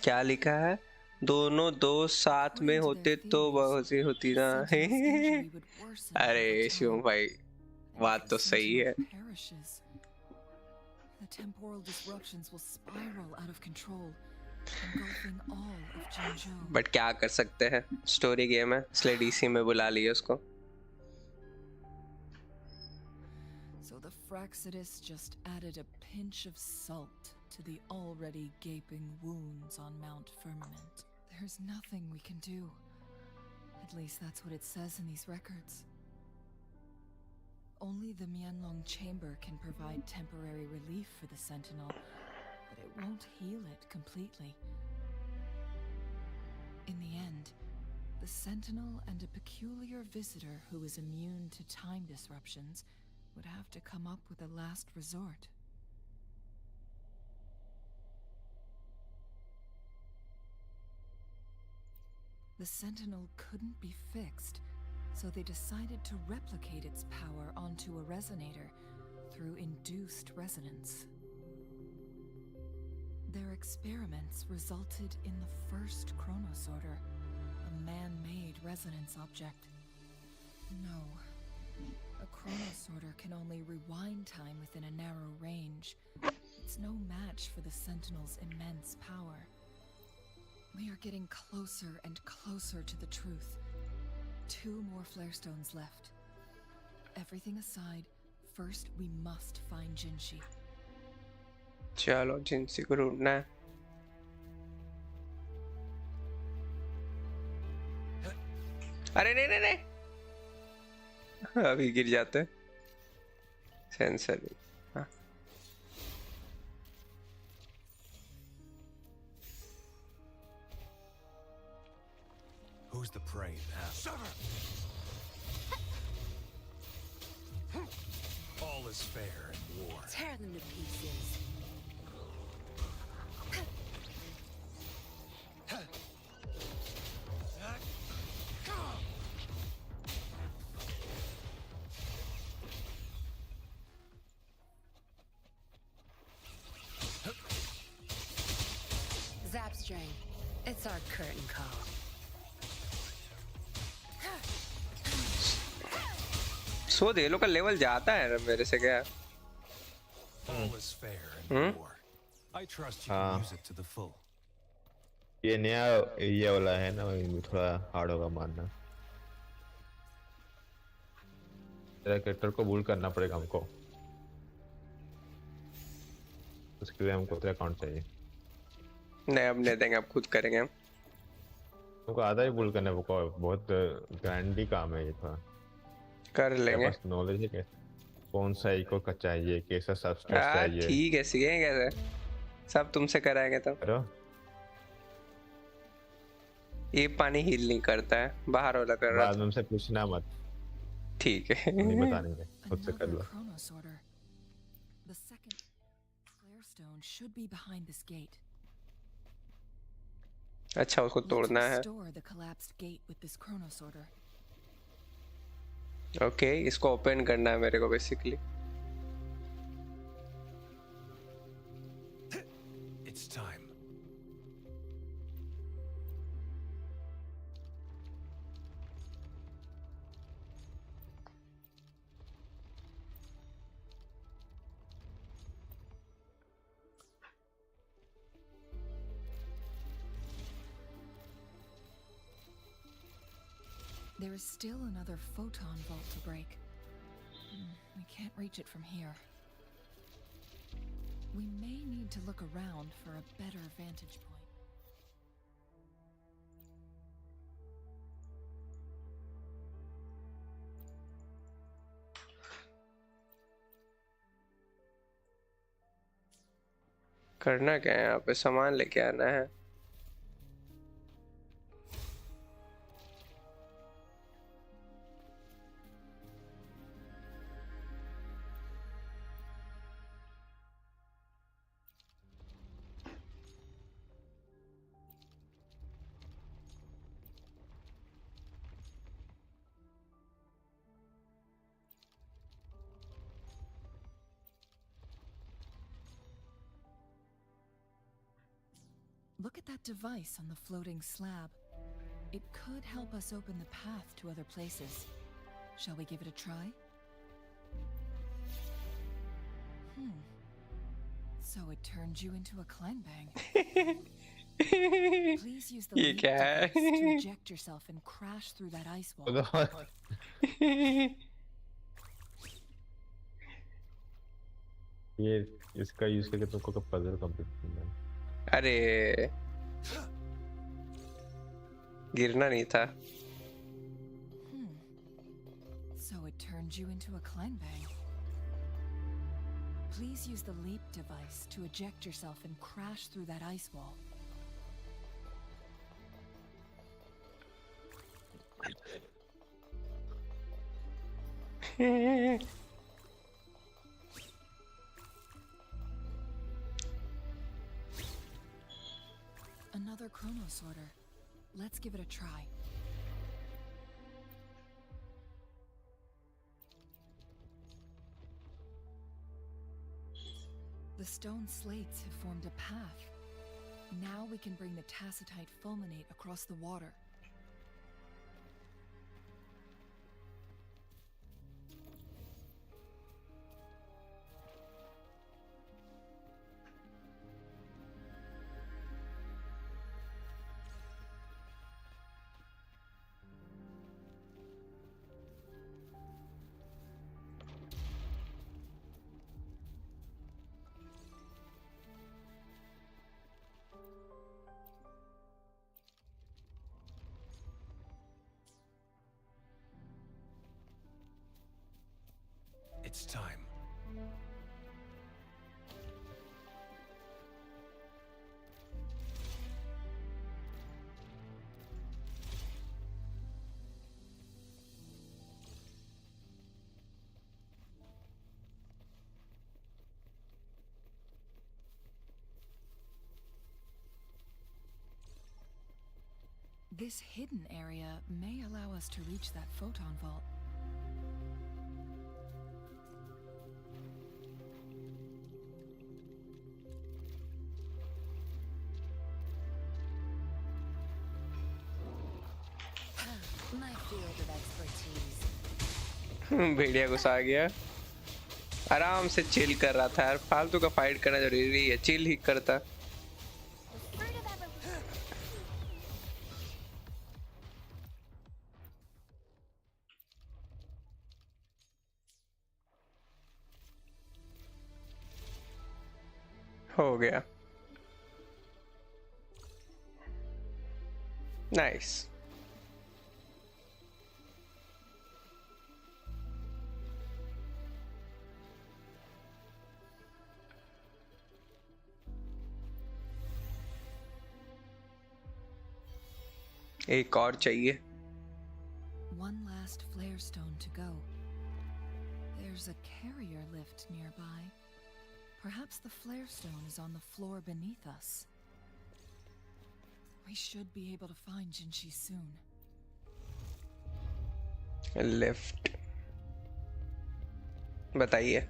[SPEAKER 1] क्या लिखा है? दोनों दोस्त साथ में होते तो बहुत सी होती ना. अरे शिवम भाई बात तो सही है.
[SPEAKER 8] The temporal disruptions will spiral out of control, engulfing all of Jinzhou.
[SPEAKER 1] But क्या कर सकते हैं? स्टोरी गेम है इसलिए डीसी में बुला लिया उसको.
[SPEAKER 8] So the Fraxidus just added a pinch of salt to the already gaping wounds on Mount Firmament. There's nothing we can do. At least that's what it says in these records.
[SPEAKER 10] Only the Mianlong chamber can provide temporary relief for the Sentinel, but it won't heal it completely. In the end, the Sentinel and a peculiar visitor who is immune to time disruptions would have to come up with a last resort. The Sentinel couldn't be fixed, so they decided to replicate its power onto a resonator through induced resonance. Their experiments resulted in the first chronosorter, a man-made resonance object. No, a chronosorter can only rewind time within a narrow range. It's no match for the Sentinel's immense power. We are getting closer and closer to the truth. 2 more flare stones left. Everything aside, first we must find Jinshi.
[SPEAKER 1] चलो जिनसी को ढूंढना है। अरे नहीं नहीं नहीं, अभी गिर जाते सेंसर भी। हाँ।
[SPEAKER 6] Who's the prey now? All is fair in war.
[SPEAKER 9] Tear them to pieces. Zapstring. It's our curtain call.
[SPEAKER 1] सो दे लो का लेवल जाता है मेरे से क्या?
[SPEAKER 6] All is fair in war. I trust you can use it to the full.
[SPEAKER 2] ये नया area वाला है ना, वही थोड़ा हार्ड होगा मानना। तेरा कैरेक्टर को बूल करना पड़ेगा हमको, उसके लिए हमको तेरा अकाउंट चाहिए।
[SPEAKER 1] नहीं अब नहीं देंगे, अब खुद करेंगे हम।
[SPEAKER 2] तुमको आधा ही बूल करने को, बहुत ग्रैंडी काम है ये थोड़ा।
[SPEAKER 1] कर लेंगे।
[SPEAKER 2] बस नॉलेज है कि कौन सा इको का चाहिए, कैसा सबस्ट्रेट चाहिए।
[SPEAKER 1] ठीक है, सीखेंगे कैसे, सब तुमसे कराएंगे तब।
[SPEAKER 2] करो।
[SPEAKER 1] ये पानी हील नहीं करता है, बाहर वाला कर रहा
[SPEAKER 2] बाद में हमसे पूछना मत।
[SPEAKER 1] ठीक है।
[SPEAKER 2] नहीं बताएंगे, खुद से कर लो।
[SPEAKER 10] The second flare stone should be behind this gate.
[SPEAKER 1] अच्छा, उसको तोड़ना है।
[SPEAKER 10] Restore the collapsed gate with this chronosorter.
[SPEAKER 1] Okay, इसको ओपन करना है मेरे को basically.
[SPEAKER 6] It's time.
[SPEAKER 10] There is still another photon vault to break. We can't reach it from here. We may need to look around for a better vantage point.
[SPEAKER 1] करना क्या है यहाँ पे? सामान लेके आना है।
[SPEAKER 10] Look at that device on the floating slab. It could help us open the path to other places. Shall we give it a try? So it turned you into a clangbang. Please use the leap device to eject yourself and crash through that ice wall.
[SPEAKER 2] ये इसका use करके तुमको कब puzzle complete करना है?
[SPEAKER 1] अरे गिरना नहीं था।
[SPEAKER 10] So it turned you into a clangbang. Please use the leap device to eject yourself and crash through that ice wall. Another chrono sorter. Let's give it a try. The stone slates have formed a path. Now we can bring the tacitite fulminate across the water.
[SPEAKER 6] It's time.
[SPEAKER 10] This hidden area may allow us to reach that photon vault.
[SPEAKER 9] My field of expertise.
[SPEAKER 1] भेड़िया गुस्सा आ गया, आराम से chill कर रहा था यार, फालतू का फाइट करना जरूरी है, चिल ही करता। हो गया, नाइस। एक और चाहिए।
[SPEAKER 10] One last flare stone to go. There's a carrier lift nearby. Perhaps the flare stone is on the floor beneath us. We should be able to find Jinshi soon.
[SPEAKER 1] Lift बताइए।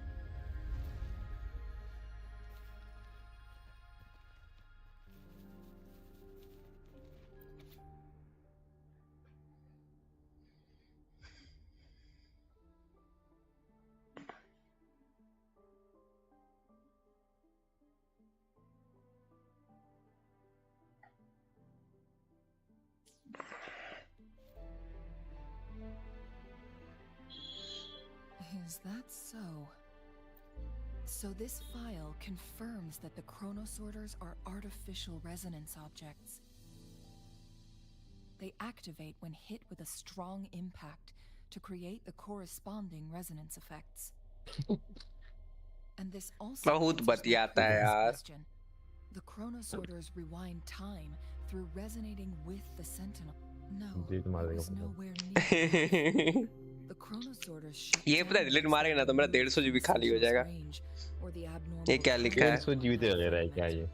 [SPEAKER 10] Is that so? So this file confirms that the chronosorters are artificial resonance objects. They activate when hit with a strong impact to create the corresponding resonance effects. And this also
[SPEAKER 1] बहुत बतियाता है यार।
[SPEAKER 10] question. The chronosorters rewind time through resonating with the sentinel. No, it was nowhere near. The chronosorters
[SPEAKER 1] ये पता है delete मारेगा ना तो मेरा 150 जीबी खाली हो जाएगा। ये क्या लिखा है?
[SPEAKER 2] 150 जीबी तो ले रहा है क्या
[SPEAKER 1] ये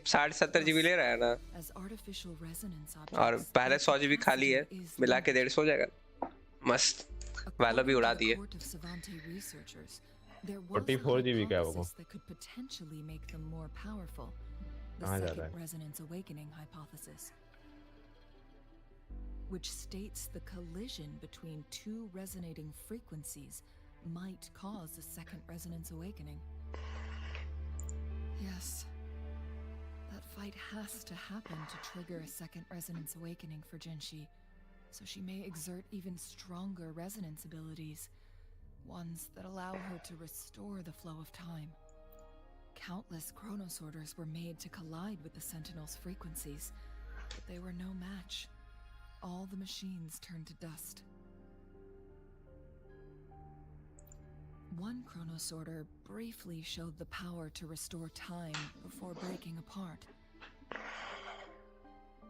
[SPEAKER 1] 60-70 जीबी ले रहा है ना, और पहले 100 जीबी खाली है, मिला के 150 हो जाएगा। मस्त, वाला भी उड़ा दिए।
[SPEAKER 2] 44 जीबी क्या होगा? कहाँ जा रहा है?
[SPEAKER 10] Which states the collision between two resonating frequencies might cause a second resonance awakening. Yes, that fight has to happen to trigger a second resonance awakening for Jinshi, so she may exert even stronger resonance abilities, ones that allow her to restore the flow of time. Countless chronosorters were made to collide with the Sentinel's frequencies, but they were no match. All the machines turned to dust. One chronosorter briefly showed the power to restore time before breaking apart.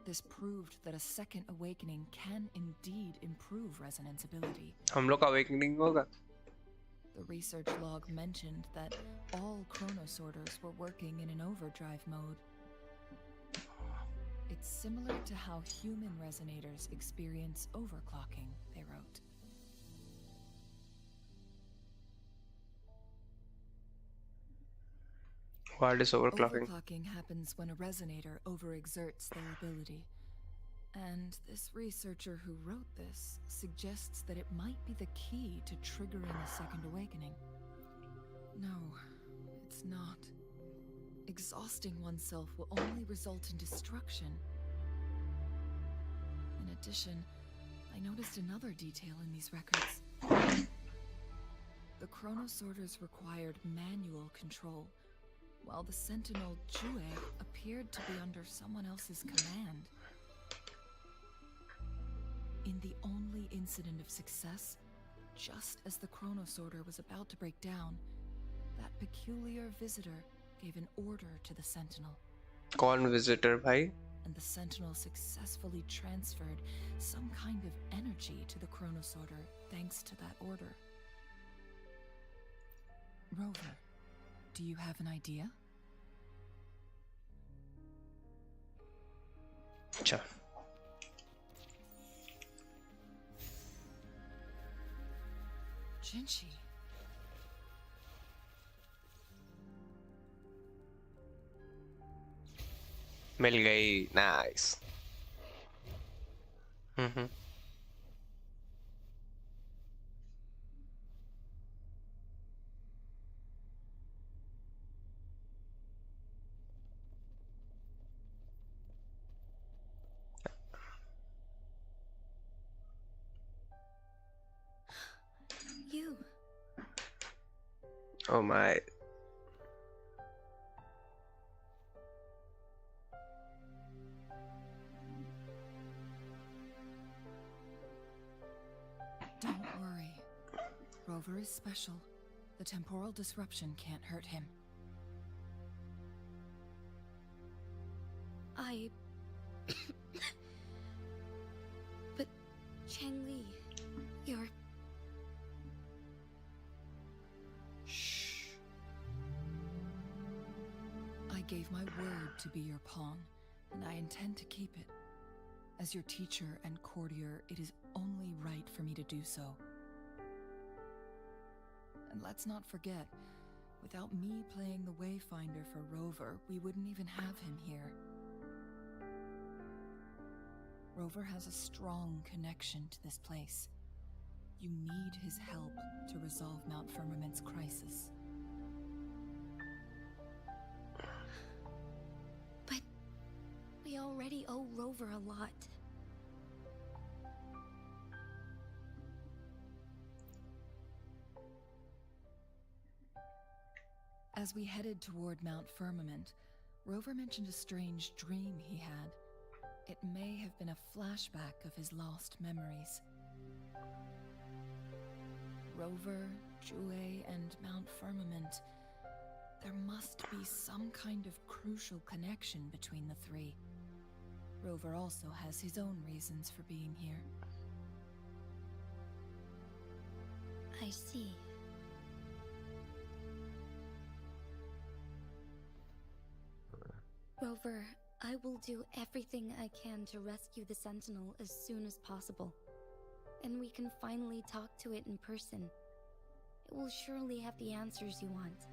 [SPEAKER 10] This proved that a second awakening can indeed improve resonance ability.
[SPEAKER 1] हम लोग का awakening होगा.
[SPEAKER 10] The research log mentioned that all chronosorters were working in an overdrive mode. It's similar to how human resonators experience overclocking, they wrote.
[SPEAKER 1] What is overclocking?
[SPEAKER 10] Overclocking happens when a resonator overexerts their ability. And this researcher who wrote this suggests that it might be the key to triggering a second awakening. No, it's not. Exhausting oneself will only result in destruction. In addition, I noticed another detail in these records. The chronosorters required manual control, while the sentinel Jue appeared to be under someone else's command. In the only incident of success, just as the chronosorter was about to break down, that peculiar visitor gave an order to the sentinel.
[SPEAKER 1] कौन visitor भाई?
[SPEAKER 10] And the sentinel successfully transferred some kind of energy to the chronosorter thanks to that order. Rover, do you have an idea?
[SPEAKER 1] अच्छा.
[SPEAKER 10] Jinshi.
[SPEAKER 1] मिल गई. Nice. Mhm.
[SPEAKER 12] You.
[SPEAKER 1] Oh my.
[SPEAKER 10] Don't worry. Rover is special. The temporal disruption can't hurt him.
[SPEAKER 12] But Changli, you're...
[SPEAKER 10] Shh. I gave my word to be your pawn, and I intend to keep it. As your teacher and courtier, it is only right for me to do so. And let's not forget, without me playing the Wayfinder for Rover, we wouldn't even have him here. Rover has a strong connection to this place. You need his help to resolve Mount Firmament's crisis.
[SPEAKER 12] But we already owe Rover a lot.
[SPEAKER 10] As we headed toward Mount Firmament, Rover mentioned a strange dream he had. It may have been a flashback of his lost memories. Rover, Jue, and Mount Firmament. There must be some kind of crucial connection between the three. Rover also has his own reasons for being here.
[SPEAKER 12] I see. Rover, I will do everything I can to rescue the Sentinel as soon as possible. And we can finally talk to it in person. It will surely have the answers you want.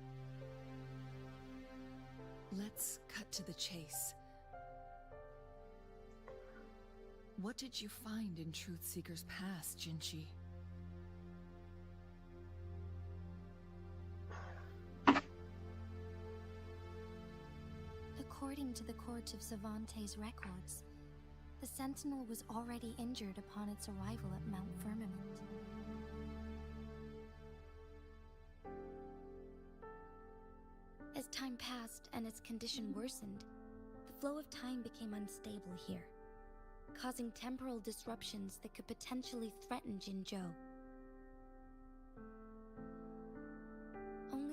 [SPEAKER 10] Let's cut to the chase. What did you find in Truthseeker's past, Jinshi?
[SPEAKER 12] According to the Court of Savante's records, the Sentinel was already injured upon its arrival at Mount Firmament. As time passed and its condition worsened, the flow of time became unstable here, causing temporal disruptions that could potentially threaten Jinzhou.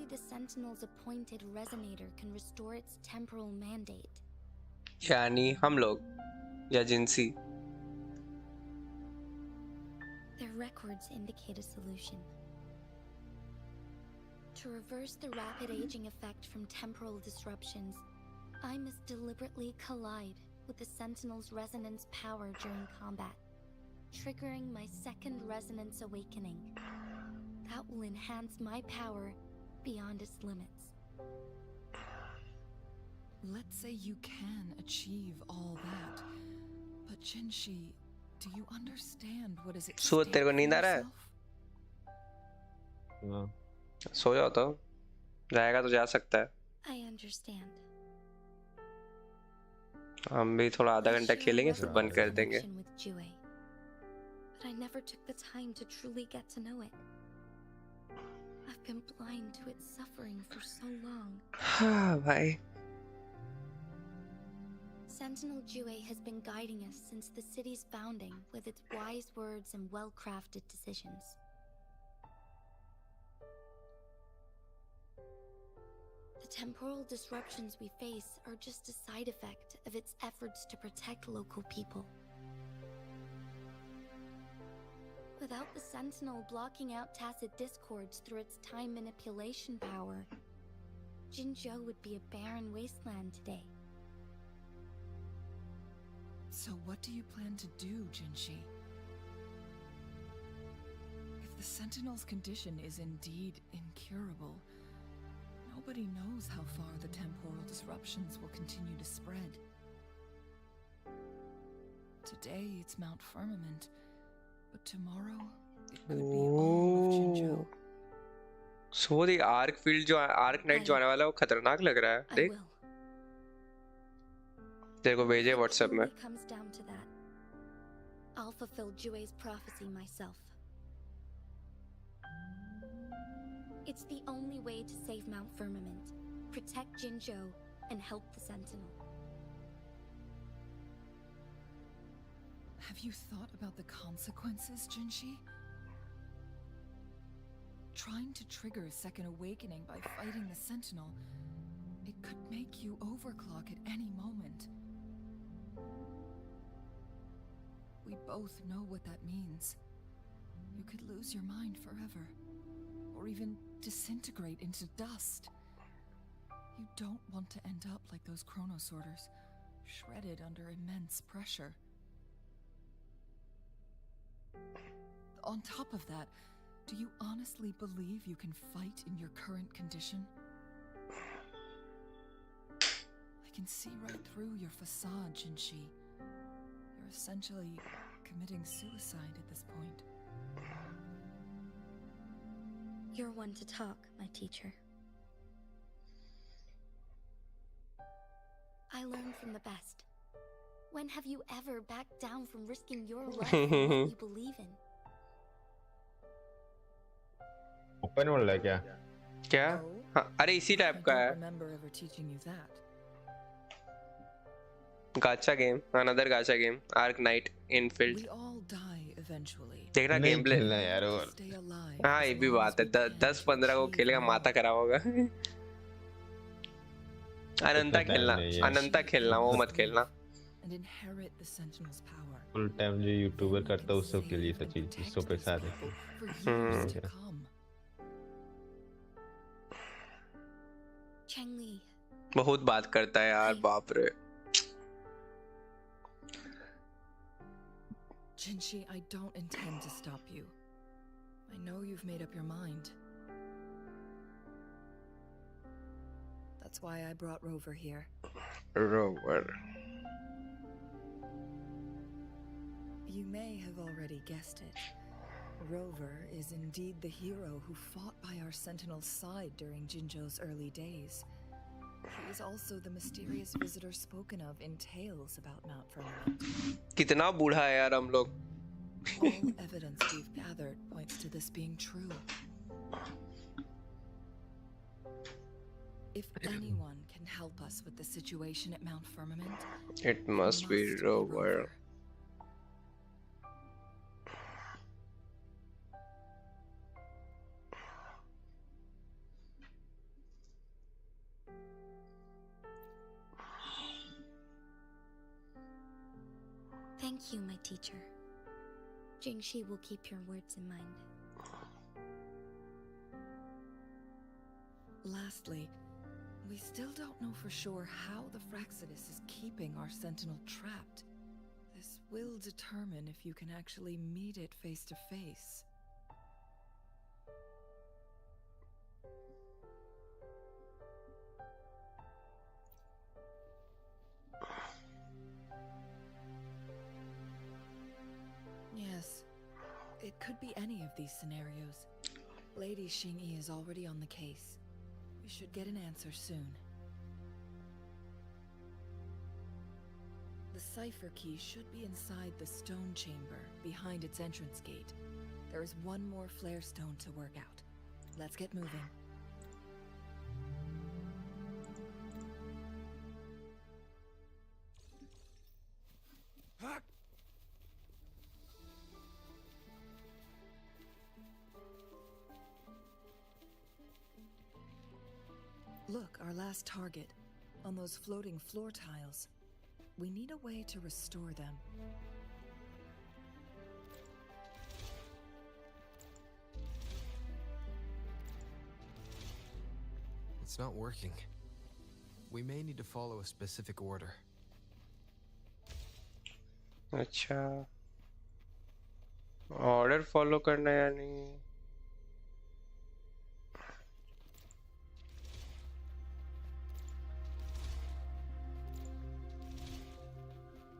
[SPEAKER 12] the Sentinel's appointed resonator can restore its temporal mandate.
[SPEAKER 1] यानी हम लोग या जिनसी.
[SPEAKER 12] Their records indicate a solution. To reverse the rapid aging effect from temporal disruptions, I must deliberately collide with the Sentinel's resonance power during combat, triggering my second resonance awakening. That will enhance my power beyond its limits.
[SPEAKER 10] Let's say you can achieve all that, but Jinshi, do you understand what is at
[SPEAKER 1] so
[SPEAKER 10] stake
[SPEAKER 1] तेरे को
[SPEAKER 10] for
[SPEAKER 1] नींद आ रहा है?
[SPEAKER 10] yourself?
[SPEAKER 2] हाँ.
[SPEAKER 1] सो जाओ तो. जाएगा तो जा सकता है.
[SPEAKER 12] I understand.
[SPEAKER 1] हम भी थोड़ा आधा
[SPEAKER 12] I
[SPEAKER 1] घंटा
[SPEAKER 12] share a
[SPEAKER 1] खेलेंगे फिर
[SPEAKER 12] level
[SPEAKER 1] बंद
[SPEAKER 12] of
[SPEAKER 1] कर देंगे.
[SPEAKER 12] connection with Jue, but I never took the time to truly get to know it. I've been blind to its suffering for so long.
[SPEAKER 1] हाँ भाई.
[SPEAKER 12] Sentinel Jue has been guiding us since the city's founding with its wise words and well-crafted decisions. The temporal disruptions we face are just a side effect of its efforts to protect local people. Without the Sentinel blocking out tacit discords through its time manipulation power, Jinzhou would be a barren wasteland today.
[SPEAKER 10] So what do you plan to do, Jinshi? If the Sentinel's condition is indeed incurable, nobody knows how far the temporal disruptions will continue to spread. Today it's Mount Firmament, but tomorrow it could be all of Jinzhou.
[SPEAKER 1] So the arc field जो arc knight जो आने वाला है वो खतरनाक लग रहा है.
[SPEAKER 12] I
[SPEAKER 1] देख.
[SPEAKER 12] will.
[SPEAKER 1] तेरे को भेजे
[SPEAKER 12] If it
[SPEAKER 1] WhatsApp में.
[SPEAKER 12] truly comes down to that, I'll fulfill Jue's prophecy myself. It's the only way to save Mount Firmament, protect Jinzhou, and help the Sentinel.
[SPEAKER 10] Have you thought about the consequences, Jinshi? Trying to trigger a second awakening by fighting the Sentinel, it could make you overclock at any moment. We both know what that means. You could lose your mind forever, or even disintegrate into dust. You don't want to end up like those chronosorters, shredded under immense pressure. On top of that, do you honestly believe you can fight in your current condition? I can see right through your facade, Jinshi. You're essentially committing suicide at this point.
[SPEAKER 12] You're one to talk, my teacher. I learn from the best. When have you ever backed down from risking your life for what you believe in?
[SPEAKER 2] Open world है क्या?
[SPEAKER 1] क्या? हाँ, अरे इसी type का
[SPEAKER 10] I
[SPEAKER 1] है.
[SPEAKER 10] don't remember ever teaching you that.
[SPEAKER 1] गाचा game, another गाचा game, Arc Knight Infield.
[SPEAKER 10] We all die eventually.
[SPEAKER 1] देखना
[SPEAKER 2] नहीं
[SPEAKER 1] गेम प्ले.
[SPEAKER 2] खेलना यार और.
[SPEAKER 10] Stay alive.
[SPEAKER 1] हाँ ये भी बात है. 10-15 को खेलेगा माता खराब होगा. अनंता खेलना, अनंता खेलना, वो मत खेलना.
[SPEAKER 10] And inherit the Sentinel's power.
[SPEAKER 2] Full time जो यूट्यूबर करता है उस सब के लिए सचिन, इस सब पे साथ है.
[SPEAKER 10] For years to come.
[SPEAKER 12] Chengli,
[SPEAKER 1] बहुत बात करता है यार, बाप रे.
[SPEAKER 10] Jinshi, I don't intend to stop you. I know you've made up your mind. That's why I brought Rover here.
[SPEAKER 1] Rover.
[SPEAKER 10] You may have already guessed it. Rover is indeed the hero who fought by our Sentinel's side during Jinzhou's early days. He is also the mysterious visitor spoken of in tales about Mount Firmament.
[SPEAKER 1] कितना बूढ़ा है यार हम लोग.
[SPEAKER 10] All evidence we've gathered points to this being true. If anyone can help us with the situation at Mount Firmament,
[SPEAKER 1] It must be Rover.
[SPEAKER 12] Thank you, my teacher. Jingshi will keep your words in mind.
[SPEAKER 10] Lastly, we still don't know for sure how the Fraxidus is keeping our sentinel trapped. This will determine if you can actually meet it face to face. Yes, it could be any of these scenarios. Lady Xingyi is already on the case. We should get an answer soon. The cipher key should be inside the stone chamber, behind its entrance gate. There is one more flare stone to work out. Let's get moving. Look, our last target. On those floating floor tiles. We need a way to restore them.
[SPEAKER 5] It's not working. We may need to follow a specific order.
[SPEAKER 1] अच्छा order follow करना है यानी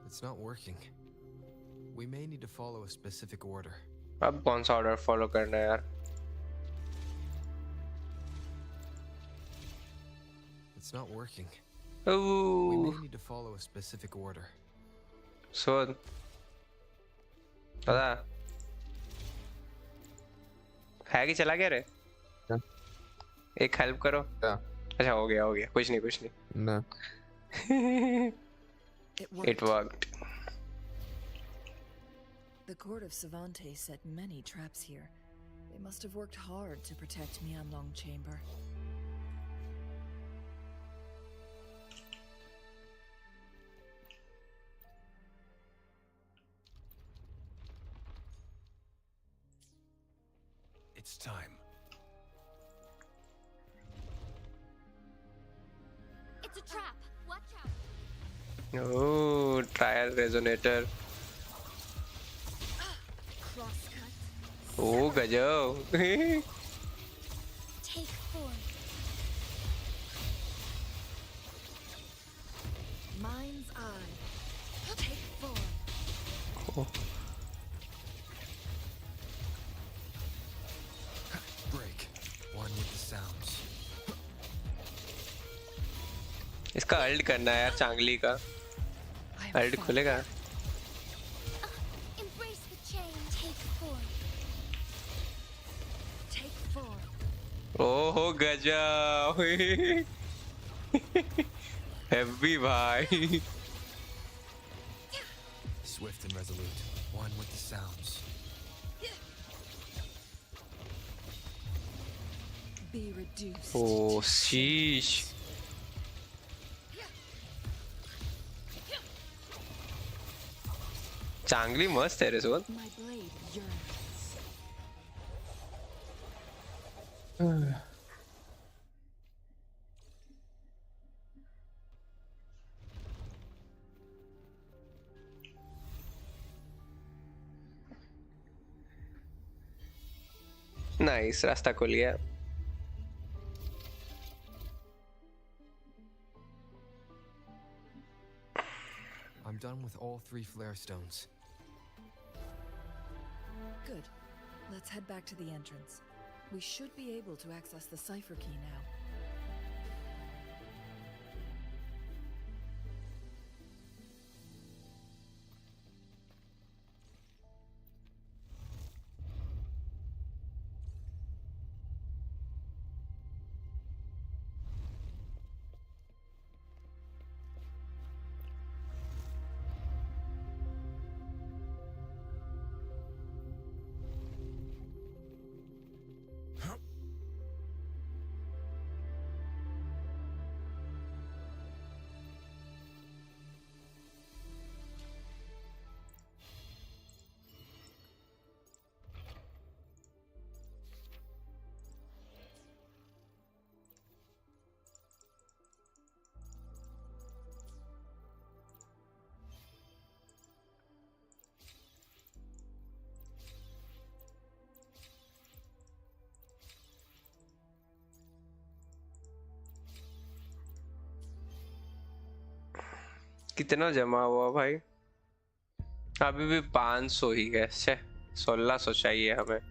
[SPEAKER 5] It's not working. We may need to follow a specific order.
[SPEAKER 1] अब कौन सा order follow करना है यार
[SPEAKER 5] It's not working.
[SPEAKER 1] Ooh.
[SPEAKER 5] We may need to follow a specific order.
[SPEAKER 1] सुन पता है कि चला गया रे एक हेल्प करो अच्छा हो गया कुछ नहीं
[SPEAKER 2] ना
[SPEAKER 1] It worked.
[SPEAKER 10] The court of Savante set many traps here. They must have worked hard to protect Mianlong Chamber.
[SPEAKER 6] It's time.
[SPEAKER 3] It's a trap. Watch out.
[SPEAKER 1] Oh, trial resonator. Oh, गजब.
[SPEAKER 3] Take 4.
[SPEAKER 10] Mind's eye. Take 4.
[SPEAKER 1] Oh.
[SPEAKER 5] Break. One with the sounds.
[SPEAKER 1] इसका alt करना है यार चांगली का alt खुलेगा
[SPEAKER 3] Embrace the change. Take 4.
[SPEAKER 10] Take 4.
[SPEAKER 1] ओहो गजब हैवी भाई
[SPEAKER 5] Swift and resolute. One with the sounds.
[SPEAKER 10] Be reduced.
[SPEAKER 1] Oh, sheesh. चांगली मस्त है रे सोन
[SPEAKER 10] My blade yearns.
[SPEAKER 1] नाइस रास्ता खुल गया
[SPEAKER 5] I'm done with all 3 flare stones.
[SPEAKER 10] Good. Let's head back to the entrance. We should be able to access the cipher key now.
[SPEAKER 1] कितना जमा हुआ भाई? अभी भी 500 ही है। 1600 चाहिए हमें।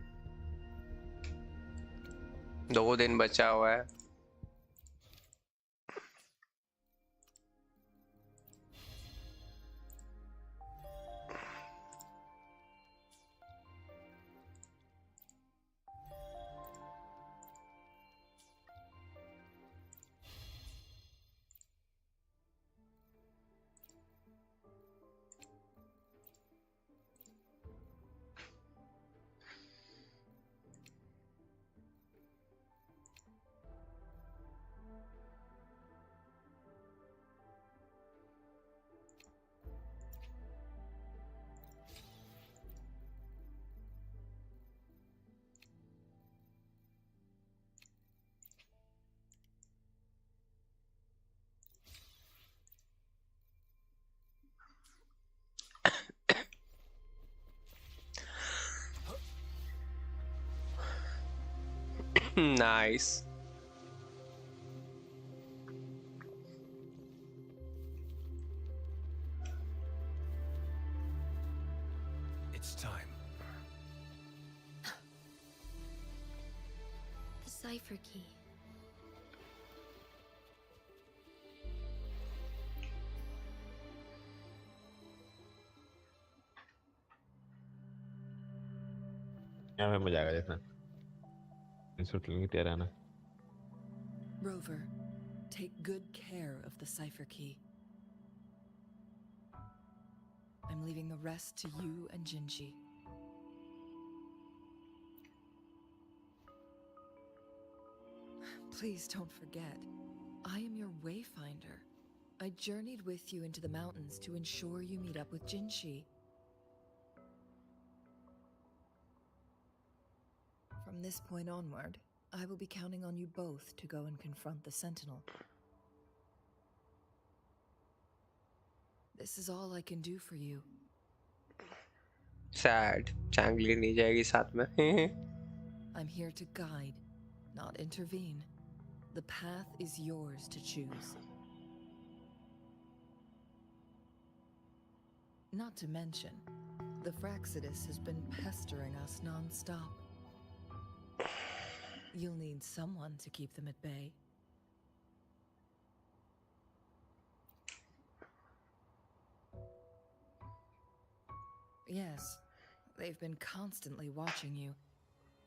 [SPEAKER 1] 2 दिन बचा हुआ है। Nice.
[SPEAKER 6] It's time.
[SPEAKER 12] The cipher key.
[SPEAKER 2] यहाँ पे मजा आएगा देखना। इंसुट लेंगे तेरा ना।
[SPEAKER 8] Rover, take good care of the cipher key. I'm leaving the rest to you and Jinji. Please don't forget, I am your wayfinder. I journeyed with you into the mountains to ensure you meet up with Jinji. From this point onward, I will be counting on you both to go and confront the Sentinel. This is all I can do for you.
[SPEAKER 1] Sad. Changli नहीं जाएगी साथ में.
[SPEAKER 8] I'm here to guide, not intervene. The path is yours to choose. Not to mention, the Fraxidus has been pestering us non-stop. You'll need someone to keep them at bay. Yes, they've been constantly watching you,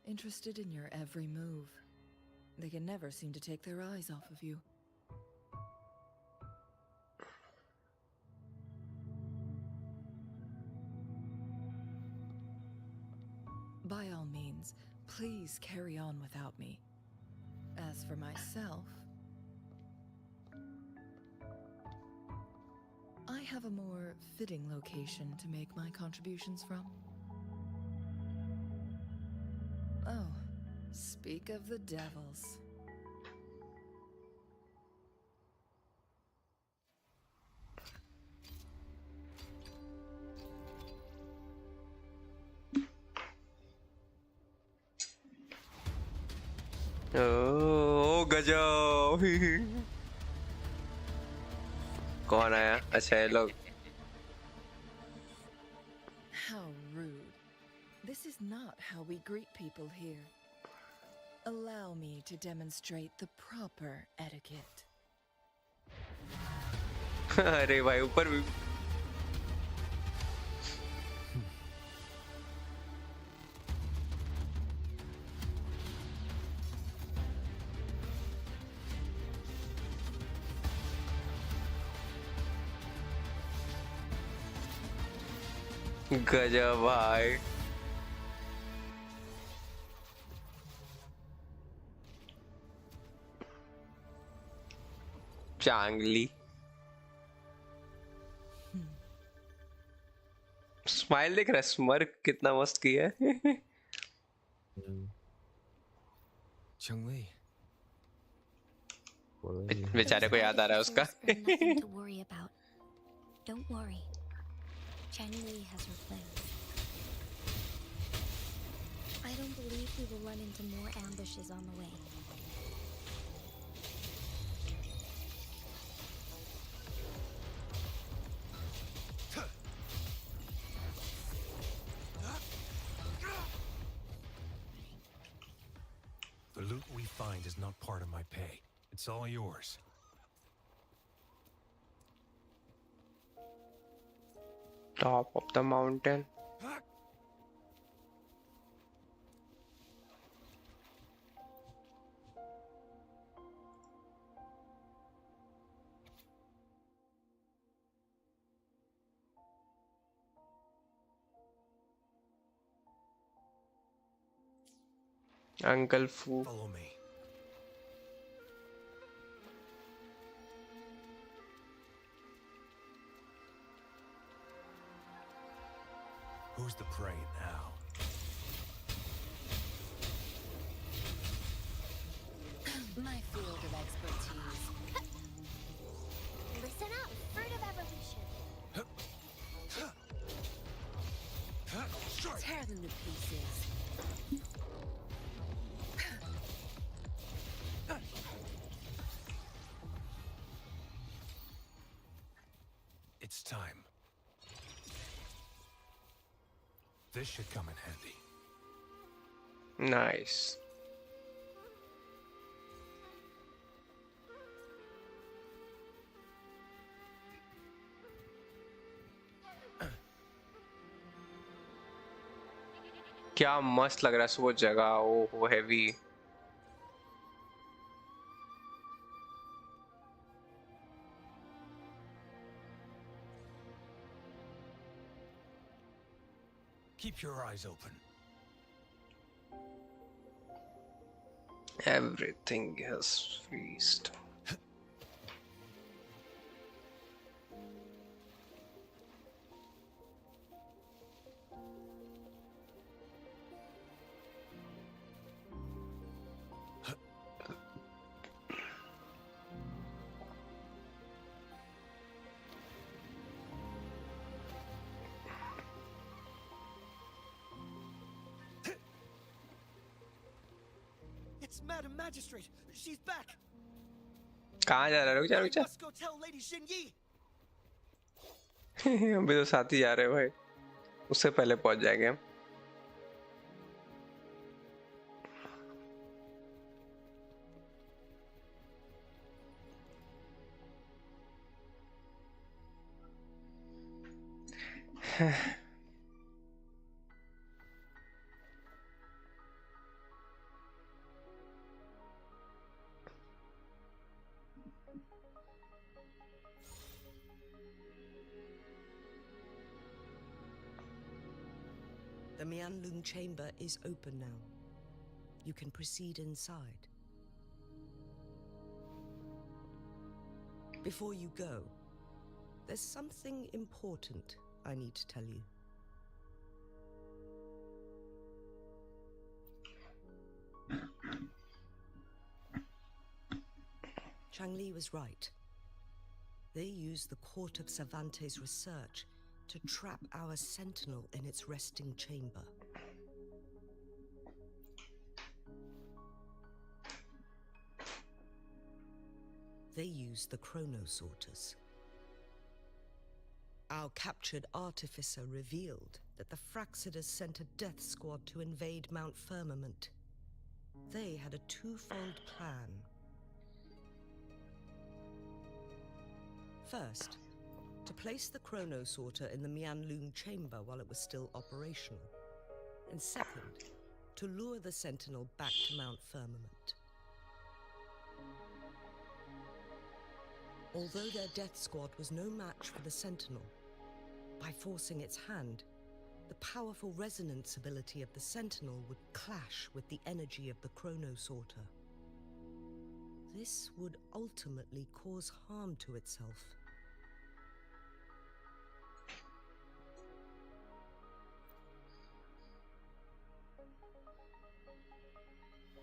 [SPEAKER 8] interested in your every move. They can never seem to take their eyes off of you. By all means, please carry on without me. As for myself, I have a more fitting location to make my contributions from. Oh, speak of the devils.
[SPEAKER 1] Oh, गजब. कौन आया? अच्छा ये लोग.
[SPEAKER 8] How rude. This is not how we greet people here. Allow me to demonstrate the proper etiquette.
[SPEAKER 1] अरे भाई ऊपर भी. गजब भाई. चांगली. स्माइल देख रहा है. स्मर्क कितना मस्त किया है.
[SPEAKER 5] Chungli.
[SPEAKER 1] बेचारे को याद आ रहा है उसका.
[SPEAKER 3] Nothing to worry about. Don't worry. Changli has her plans. I don't believe we will run into more ambushes on the way.
[SPEAKER 6] we find is not part of my pay. It's all yours.
[SPEAKER 1] Top of the mountain. Uncle Fu.
[SPEAKER 6] Follow me. Who's the prey now?
[SPEAKER 9] My field of expertise.
[SPEAKER 3] Listen up, fruit of evolution.
[SPEAKER 9] Tear them to pieces.
[SPEAKER 6] It's time. This should come in handy.
[SPEAKER 1] Nice. क्या मस्त लग रहा है वो जगह वो heavy
[SPEAKER 6] Keep your eyes open.
[SPEAKER 1] everything has freezed.
[SPEAKER 13] It's Madam Magistrate. She's back.
[SPEAKER 1] कहाँ जा रहा है रुक जा
[SPEAKER 13] Must go tell Lady Xinyi.
[SPEAKER 1] अभी तो साथ ही जा रहे हैं भाई उससे पहले पहुंच जाएंगे हम
[SPEAKER 11] The Mianlung chamber is open now. You can proceed inside. Before you go, there's something important I need to tell you. Changli was right. They used the Court of Cervantes' research to trap our sentinel in its resting chamber. They used the chronosorters. Our captured artificer revealed that the Fraxidus sent a death squad to invade Mount Firmament. They had a twofold plan. First, to place the chronosorter in the Mianlung chamber while it was still operational. And second, to lure the sentinel back to Mount Firmament. Although their death squad was no match for the sentinel, by forcing its hand, the powerful resonance ability of the sentinel would clash with the energy of the chronosorter. This would ultimately cause harm to itself.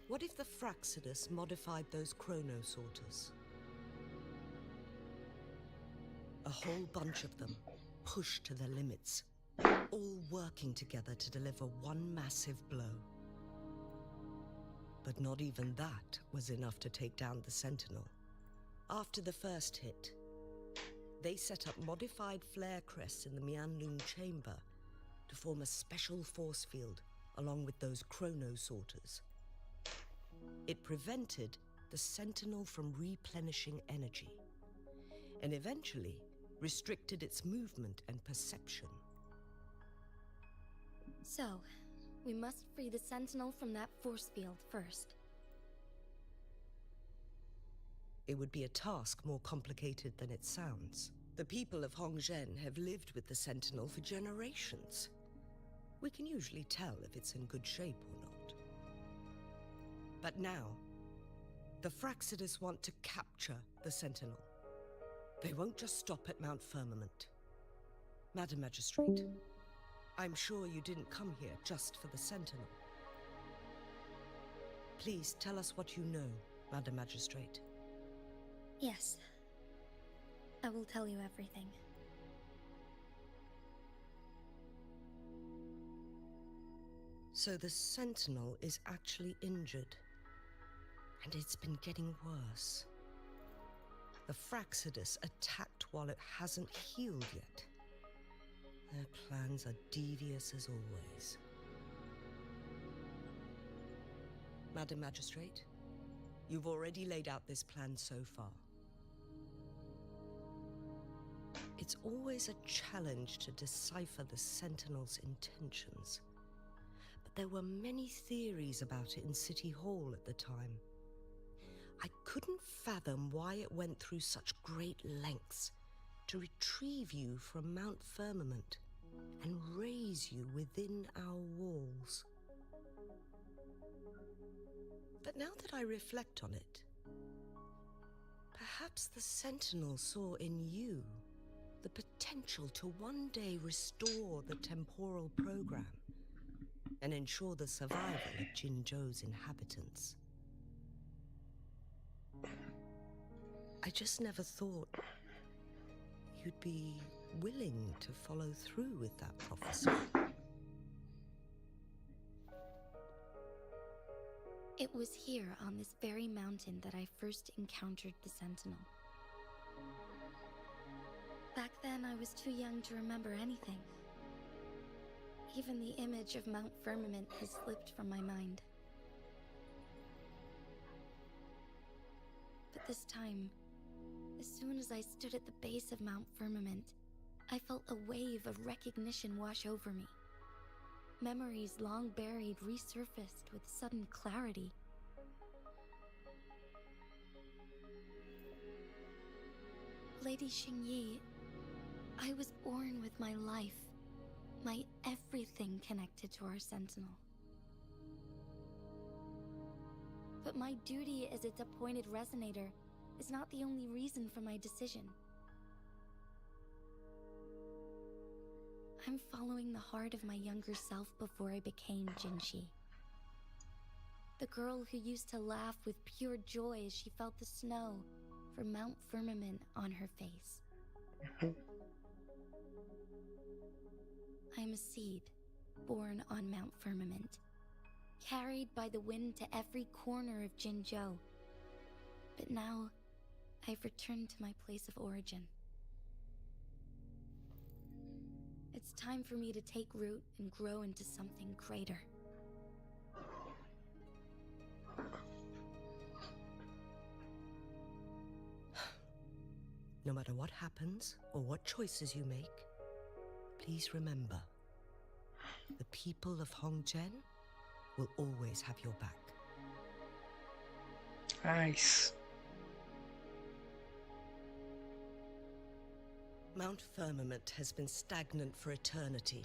[SPEAKER 11] What if the Fraxidus modified those chronosorters? A whole bunch of them, pushed to their limits, all working together to deliver one massive blow. But not even that was enough to take down the Sentinel. After the first hit, they set up modified flare crests in the Mianlung chamber to form a special force field along with those chronosorters. It prevented the Sentinel from replenishing energy, and eventually restricted its movement and perception.
[SPEAKER 12] So, we must free the Sentinel from that force field first.
[SPEAKER 11] It would be a task more complicated than it sounds. The people of Hongzhen have lived with the Sentinel for generations. We can usually tell if it's in good shape or not. But now, the Fraxidus want to capture the Sentinel. They won't just stop at Mount Firmament. Madam Magistrate, I'm sure you didn't come here just for the Sentinel. Please tell us what you know, Madam Magistrate.
[SPEAKER 12] Yes. I will tell you everything.
[SPEAKER 11] So the Sentinel is actually injured. And it's been getting worse. The Fraxidus attacked while it hasn't healed yet. Their plans are devious as always. Madam Magistrate, you've already laid out this plan so far. It's always a challenge to decipher the Sentinel's intentions. But there were many theories about it in City Hall at the time. I couldn't fathom why it went through such great lengths to retrieve you from Mount Firmament and raise you within our walls. But now that I reflect on it, perhaps the Sentinel saw in you the potential to one day restore the temporal program and ensure the survival of Jinzhou's inhabitants. I just never thought you'd be willing to follow through with that prophecy.
[SPEAKER 12] It was here on this very mountain that I first encountered the Sentinel. Back then, I was too young to remember anything. Even the image of Mount Firmament has slipped from my mind. But this time, as soon as I stood at the base of Mount Firmament, I felt a wave of recognition wash over me. Memories long buried resurfaced with sudden clarity. Lady Xingyi, I was born with my life, my everything connected to our Sentinel. But my duty as its appointed resonator is not the only reason for my decision. I'm following the heart of my younger self before I became Jinshi. The girl who used to laugh with pure joy as she felt the snow from Mount Firmament on her face. I'm a seed, born on Mount Firmament, carried by the wind to every corner of Jinzhou. But now, I've returned to my place of origin. It's time for me to take root and grow into something greater.
[SPEAKER 11] No matter what happens or what choices you make, please remember, the people of Hongzhen will always have your back.
[SPEAKER 1] Nice.
[SPEAKER 11] Mount Firmament has been stagnant for eternity.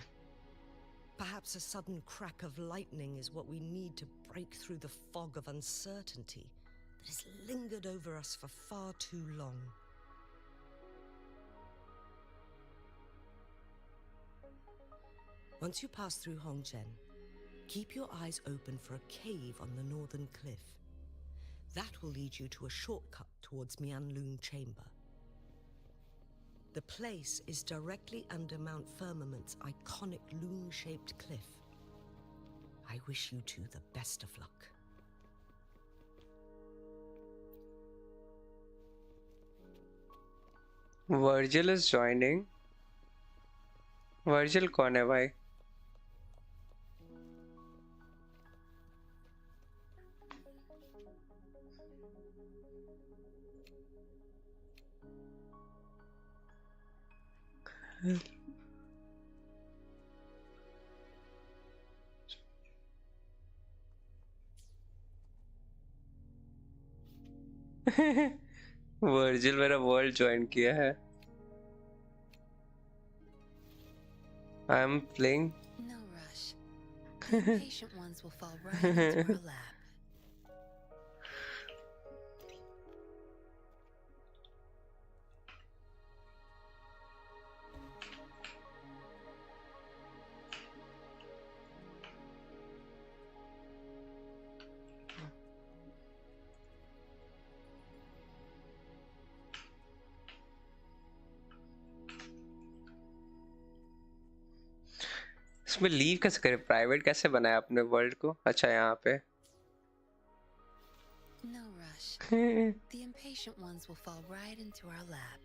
[SPEAKER 11] Perhaps a sudden crack of lightning is what we need to break through the fog of uncertainty that has lingered over us for far too long. Once you pass through Hongzhen, keep your eyes open for a cave on the northern cliff. That will lead you to a shortcut towards Mianlun Chamber. The place is directly under Mount Firmament's iconic loon-shaped cliff. I wish you two the best of luck.
[SPEAKER 1] Virgil is joining. Virgil कौन है भाई? Virgil मेरा world join किया है. I am playing.
[SPEAKER 9] No rush. The impatient ones will fall right into our lap.
[SPEAKER 1] इसमें leave कैसे करें? Private कैसे बनाया अपने वर्ल्ड को? अच्छा यहाँ पे.
[SPEAKER 9] No rush. The impatient ones will fall right into our lap.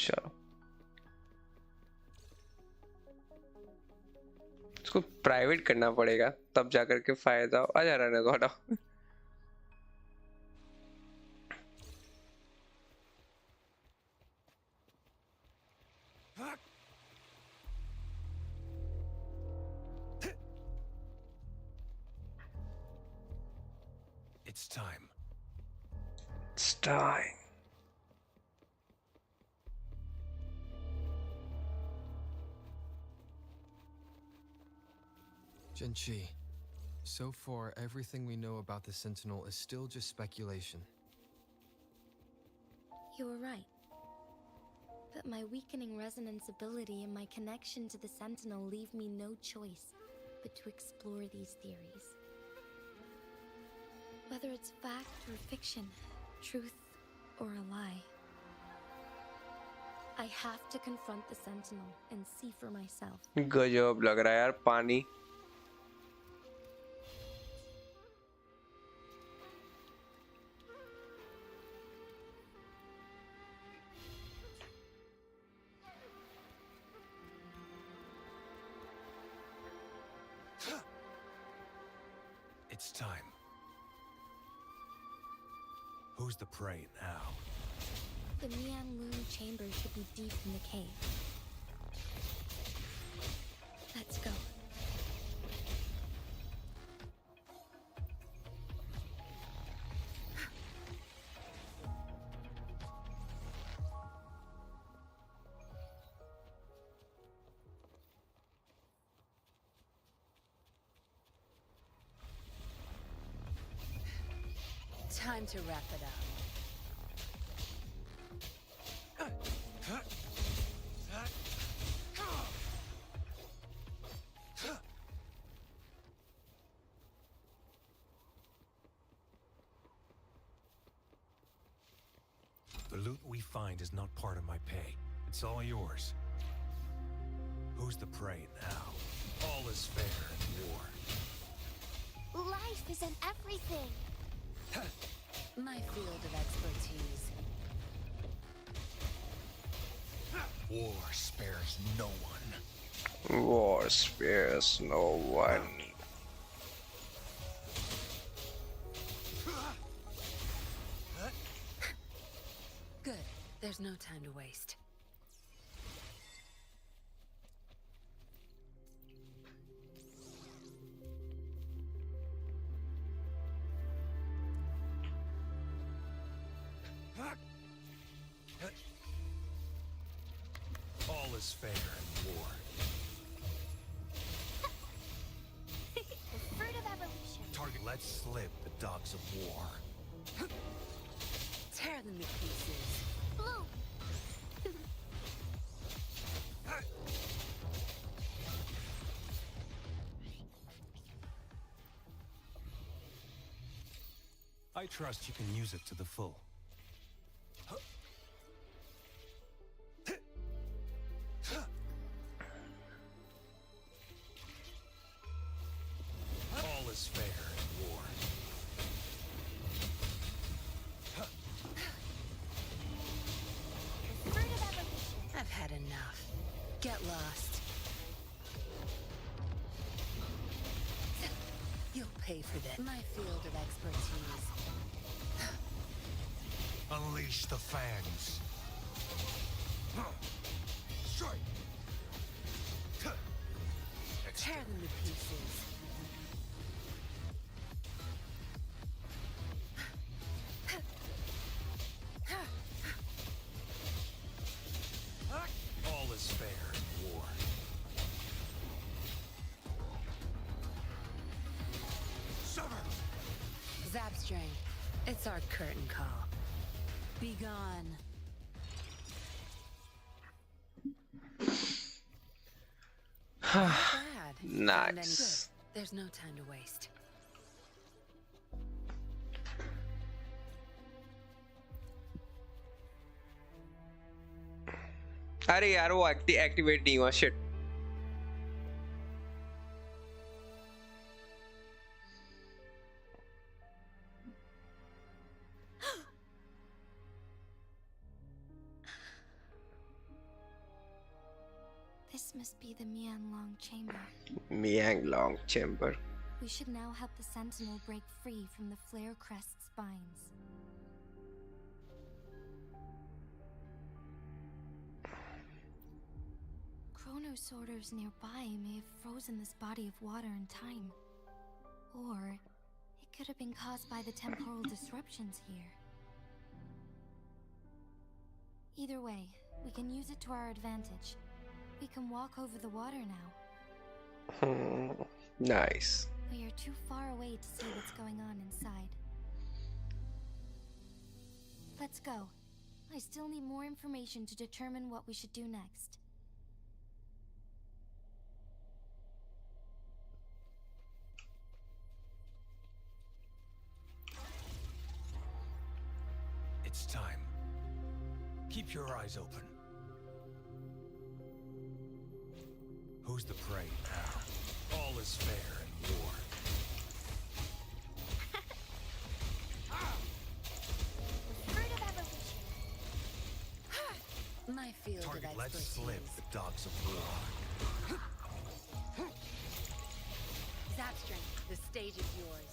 [SPEAKER 1] चलो इसको प्राइवेट करना पड़ेगा तब जाकर के फायदा हो. आ जा रहा है घोड़ा.
[SPEAKER 6] It's time.
[SPEAKER 1] It's time.
[SPEAKER 5] Jinchi, so far everything we know about the Sentinel is still just speculation.
[SPEAKER 12] You were right. But my weakening resonance ability and my connection to the Sentinel leave me no choice but to explore these theories. Whether it's fact or fiction, truth or a lie, I have to confront the Sentinel and see for myself.
[SPEAKER 1] गजब लग रहा है यार पानी.
[SPEAKER 6] It's time. Who's the prey now?
[SPEAKER 12] The Mian Loon chamber should be deep in the cave. Let's go.
[SPEAKER 9] Time to wrap it up.
[SPEAKER 6] The loot we find is not part of my pay. It's all yours. Who's the prey now? All is fair in war.
[SPEAKER 3] Life is in everything.
[SPEAKER 9] My field of expertise.
[SPEAKER 6] War spares no one.
[SPEAKER 1] War spares no one.
[SPEAKER 9] Good. There's no time to waste.
[SPEAKER 6] All is fair in war.
[SPEAKER 3] The fruit of evolution.
[SPEAKER 6] Target, let's slip the dogs of war.
[SPEAKER 9] Tear them to pieces.
[SPEAKER 3] Blue.
[SPEAKER 6] I trust you can use it to the full. is fair in war.
[SPEAKER 9] I've had enough. Get lost. You'll pay for that. My field of expertise.
[SPEAKER 6] Unleash the fangs. Strike.
[SPEAKER 9] Tear them to pieces.
[SPEAKER 6] All is fair in war. Sever!
[SPEAKER 9] Zapstring, it's our curtain call. Be gone. Bad. Found any
[SPEAKER 1] Nice.
[SPEAKER 9] good. There's no time to waste.
[SPEAKER 1] अरे यार वो activate नहीं हुआ shit.
[SPEAKER 12] This must be the Mianlong chamber.
[SPEAKER 1] Miang Long Chamber.
[SPEAKER 12] We should now help the Sentinel break free from the Flare Crest spines. Chrono sorters nearby may have frozen this body of water in time. Or it could have been caused by the temporal disruptions here. Either way, we can use it to our advantage. We can walk over the water now.
[SPEAKER 1] Nice.
[SPEAKER 12] We are too far away to see what's going on inside. Let's go. I still need more information to determine what we should do next.
[SPEAKER 6] It's time. Keep your eyes open. Who's the prey now? All is fair in war.
[SPEAKER 9] My field
[SPEAKER 6] Target
[SPEAKER 9] of
[SPEAKER 6] lets
[SPEAKER 9] expertise.
[SPEAKER 6] slip the dogs of war.
[SPEAKER 9] Zapstring, the stage is yours.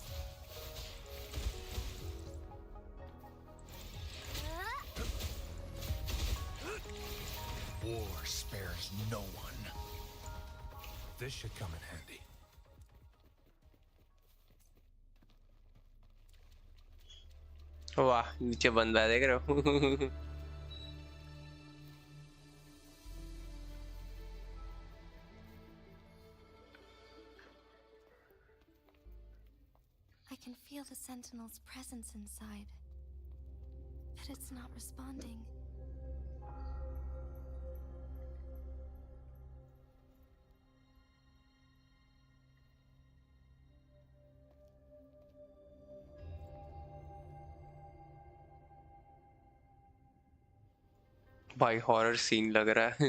[SPEAKER 6] War spares no one. This should come in handy.
[SPEAKER 1] वाह नीचे बंदा है, देख रहे हो.
[SPEAKER 12] I can feel the Sentinel's presence inside, but it's not responding.
[SPEAKER 1] भाई horror scene लग रहा है.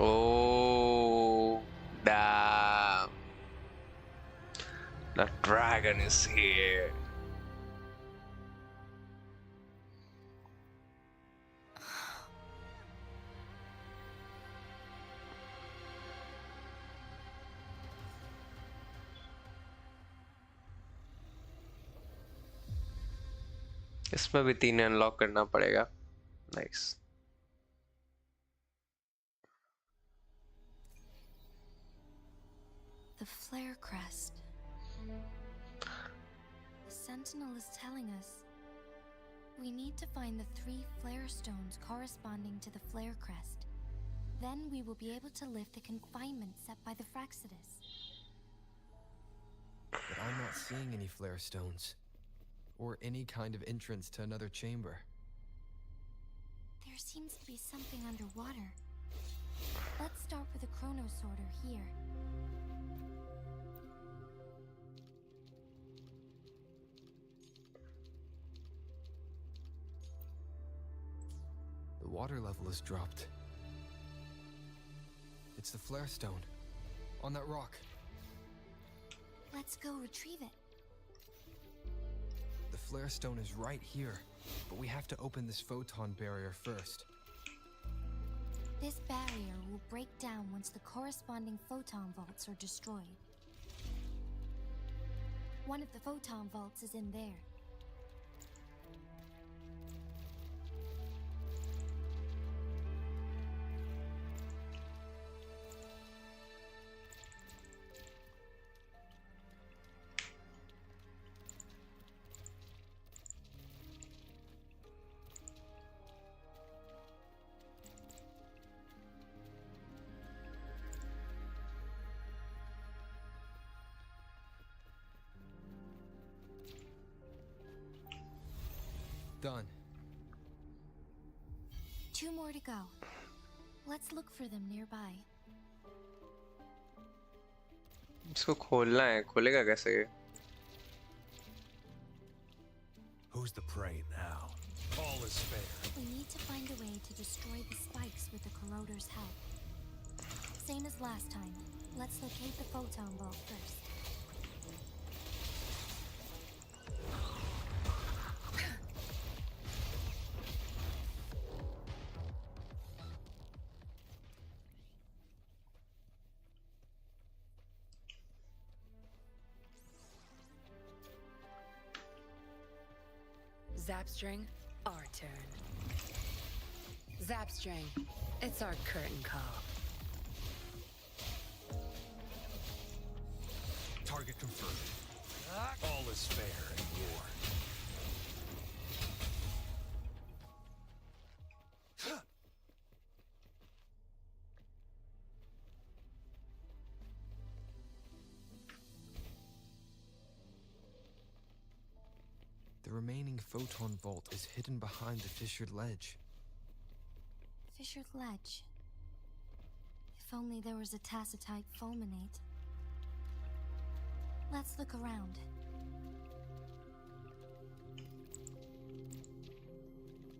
[SPEAKER 1] Oh, damn. The dragon is here. इसमें भी 3 अनलॉक करना पड़ेगा. Nice.
[SPEAKER 12] The Flare Crest. The Sentinel is telling us we need to find the 3 flare stones corresponding to the Flare Crest. Then we will be able to lift the confinement set by the Fraxidus.
[SPEAKER 5] But I'm not seeing any flare stones. Or any kind of entrance to another chamber.
[SPEAKER 12] There seems to be something underwater. Let's start with the chrono sorter here.
[SPEAKER 5] The water level has dropped. It's the flare stone. On that rock.
[SPEAKER 4] Let's go retrieve it.
[SPEAKER 5] The flare stone is right here, but we have to open this photon barrier first.
[SPEAKER 4] This barrier will break down once the corresponding photon vaults are destroyed. One of the photon vaults is in there.
[SPEAKER 5] Done.
[SPEAKER 4] 2 more to go. Let's look for them nearby.
[SPEAKER 1] इसको खोलना है, खोलेगा कैसे ये?
[SPEAKER 6] Who's the prey now? All is fair.
[SPEAKER 4] We need to find a way to destroy the spikes with the corroder's help. Same as last time. Let's locate the photon vault first.
[SPEAKER 9] Zapstring, our turn. Zapstring, it's our curtain call.
[SPEAKER 6] Target confirmed. All is fair in war.
[SPEAKER 5] The remaining photon vault is hidden behind the fissured ledge.
[SPEAKER 4] Fissured ledge. If only there was a tacitite fulminate. Let's look around.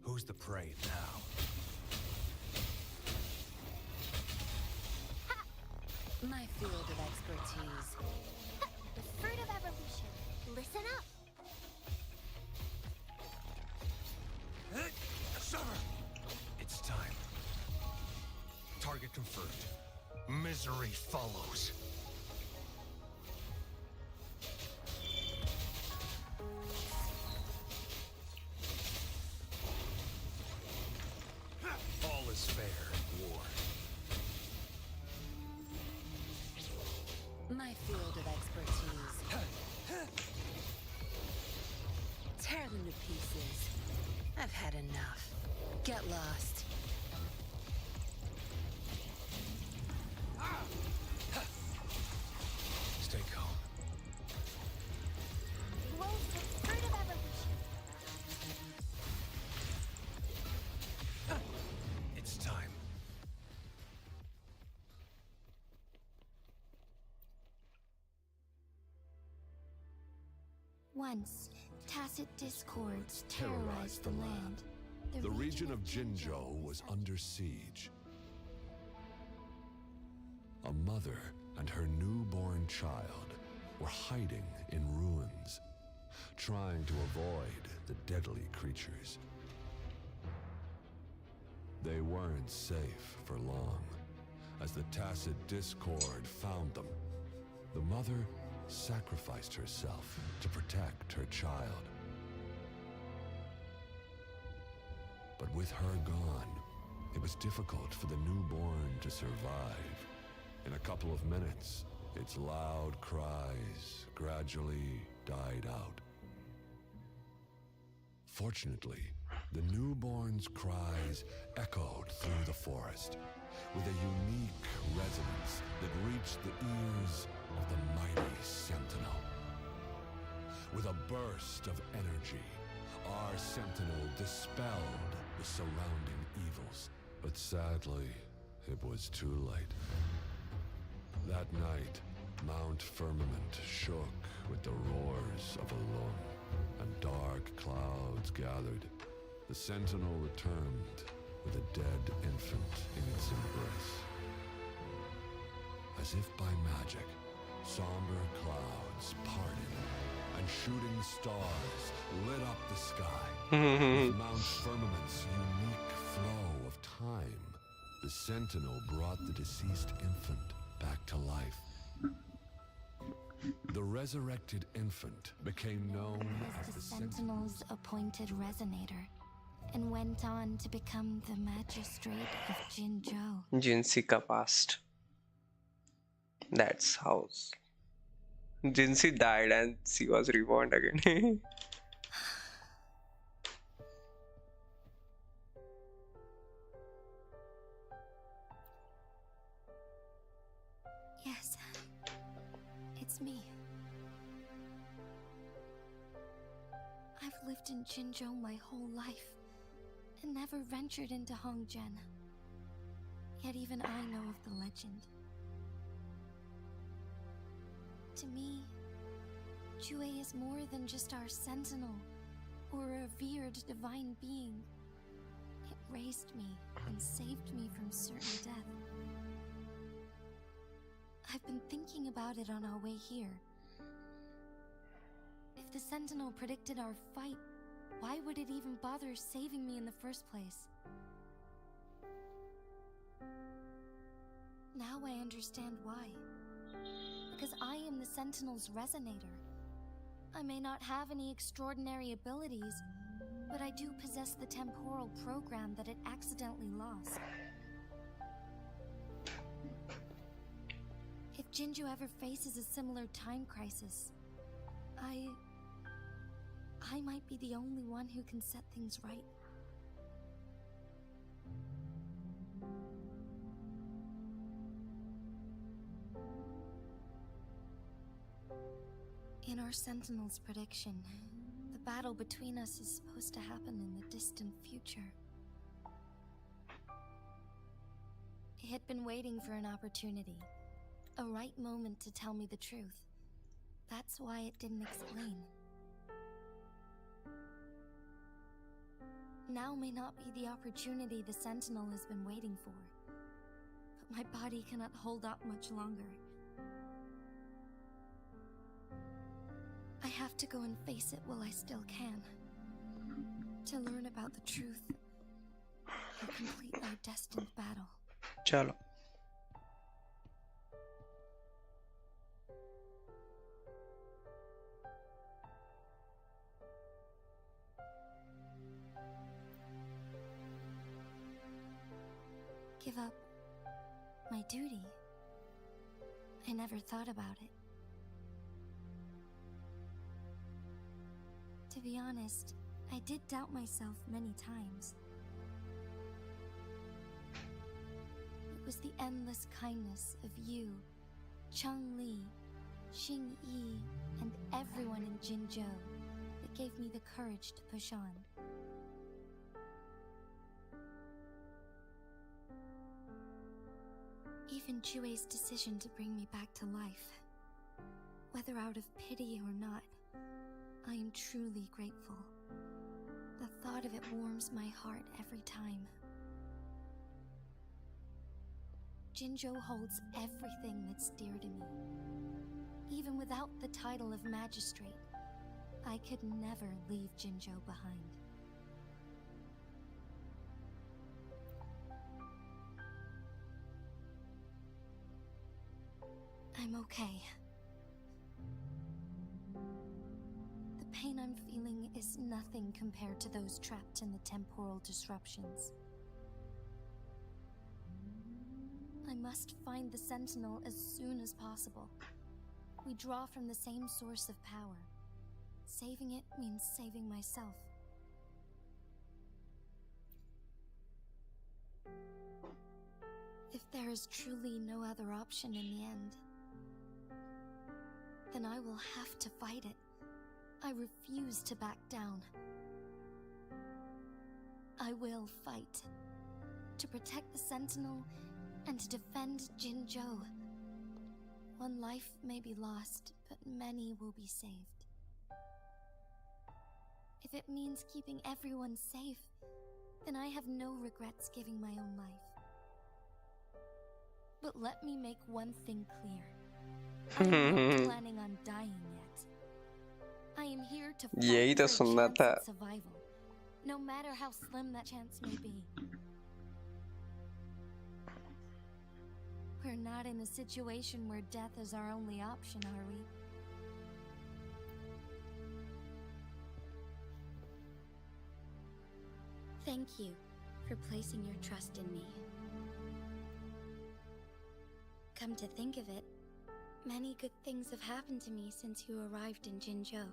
[SPEAKER 6] Who's the prey now?
[SPEAKER 9] My field of expertise.
[SPEAKER 3] The fruit of evolution. Listen up.
[SPEAKER 6] It's time. Target confirmed. Misery follows. All is fair in war.
[SPEAKER 9] My field of expertise. Tear them to pieces. I've had enough. Get lost.
[SPEAKER 6] Stay calm.
[SPEAKER 3] Grows the fruit of evolution.
[SPEAKER 6] It's time.
[SPEAKER 4] Once, tacit discords terrorized the land.
[SPEAKER 7] The region of Jinzhou was under siege. A mother and her newborn child were hiding in ruins, trying to avoid the deadly creatures. They weren't safe for long, as the tacit discord found them. The mother sacrificed herself to protect her child. But with her gone, it was difficult for the newborn to survive. In a couple of minutes, its loud cries gradually died out. Fortunately, the newborn's cries echoed through the forest with a unique resonance that reached the ears of the mighty Sentinel. With a burst of energy, our Sentinel dispelled the surrounding evils. But sadly, it was too late. That night, Mount Firmament shook with the roars of a lung, and dark clouds gathered. The Sentinel returned with a dead infant in its embrace. As if by magic, somber clouds parted, and shooting stars lit up the sky. With Mount Firmament's unique flow of time, the Sentinel brought the deceased infant back to life. The resurrected infant became known as the
[SPEAKER 12] Sentinel's appointed resonator, and went on to become the magistrate of Jinzhou.
[SPEAKER 1] Jinsi ka past. That's how Jinsi died and she was reborn again.
[SPEAKER 12] Yes, it's me. I've lived in Jinzhou my whole life, and never ventured into Hongzhen. Yet even I know of the legend. To me, Jue is more than just our sentinel, or a revered divine being. It raised me and saved me from certain death. I've been thinking about it on our way here. If the sentinel predicted our fight, why would it even bother saving me in the first place? Now I understand why. Because I am the Sentinel's resonator. I may not have any extraordinary abilities, but I do possess the temporal program that it accidentally lost. If Jinzhou ever faces a similar time crisis, I might be the only one who can set things right. In our Sentinel's prediction, the battle between us is supposed to happen in the distant future. It had been waiting for an opportunity, a right moment to tell me the truth. That's why it didn't explain. Now may not be the opportunity the Sentinel has been waiting for, but my body cannot hold up much longer. I have to go and face it while I still can, to learn about the truth and complete our destined battle.
[SPEAKER 1] Chalo.
[SPEAKER 12] Give up my duty? I never thought about it. To be honest, I did doubt myself many times. It was the endless kindness of you, Cheng Li, Xing Yi, and everyone in Jinzhou that gave me the courage to push on. Even Jue's decision to bring me back to life, whether out of pity or not, I am truly grateful. The thought of it warms my heart every time. Jinzhou holds everything that's dear to me. Even without the title of magistrate, I could never leave Jinzhou behind. I'm okay. The pain I'm feeling is nothing compared to those trapped in the temporal disruptions. I must find the Sentinel as soon as possible. We draw from the same source of power. Saving it means saving myself. If there is truly no other option in the end, then I will have to fight it. I refuse to back down. I will fight. To protect the Sentinel and to defend Jinzhou. One life may be lost, but many will be saved. If it means keeping everyone safe, then I have no regrets giving my own life. But let me make one thing clear. I'm not planning on dying yet. I am here to
[SPEAKER 1] यही
[SPEAKER 12] fight
[SPEAKER 1] तो
[SPEAKER 12] for a
[SPEAKER 1] सुनना
[SPEAKER 12] chance
[SPEAKER 1] था.
[SPEAKER 12] at survival, no matter how slim that chance may be. We're not in a situation where death is our only option, are we? Thank you for placing your trust in me. Come to think of it, many good things have happened to me since you arrived in Jinzhou.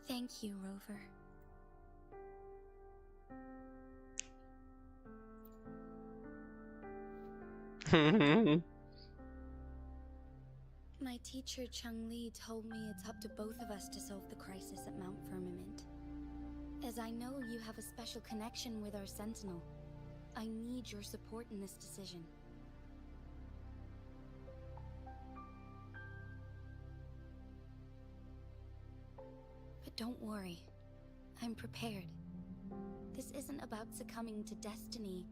[SPEAKER 12] Thank you, Rover. My teacher Cheng-Li told me it's up to both of us to solve the crisis at Mount Firmament. As I know you have a special connection with our Sentinel, I need your support in this decision. But don't worry, I'm prepared. This isn't about succumbing to destiny.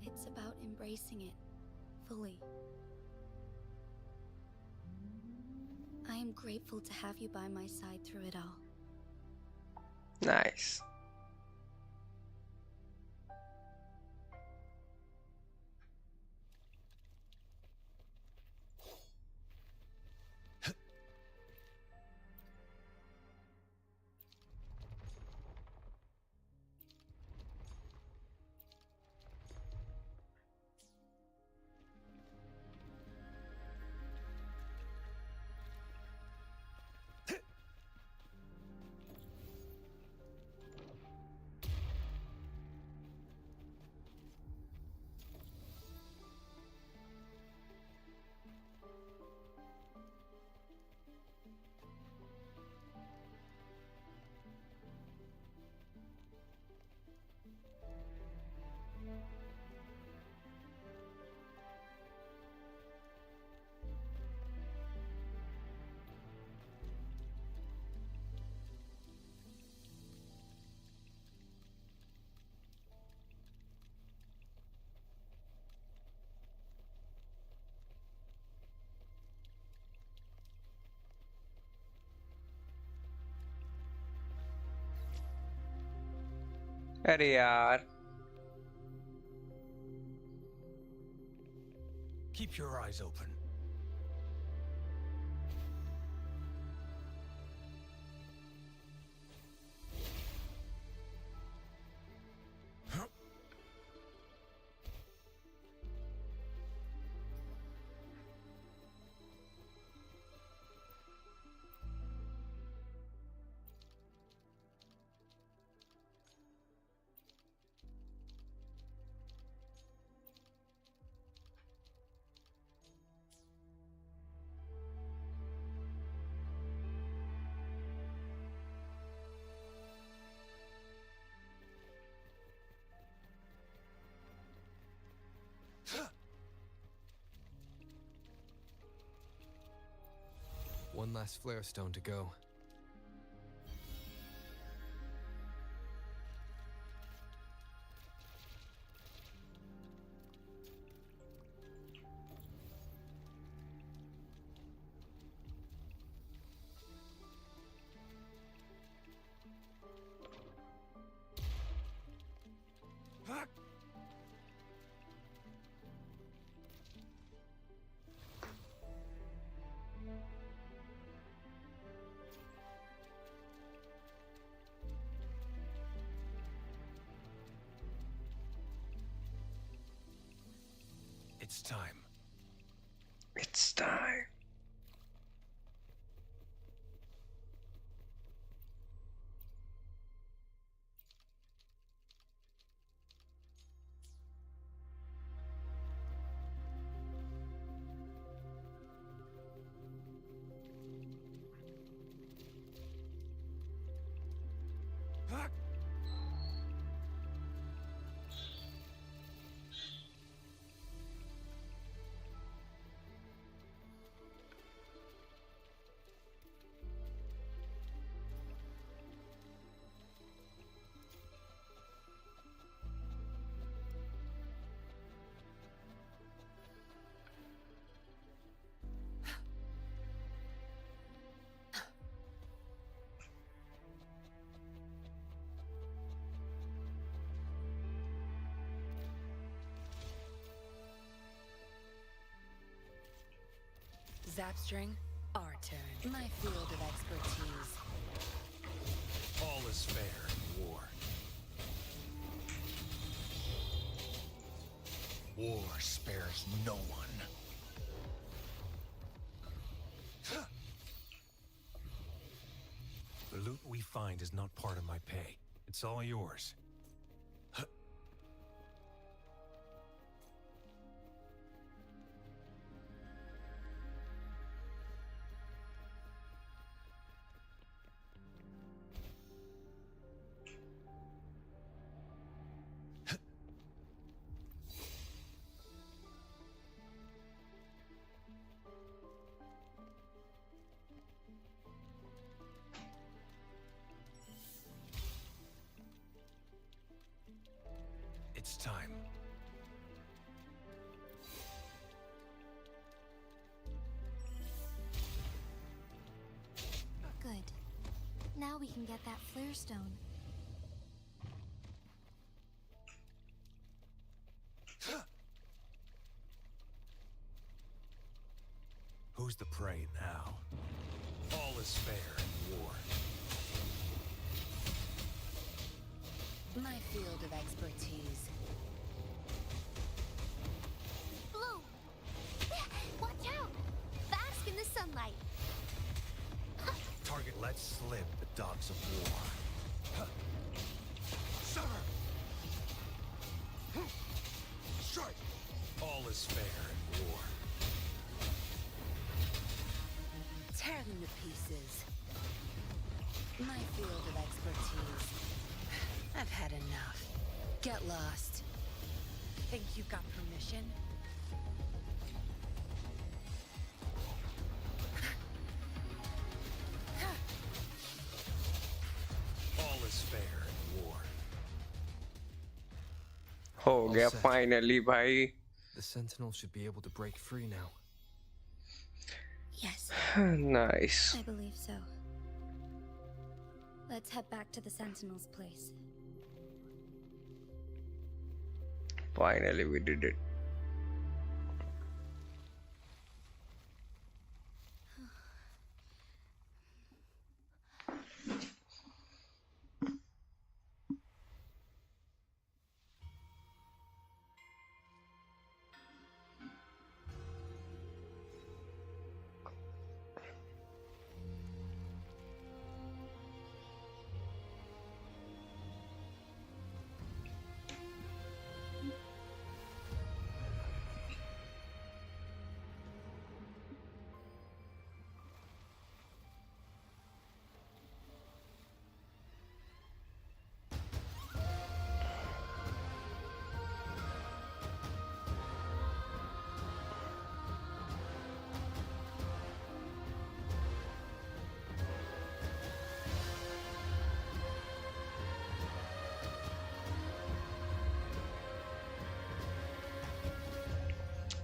[SPEAKER 12] It's about embracing it fully. I am grateful to have you by my side through it all.
[SPEAKER 1] Nice. अरे यार.
[SPEAKER 6] Keep your eyes open.
[SPEAKER 5] One last flare stone to go.
[SPEAKER 6] It's time.
[SPEAKER 1] It's time.
[SPEAKER 9] Zapstring, our turn. My field of expertise.
[SPEAKER 6] All is fair in war. War spares no one. The loot we find is not part of my pay. It's all yours. It's time.
[SPEAKER 4] Good. Now we can get that flare stone.
[SPEAKER 6] Who's the prey now? All is fair in war.
[SPEAKER 9] My field of expertise.
[SPEAKER 3] Blue! Watch out! Bask in the sunlight.
[SPEAKER 6] Target let slip the dogs of war.
[SPEAKER 7] Sever! Strike!
[SPEAKER 6] All is fair in war.
[SPEAKER 9] Tear them to pieces. My field of expertise. I've had enough. Get lost. Think you got permission?
[SPEAKER 6] All is fair in war.
[SPEAKER 1] हो गया finally भाई.
[SPEAKER 5] The Sentinel should be able to break free now.
[SPEAKER 12] Yes.
[SPEAKER 1] Nice.
[SPEAKER 12] I believe so. Let's head back to the Sentinel's place.
[SPEAKER 1] Finally we did it.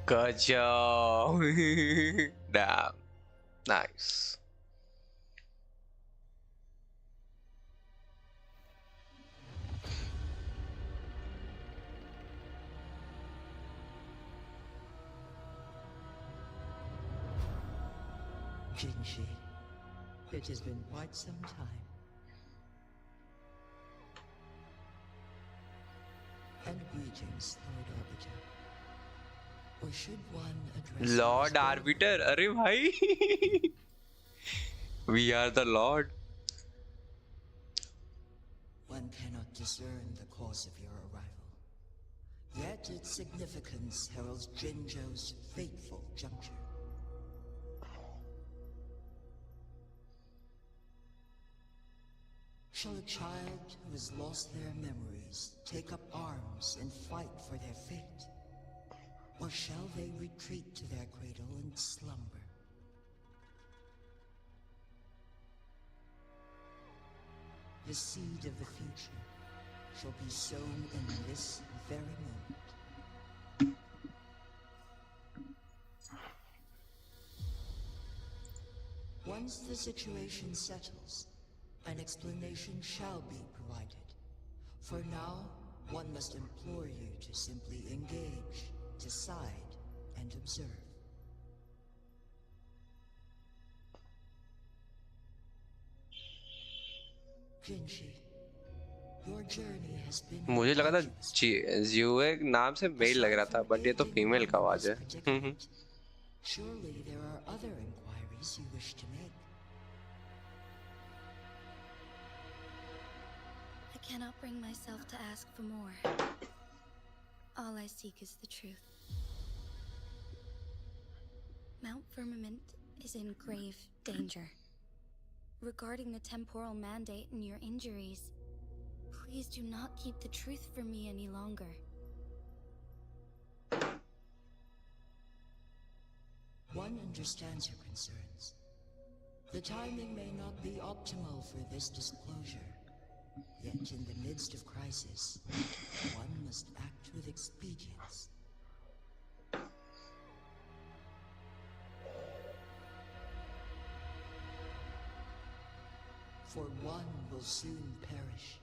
[SPEAKER 1] Gacha. Damn. Nice.
[SPEAKER 14] Jinshi, it has been quite some time. And greetings, Lord Arbiter. Or should one address
[SPEAKER 1] Lord Arbiter. अरे भाई. We are the Lord.
[SPEAKER 14] One cannot discern the cause of your arrival. Yet its significance heralds Jinzhou's fateful juncture. Shall a child who has lost their memories take up arms and fight for their fate? Or shall they retreat to their cradle and slumber? The seed of the future shall be sown in this very moment. Once the situation settles, an explanation shall be provided. For now, one must implore you to simply engage, decide, and observe. Jinshi, your journey has been
[SPEAKER 1] मुझे लगा था
[SPEAKER 14] arduous.
[SPEAKER 1] जियो नाम से mail लग रहा था, but ये तो फीमेल का आवाज है.
[SPEAKER 14] Surely there are other inquiries you wish to make.
[SPEAKER 12] I cannot bring myself to ask for more. All I seek is the truth. Mount Firmament is in grave danger. Regarding the temporal mandate and your injuries, please do not keep the truth from me any longer.
[SPEAKER 14] One understands your concerns. The timing may not be optimal for this disclosure. Yet in the midst of crisis, one must act with expedience. For one will soon perish.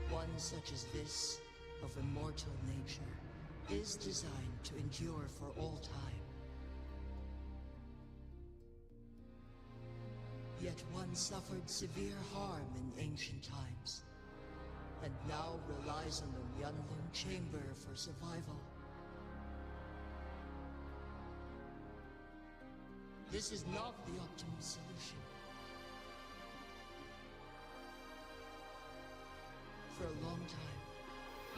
[SPEAKER 14] One such as this, of immortal nature, is designed to endure for all time. Yet one suffered severe harm in ancient times, and now relies on the Yanlong Chamber for survival. This is not the optimal solution. For a long time,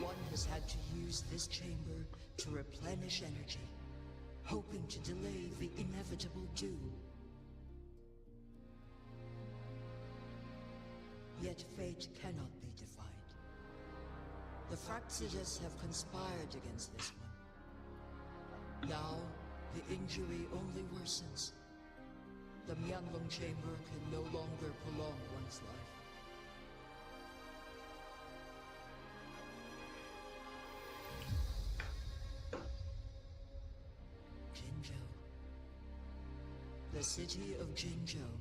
[SPEAKER 14] one has had to use this chamber to replenish energy, hoping to delay the inevitable doom. Yet fate cannot be defied. The Fraxidas have conspired against this one. Now, the injury only worsens. The Myanlong Chamber can no longer prolong one's life. The city of Jinzhou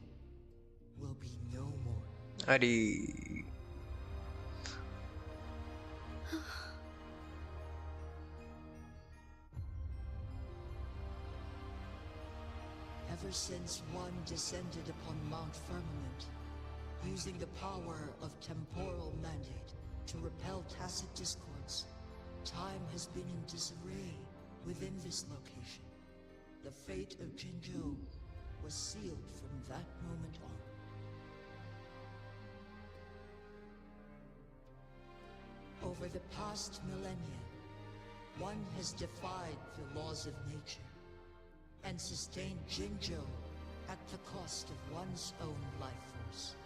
[SPEAKER 14] will be no more.
[SPEAKER 1] अरे
[SPEAKER 14] Ever since one descended upon Mount Firmament, using the power of temporal mandate to repel tacit discords, time has been in disarray within this location. The fate of Jinzhou was sealed from that moment on. Over the past millennia, one has defied the laws of nature and sustained Jinzhou at the cost of one's own life force.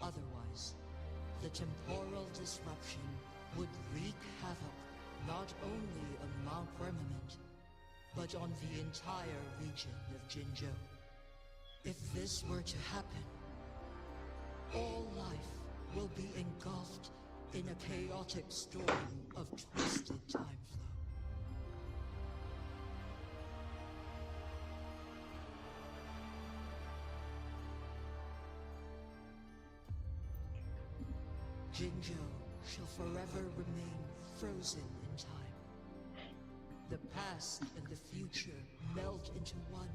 [SPEAKER 14] Otherwise, the temporal disruption would wreak havoc not only on Mount Firmament, but on the entire region of Jinzhou. If this were to happen, all life will be engulfed in a chaotic storm of twisted time flow. Jinzhou shall forever remain frozen in time. The past and the future meld into one,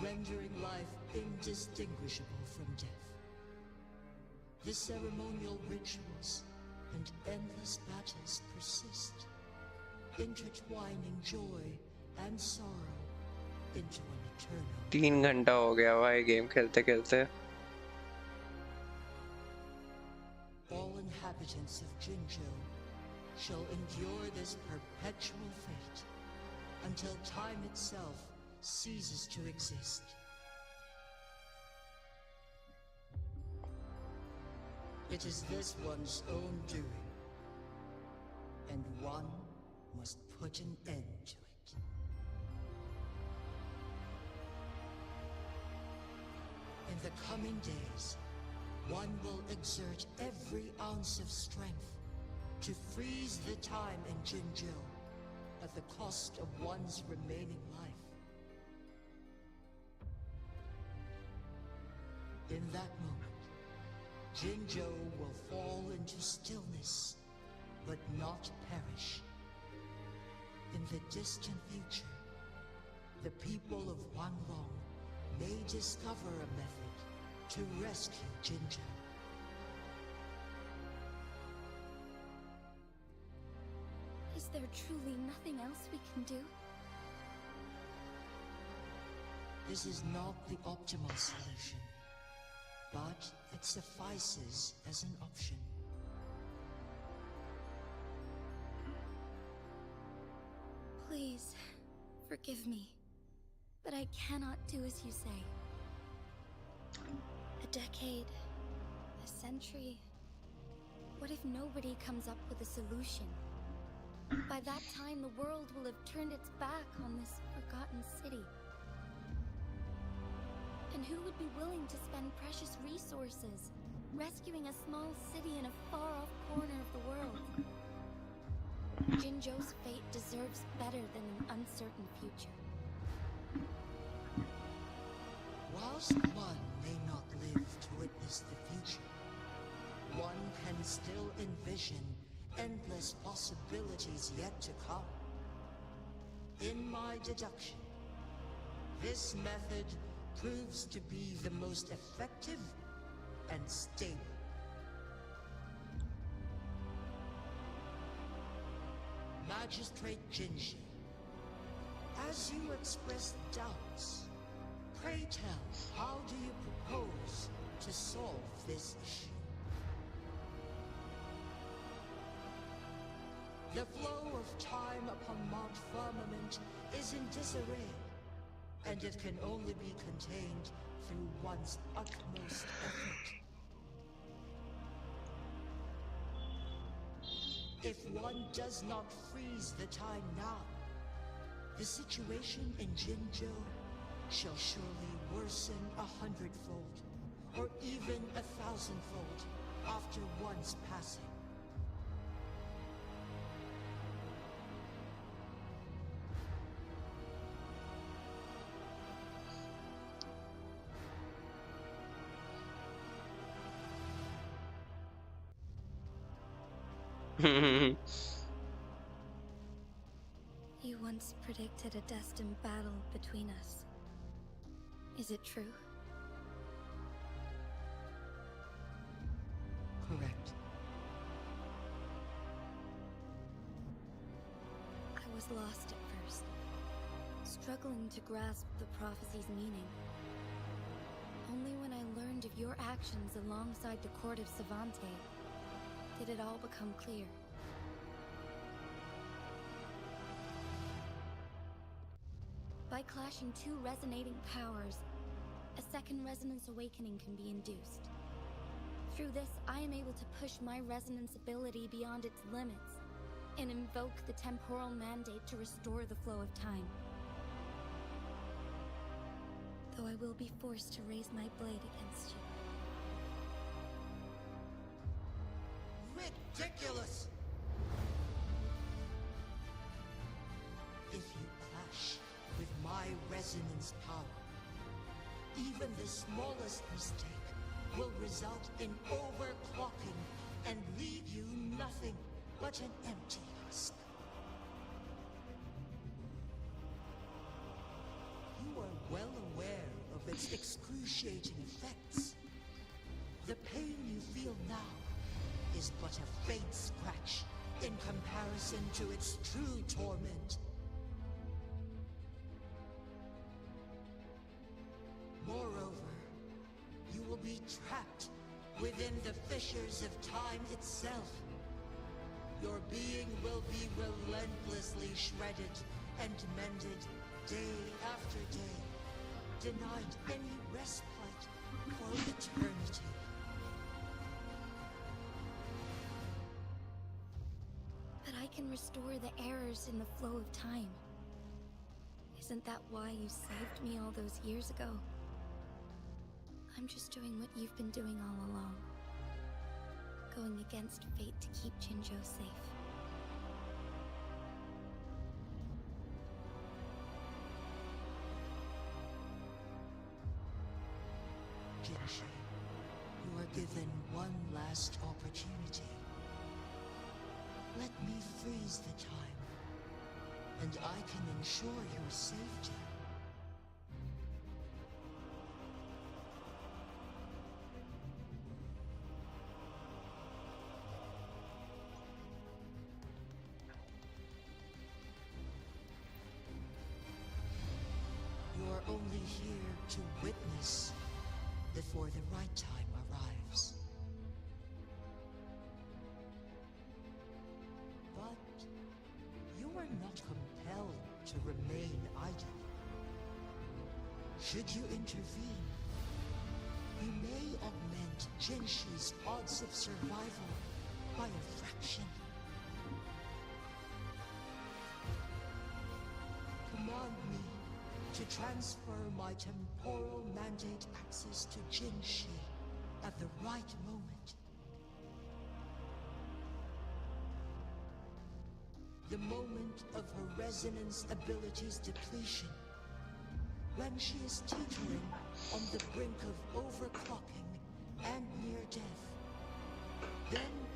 [SPEAKER 14] rendering life indistinguishable from death. The ceremonial rituals and endless battles persist, intertwining joy and sorrow into an eternal.
[SPEAKER 1] 3 घंटा हो गया भाई game खेलते खेलते.
[SPEAKER 14] All inhabitants of Jinzhou shall endure this perpetual fate until time itself ceases to exist. It is this one's own doing, and one must put an end to it. In the coming days, one will exert every ounce of strength to freeze the time in Jinzhou at the cost of one's remaining life. In that moment, Jinzhou will fall into stillness, but not perish. In the distant future, the people of Wanlong may discover a method to rescue Jinzhou.
[SPEAKER 12] Is there truly nothing else we can do?
[SPEAKER 14] This is not the optimal solution, but it suffices as an option.
[SPEAKER 12] Please, forgive me, but I cannot do as you say. A decade, a century. What if nobody comes up with a solution? By that time, the world will have turned its back on this forgotten city. And who would be willing to spend precious resources rescuing a small city in a far-off corner of the world? Jinzhou's fate deserves better than an uncertain future.
[SPEAKER 14] Whilst one may not live to witness the future, one can still envision endless possibilities yet to come. In my deduction, this method proves to be the most effective and stable. Magistrate Jinzhou, as you express doubts, pray tell, how do you propose to solve this issue? The flow of time upon Mount Firmament is in disarray, and it can only be contained through one's utmost effort. If one does not freeze the time now, the situation in Jinzhou shall surely worsen 100-fold, or even 1,000-fold, after one's passing.
[SPEAKER 12] You once predicted a destined battle between us. Is it true?
[SPEAKER 14] Correct.
[SPEAKER 12] I was lost at first, struggling to grasp the prophecy's meaning. Only when I learned of your actions alongside the court of Savante did it all become clear. By clashing two resonating powers, a second resonance awakening can be induced. Through this, I am able to push my resonance ability beyond its limits and invoke the temporal mandate to restore the flow of time. Though I will be forced to raise my blade against you.
[SPEAKER 14] Ridiculous! If you clash with my resonance power, even the smallest mistake will result in overclocking and leave you nothing but an empty husk. You are well aware of its excruciating effects. The pain you feel now is but a faint scratch in comparison to its true torment. Moreover, you will be trapped within the fissures of time itself. Your being will be relentlessly shredded and mended day after day, denied any respite for eternity.
[SPEAKER 12] But I can restore the errors in the flow of time. Isn't that why you saved me all those years ago? I'm just doing what you've been doing all along. Going against fate to keep Jinzhou safe.
[SPEAKER 14] Jinzhou, you are given one last opportunity. Let me freeze the time, and I can ensure your safety. You're only here to witness before the right time arrives. But you are not compelled to remain idle. Should you intervene, you may augment Jinshi's odds of survival by a fraction. Command me to transfer my temporal mandate access to Jinshi at the right moment. The moment of her resonance ability's depletion, when she is teetering on the brink of overclocking and near death. Then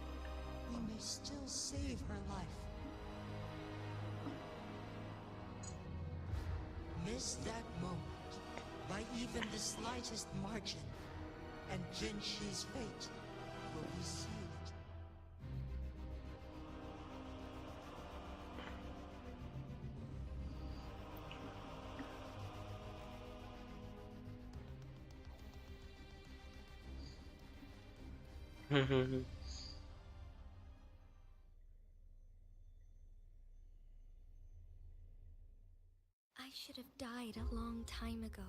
[SPEAKER 14] we may still save her life. Miss that moment by even the slightest margin, and Jinshi's fate will be sealed.
[SPEAKER 12] I should have died a long time ago.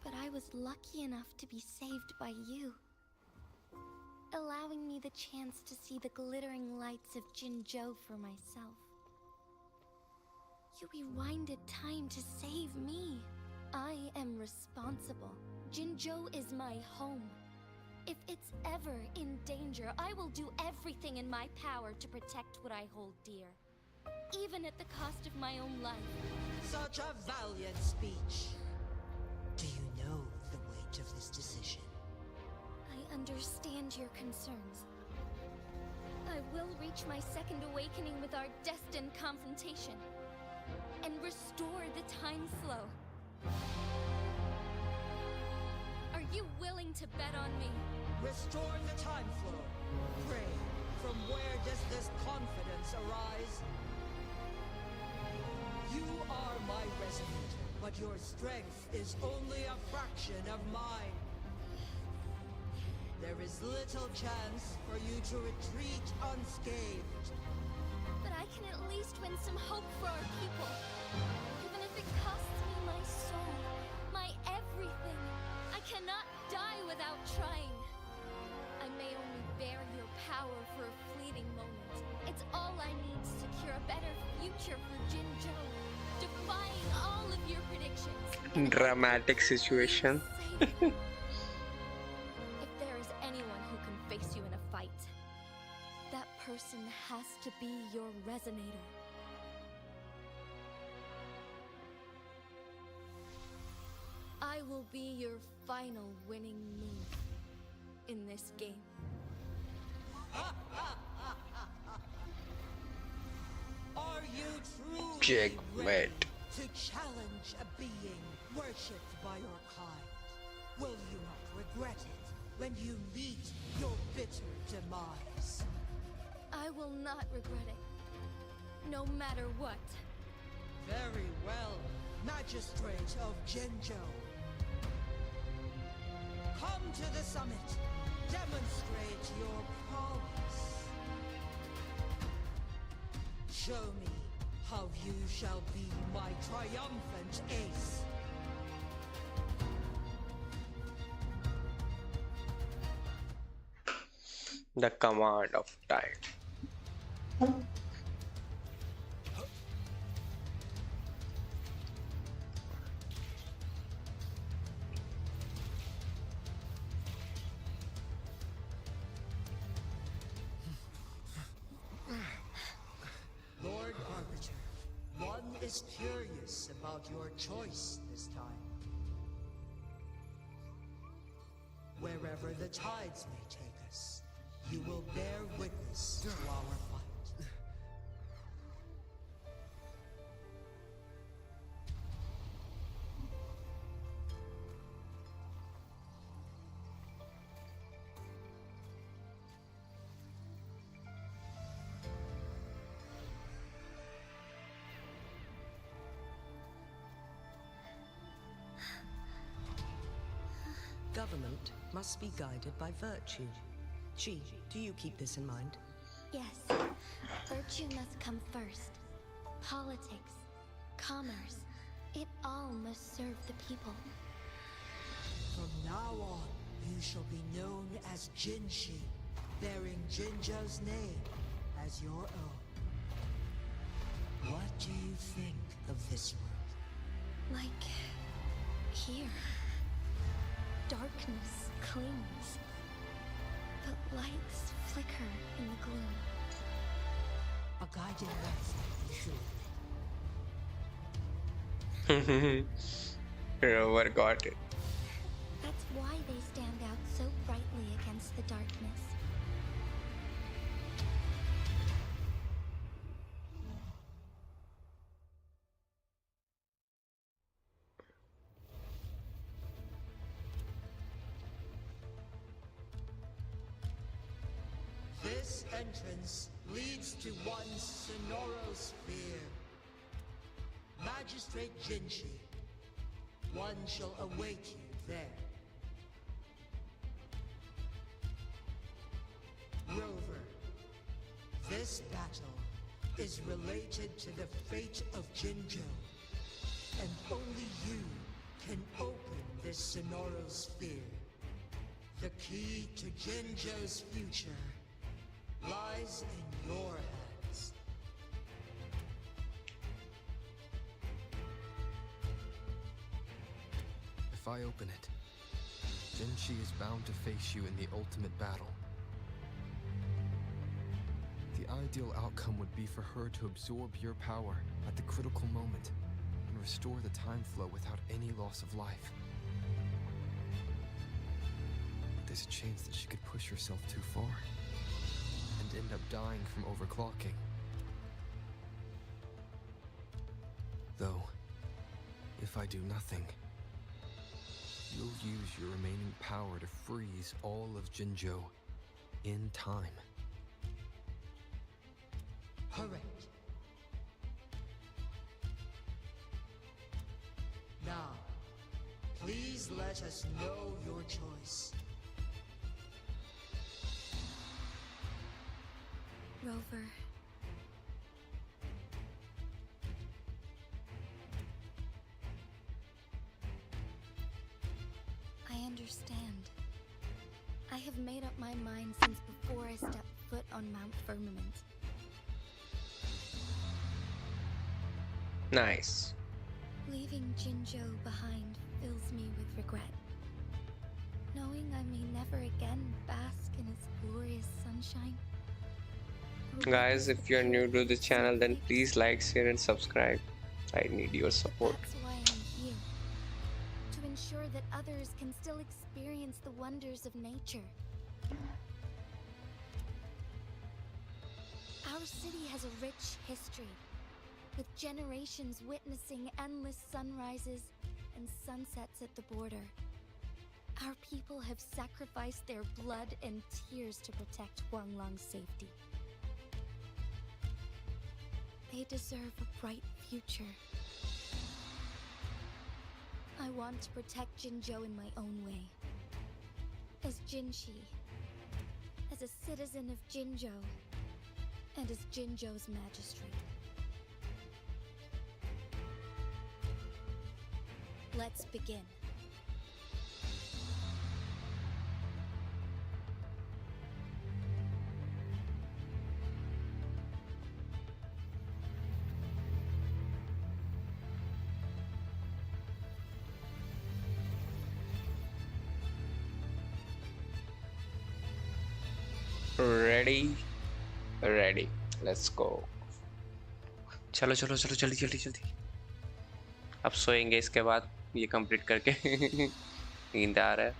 [SPEAKER 12] But I was lucky enough to be saved by you, allowing me the chance to see the glittering lights of Jinzhou for myself. You rewinded time to save me. I am responsible. Jinzhou is my home. If it's ever in danger, I will do everything in my power to protect what I hold dear, even at the cost of my own life.
[SPEAKER 14] Such a valiant speech. Do you know the weight of this decision?
[SPEAKER 12] I understand your concerns. I will reach my second awakening with our destined confrontation and restore the time flow. Are you willing to bet on me?
[SPEAKER 14] Restore the time flow. Pray, from where does this confidence arise? You are my resonator, but your strength is only a fraction of mine. There is little chance for you to retreat unscathed.
[SPEAKER 12] But I can at least win some hope for our people. Even if it costs me my soul, my everything. I cannot die without trying. I may only bear your power for a fleeting moment. It's all I need to secure a better future for Jinzhou, defying all of your predictions.
[SPEAKER 1] Dramatic situation.
[SPEAKER 12] If there is anyone who can face you in a fight, that person has to be your resonator. I will be your final winning move in this game.
[SPEAKER 14] Are you truly
[SPEAKER 1] Checkmate.
[SPEAKER 14] ready to challenge a being worshipped by your kind? Will you not regret it when you meet your bitter demise?
[SPEAKER 12] I will not regret it, no matter what.
[SPEAKER 14] Very well, Magistrate of Jinzhou. Come to the summit. Demonstrate your prowess. Show me how you shall be my triumphant ace.
[SPEAKER 1] The command of time.
[SPEAKER 14] Lord Arbiter, one is curious about your choice this time. Wherever the tides may take us, you will bear witness to our fight.
[SPEAKER 11] Government must be guided by virtue. She, do you keep this in mind?
[SPEAKER 12] Yes, virtue must come first. Politics, commerce, it all must serve the people.
[SPEAKER 14] From now on, you shall be known as Jinshi, bearing Jinzhou's name as your own. What do you think of this world?
[SPEAKER 12] Like here. Darkness clings, but lights flicker in the gloom.
[SPEAKER 14] A guiding light,
[SPEAKER 1] Rover got it.
[SPEAKER 12] That's why they stand out so brightly against the darkness.
[SPEAKER 14] This entrance leads to one Sonoro Sphere. Magistrate Jinshi, one shall await you there. Rover, this battle is related to the fate of Jinzhou, and only you can open this Sonoro Sphere. The key to Jinzhou's future lies in your hands.
[SPEAKER 5] If I open it, Jinshi is bound to face you in the ultimate battle. The ideal outcome would be for her to absorb your power at the critical moment and restore the time flow without any loss of life. But there's a chance that she could push herself too far and end up dying from overclocking. Though, if I do nothing, you'll use your remaining power to freeze all of Jinzhou in time.
[SPEAKER 14] Correct. Now, please let us know your choice.
[SPEAKER 12] Rover. I understand. I have made up my mind since before I stepped foot on Mount Firmament.
[SPEAKER 1] Nice.
[SPEAKER 12] Leaving Jinzhou behind fills me with regret. Knowing I may never again bask in its glorious sunshine.
[SPEAKER 1] Guys, if you're new to the channel, then please like, share and subscribe. I need your support.
[SPEAKER 12] That's why I'm here. To ensure that others can still experience the wonders of nature. Our city has a rich history, with generations witnessing endless sunrises and sunsets at the border. Our people have sacrificed their blood and tears to protect Huanglong's safety. They deserve a bright future. I want to protect Jinzhou in my own way. As Jinshi, as a citizen of Jinzhou, and as Jinzhou's magistrate. Let's begin.
[SPEAKER 1] Ready. Let's go. चलो चलो चलो जल्दी जल्दी जल्दी. अब सोएंगे इसके बाद ये कंप्लीट करके. नींद आ रहा है.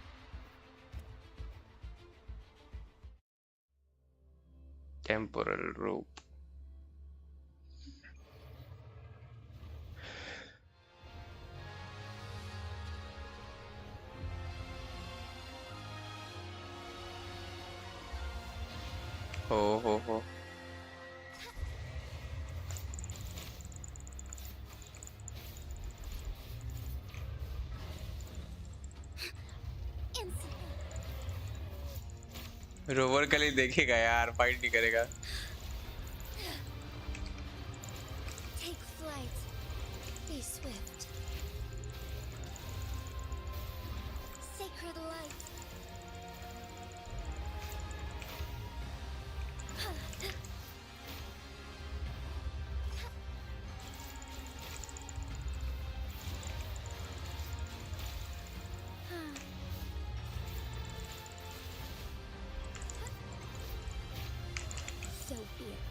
[SPEAKER 1] Temporal rope. हो रोवर कल ही देखेगा यार, फाइट नहीं करेगा।
[SPEAKER 12] Take flight. Be swift. Sacred light. So be it.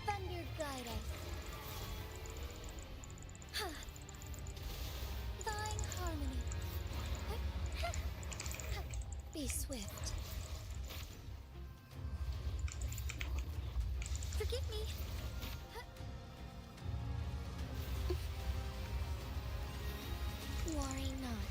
[SPEAKER 12] Thunder guide us. Thine harmony. Be swift. Forgive me. Worry not.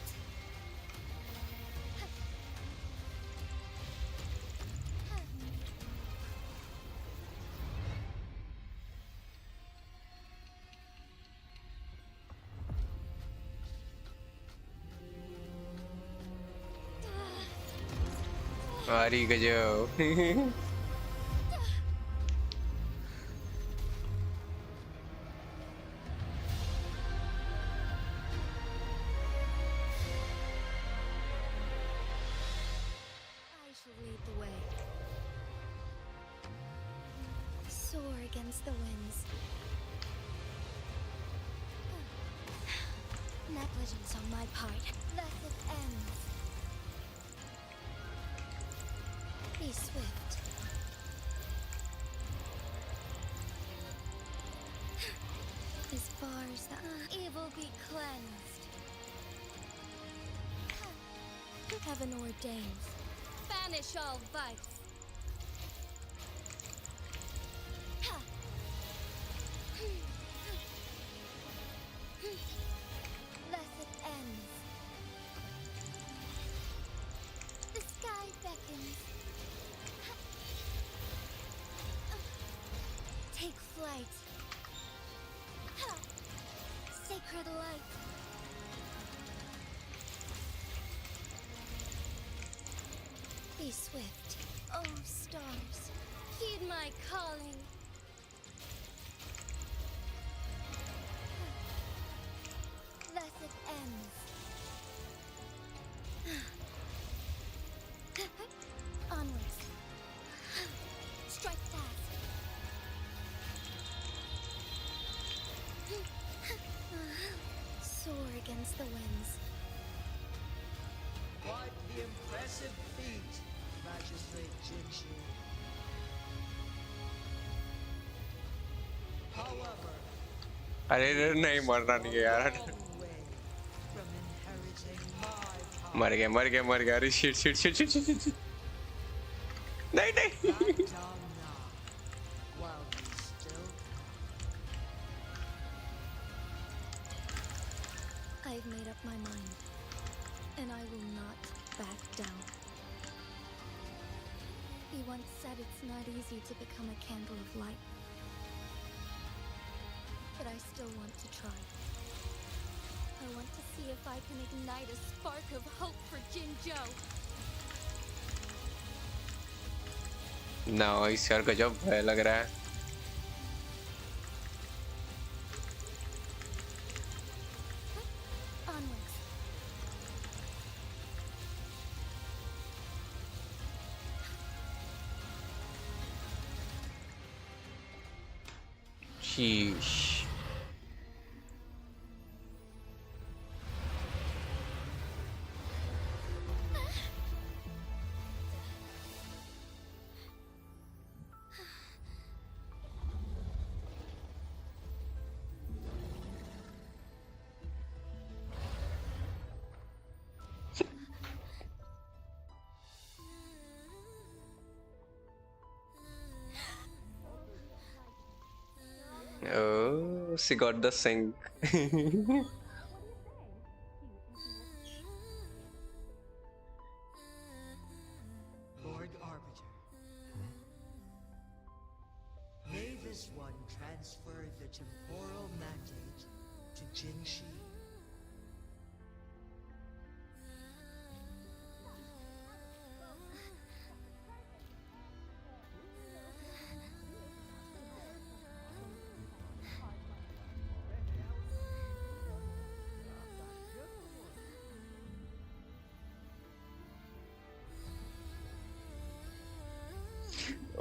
[SPEAKER 1] Ari गजब।
[SPEAKER 12] I shall lead the way. Soar against the winds. Negligence on my part. Thus it ends. Be swift. As far as the evil be cleansed. Heaven ordains. Banish all vice. Thus it ends. The sky beckons. Take flight. Sacred light. Be swift. Oh, stars. Heed my calling. Thus it ends. Onwards. Strike fast. Soar against the winds.
[SPEAKER 14] Quite the impressive feat, Magistrate Jinshu. However,
[SPEAKER 1] अरे नहीं मरना नहीं है यार।
[SPEAKER 14] from inheriting my
[SPEAKER 1] मर गया मर गया मर गया। अरे shit shit shit shit shit shit. नहीं नहीं।
[SPEAKER 14] down now, while we still
[SPEAKER 12] I've made up my mind, and I will not back down. He once said it's not easy to become a candle of light. But I still want to try. I want to see if I can ignite a spark of hope for Jinzhou.
[SPEAKER 1] ना इस यार गजब भय लग रहा है।
[SPEAKER 12] Onwards.
[SPEAKER 1] Sheesh. She got the sink.
[SPEAKER 14] Lord Arbiter, may this one transfer the temporal mandate to Jinshi.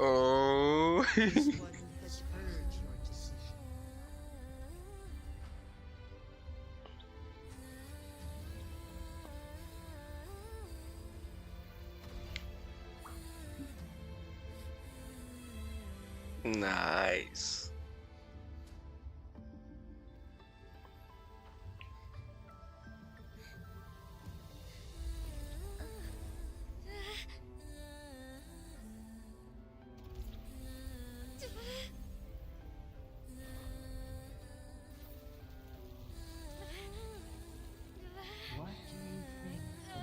[SPEAKER 1] Oh.
[SPEAKER 14] This one has heard your decision.
[SPEAKER 1] Nice.
[SPEAKER 14] What do you think of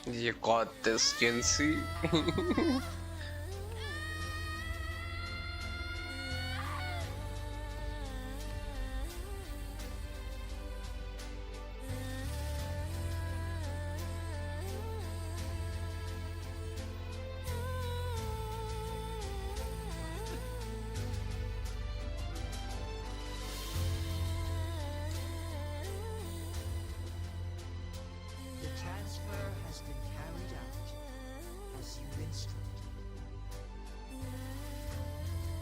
[SPEAKER 14] this?
[SPEAKER 1] You got this, Jinsey.
[SPEAKER 14] The transfer has been carried out as you instructed.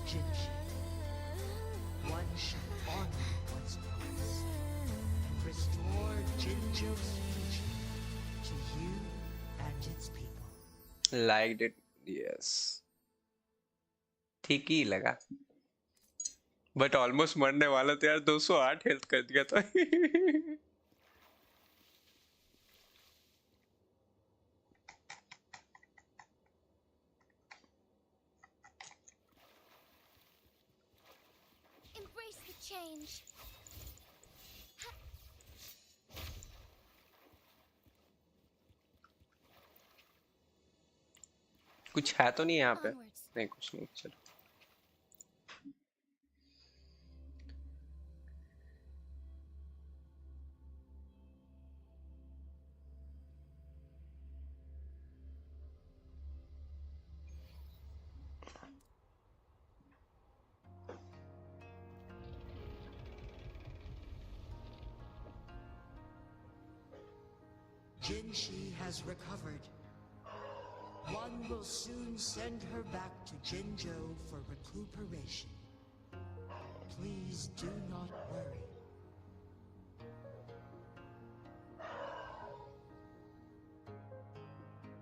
[SPEAKER 14] Jinshi, one shall honor one's promise and restore Jinjo's future to you and its people.
[SPEAKER 1] Liked it, yes. ठीक ही लगा. But almost मरने वाला तो यार 208 health कर दिया था.
[SPEAKER 3] Embrace the change.
[SPEAKER 1] कुछ है तो नहीं यहाँ पे?
[SPEAKER 3] Onwards.
[SPEAKER 1] नहीं कुछ नहीं, चलो.
[SPEAKER 14] Jinshi has recovered. One will soon send her back to Jinjo for recuperation. Please do not worry.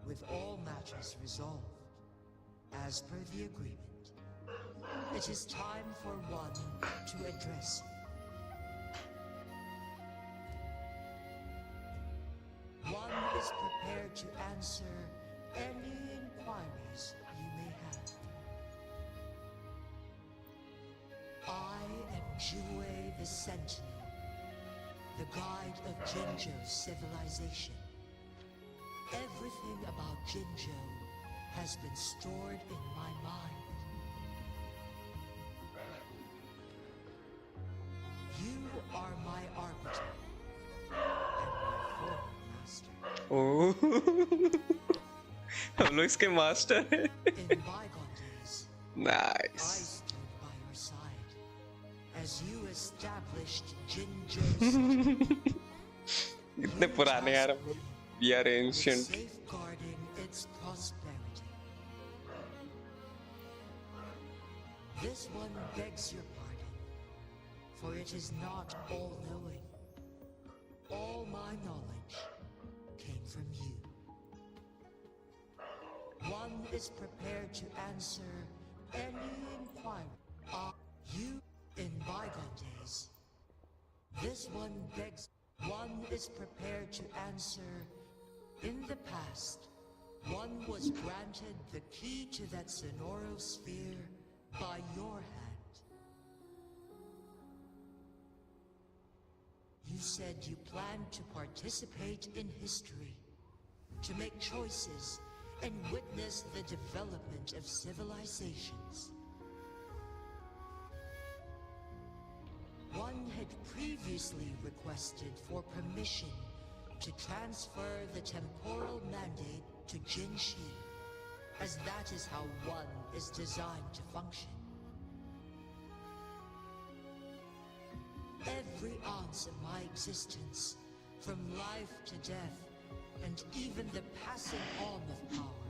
[SPEAKER 14] With all matters resolved, as per the agreement, it is time for one to address you. One is prepared to answer any inquiries you may have. I am Jue the Sentinel, the guide of Jinjo's civilization. Everything about Jinjo has been stored in my mind. You are my arbiter and my former master.
[SPEAKER 1] ओह. हम लोग इसके master हैं.
[SPEAKER 14] In bygone days, I
[SPEAKER 1] Nice.
[SPEAKER 14] stood by your side as you established Jinjo's
[SPEAKER 1] इतने पुराने यार हम लोग. We are ancient.
[SPEAKER 14] safeguarding its prosperity. This one begs your pardon, for it is not all-knowing. All my knowledge came from you. One is prepared to answer any inquiry. You in bygone days. This one begs. One is prepared to answer in the past One was granted the key to that Sonoro sphere by your hand. You said you planned to participate in history, to make choices and witness the development of civilizations. One had previously requested for permission to transfer the temporal mandate to Jinshi, as that is how one is designed to function. Every ounce of my existence, from life to death, and even the passing on of power,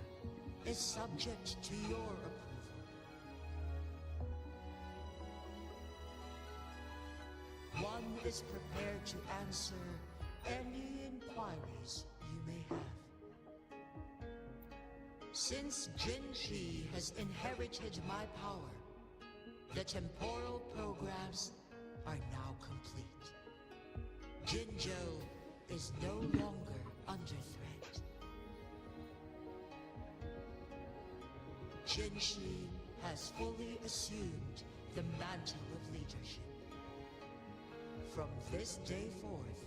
[SPEAKER 14] is subject to your approval. One is prepared to answer any inquiries you may have. Since Jinshi has inherited my power, the temporal programs are now complete. Jinzhou is no longer under threat. Jinshi has fully assumed the mantle of leadership. From this day forth,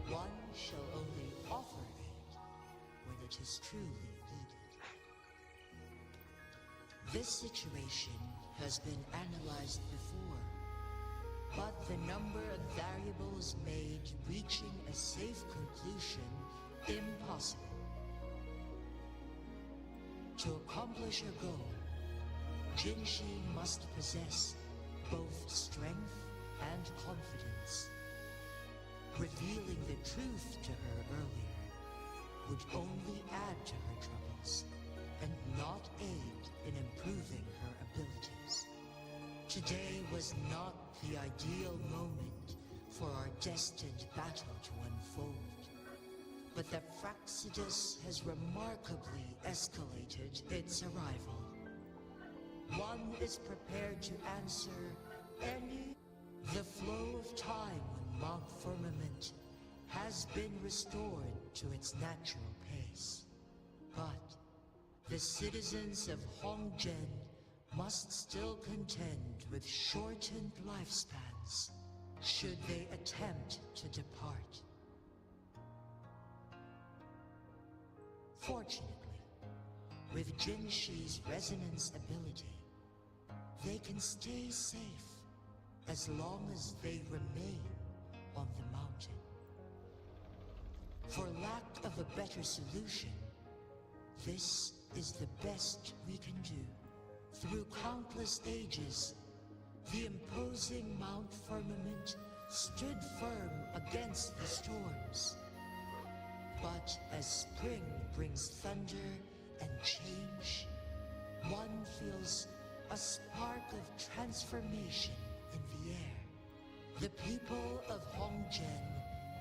[SPEAKER 14] one shall only offer aid when it is truly needed. This situation has been analyzed before, but the number of variables made reaching a safe conclusion impossible. To accomplish a goal, Jinshi must possess both strength and confidence. Revealing the truth to her earlier would only add to her troubles and not aid in improving her abilities. Today was not the ideal moment for our destined battle to unfold, but the Fraxidus has remarkably escalated its arrival. One is prepared to answer any. The flow of time on Mount Firmament has been restored to its natural pace, but the citizens of Hongzhen must still contend with shortened lifespans should they attempt to depart. Fortunately, with Jinshi's resonance ability, they can stay safe as long as they remain on the mountain. For lack of a better solution, this is the best we can do. Through countless ages, the imposing Mount Firmament stood firm against the storms. But as spring brings thunder and change, one feels a spark of transformation in the air. The people of Hongzhen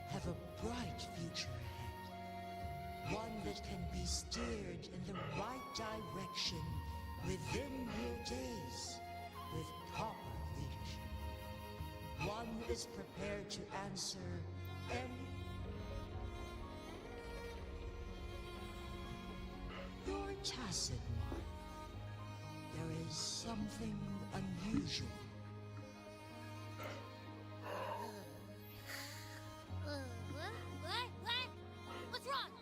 [SPEAKER 14] have a bright future ahead. One that can be steered in the right direction within mere days with proper leadership. One is prepared to answer any. You're tacit, Mark. There is something unusual.
[SPEAKER 3] What? What's wrong?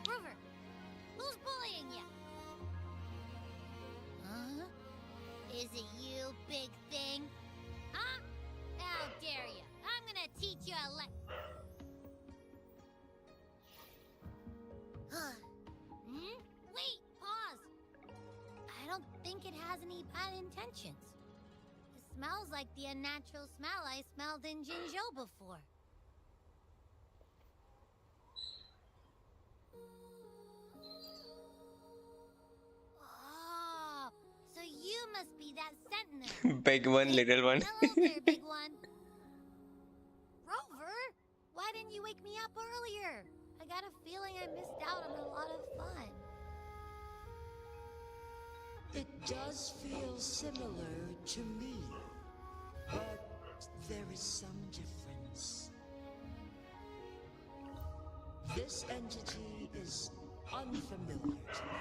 [SPEAKER 3] Rover, who's bullying you? Huh? Is it you, big thing? Huh? How dare you? I'm gonna teach you a Wait, pause. I don't think it has any bad intentions. It smells like the unnatural smell I smelled in Jinzhou before. Oh, so you must be that sentinel.
[SPEAKER 1] Big one, little one.
[SPEAKER 3] Hello there, big one. Rover, why didn't you wake me up earlier? I got a feeling I missed out on a lot of fun.
[SPEAKER 14] It does feel similar to me, but there is some difference. This entity is unfamiliar to me.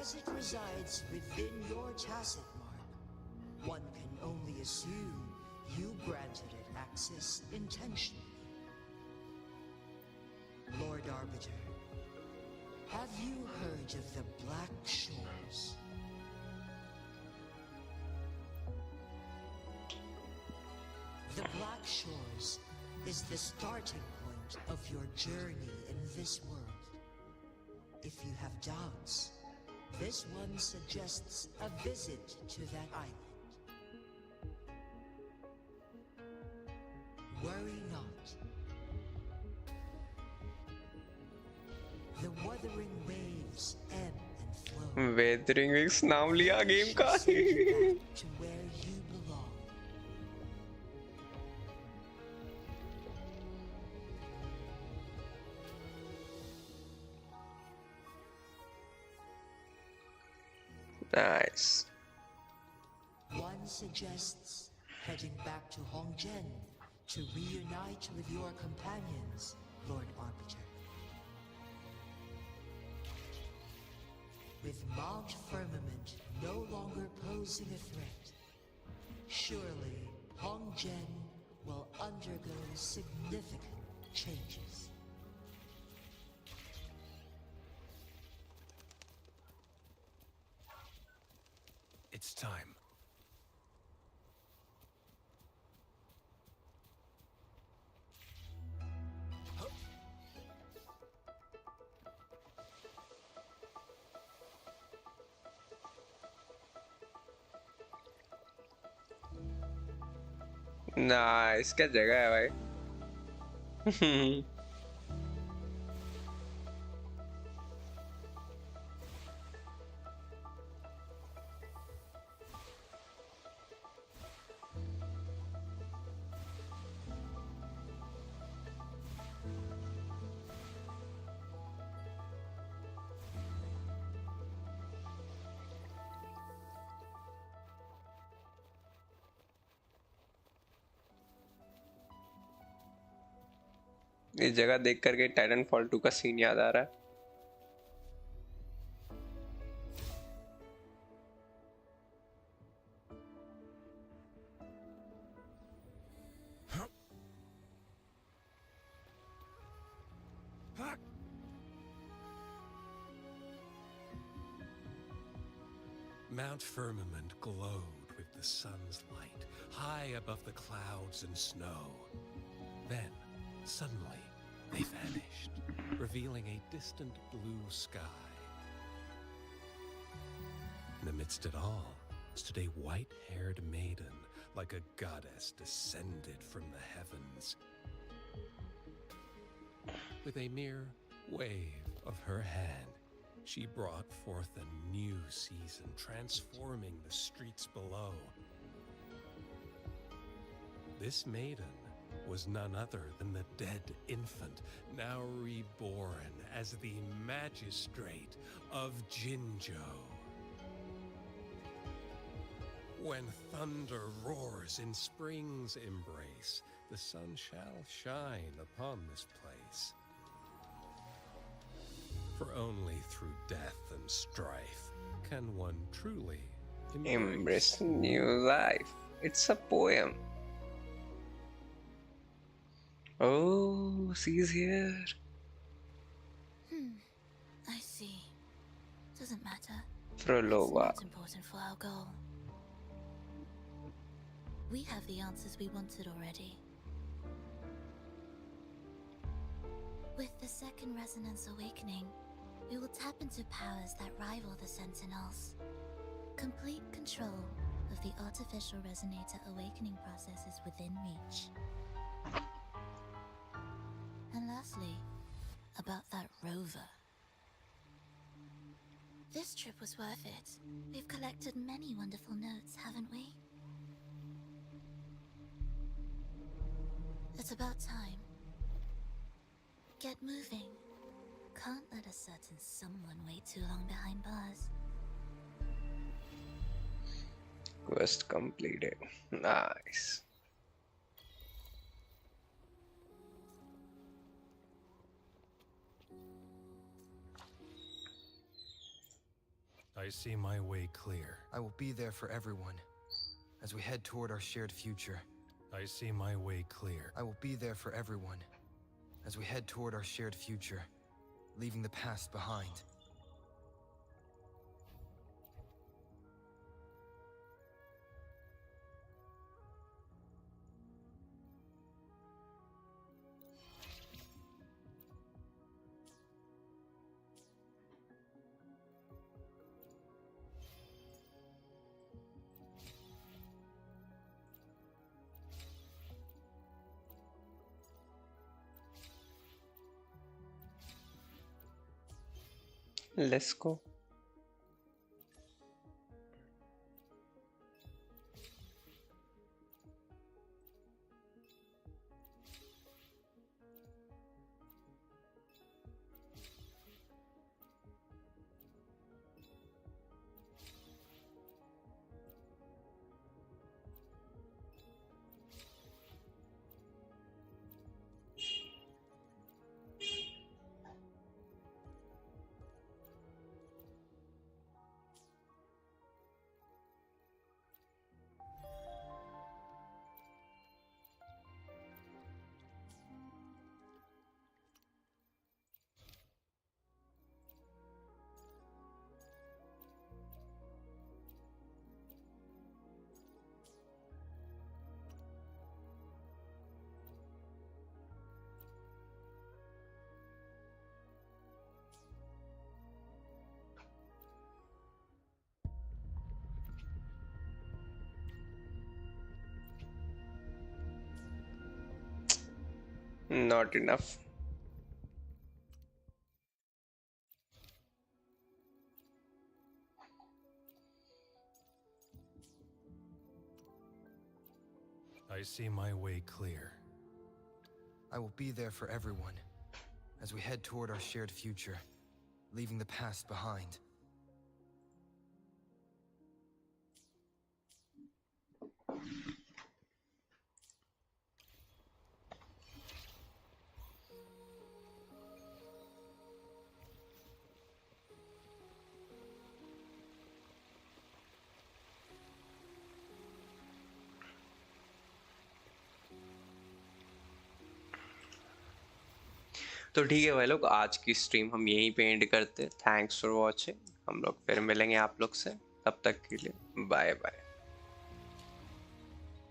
[SPEAKER 14] As it resides within your tacit mark, one can only assume you granted it access intentionally. Lord Arbiter, have you heard of the Black Shores? The Black Shores is the starting point of your journey in this world. If you have doubts, this one suggests a visit to that island. Worry not. The wuthering waves ebb and flow.
[SPEAKER 1] Wuthering waves नाम लिया game का.
[SPEAKER 14] To where you belong.
[SPEAKER 1] Nice.
[SPEAKER 14] One suggests heading back to Hongzhen to reunite with your companions, Lord Arbiter. With Mount Firmament no longer posing a threat, surely Hongzhen will undergo significant changes.
[SPEAKER 6] It's time.
[SPEAKER 1] Nice, क्या जगह है भाई. इस जगह देख करके Titan fall 2 का scene याद आ रहा है.
[SPEAKER 6] Mount Firmament glowed with the sun's light, high above the clouds and snow. Then, suddenly, they vanished, revealing a distant blue sky. In the midst of it all stood a white-haired maiden, like a goddess descended from the heavens. With a mere wave of her hand, she brought forth a new season, transforming the streets below. This maiden was none other than the dead infant, now reborn as the magistrate of Jinzhou. When thunder roars in spring's embrace, the sun shall shine upon this place. For only through death and strife can one truly
[SPEAKER 1] Embrace new life. It's a poem. Oh, she's here.
[SPEAKER 4] I see. Doesn't matter.
[SPEAKER 1] Frolova.
[SPEAKER 4] It's not important for our goal. We have the answers we wanted already. With the second resonance awakening, we will tap into powers that rival the Sentinels. Complete control of the artificial resonator awakening process is within reach. And lastly, about that rover. This trip was worth it. We've collected many wonderful notes, haven't we? It's about time. Get moving. Can't let a certain someone wait too long behind bars.
[SPEAKER 1] Quest completed. Nice.
[SPEAKER 6] I see my way clear.
[SPEAKER 5] I will be there for everyone as we head toward our shared future.
[SPEAKER 6] I see my way clear.
[SPEAKER 5] I will be there for everyone as we head toward our shared future, leaving the past behind.
[SPEAKER 1] Let's go. Not enough.
[SPEAKER 6] I see my way clear.
[SPEAKER 5] I will be there for everyone as we head toward our shared future, leaving the past behind.
[SPEAKER 1] तो ठीक है भाई लोग, आज की stream हम यहीं पे एंड करते हैं। Thanks for watching. हम लोग फिर मिलेंगे आप लोग से, तब तक के लिए बाय बाय।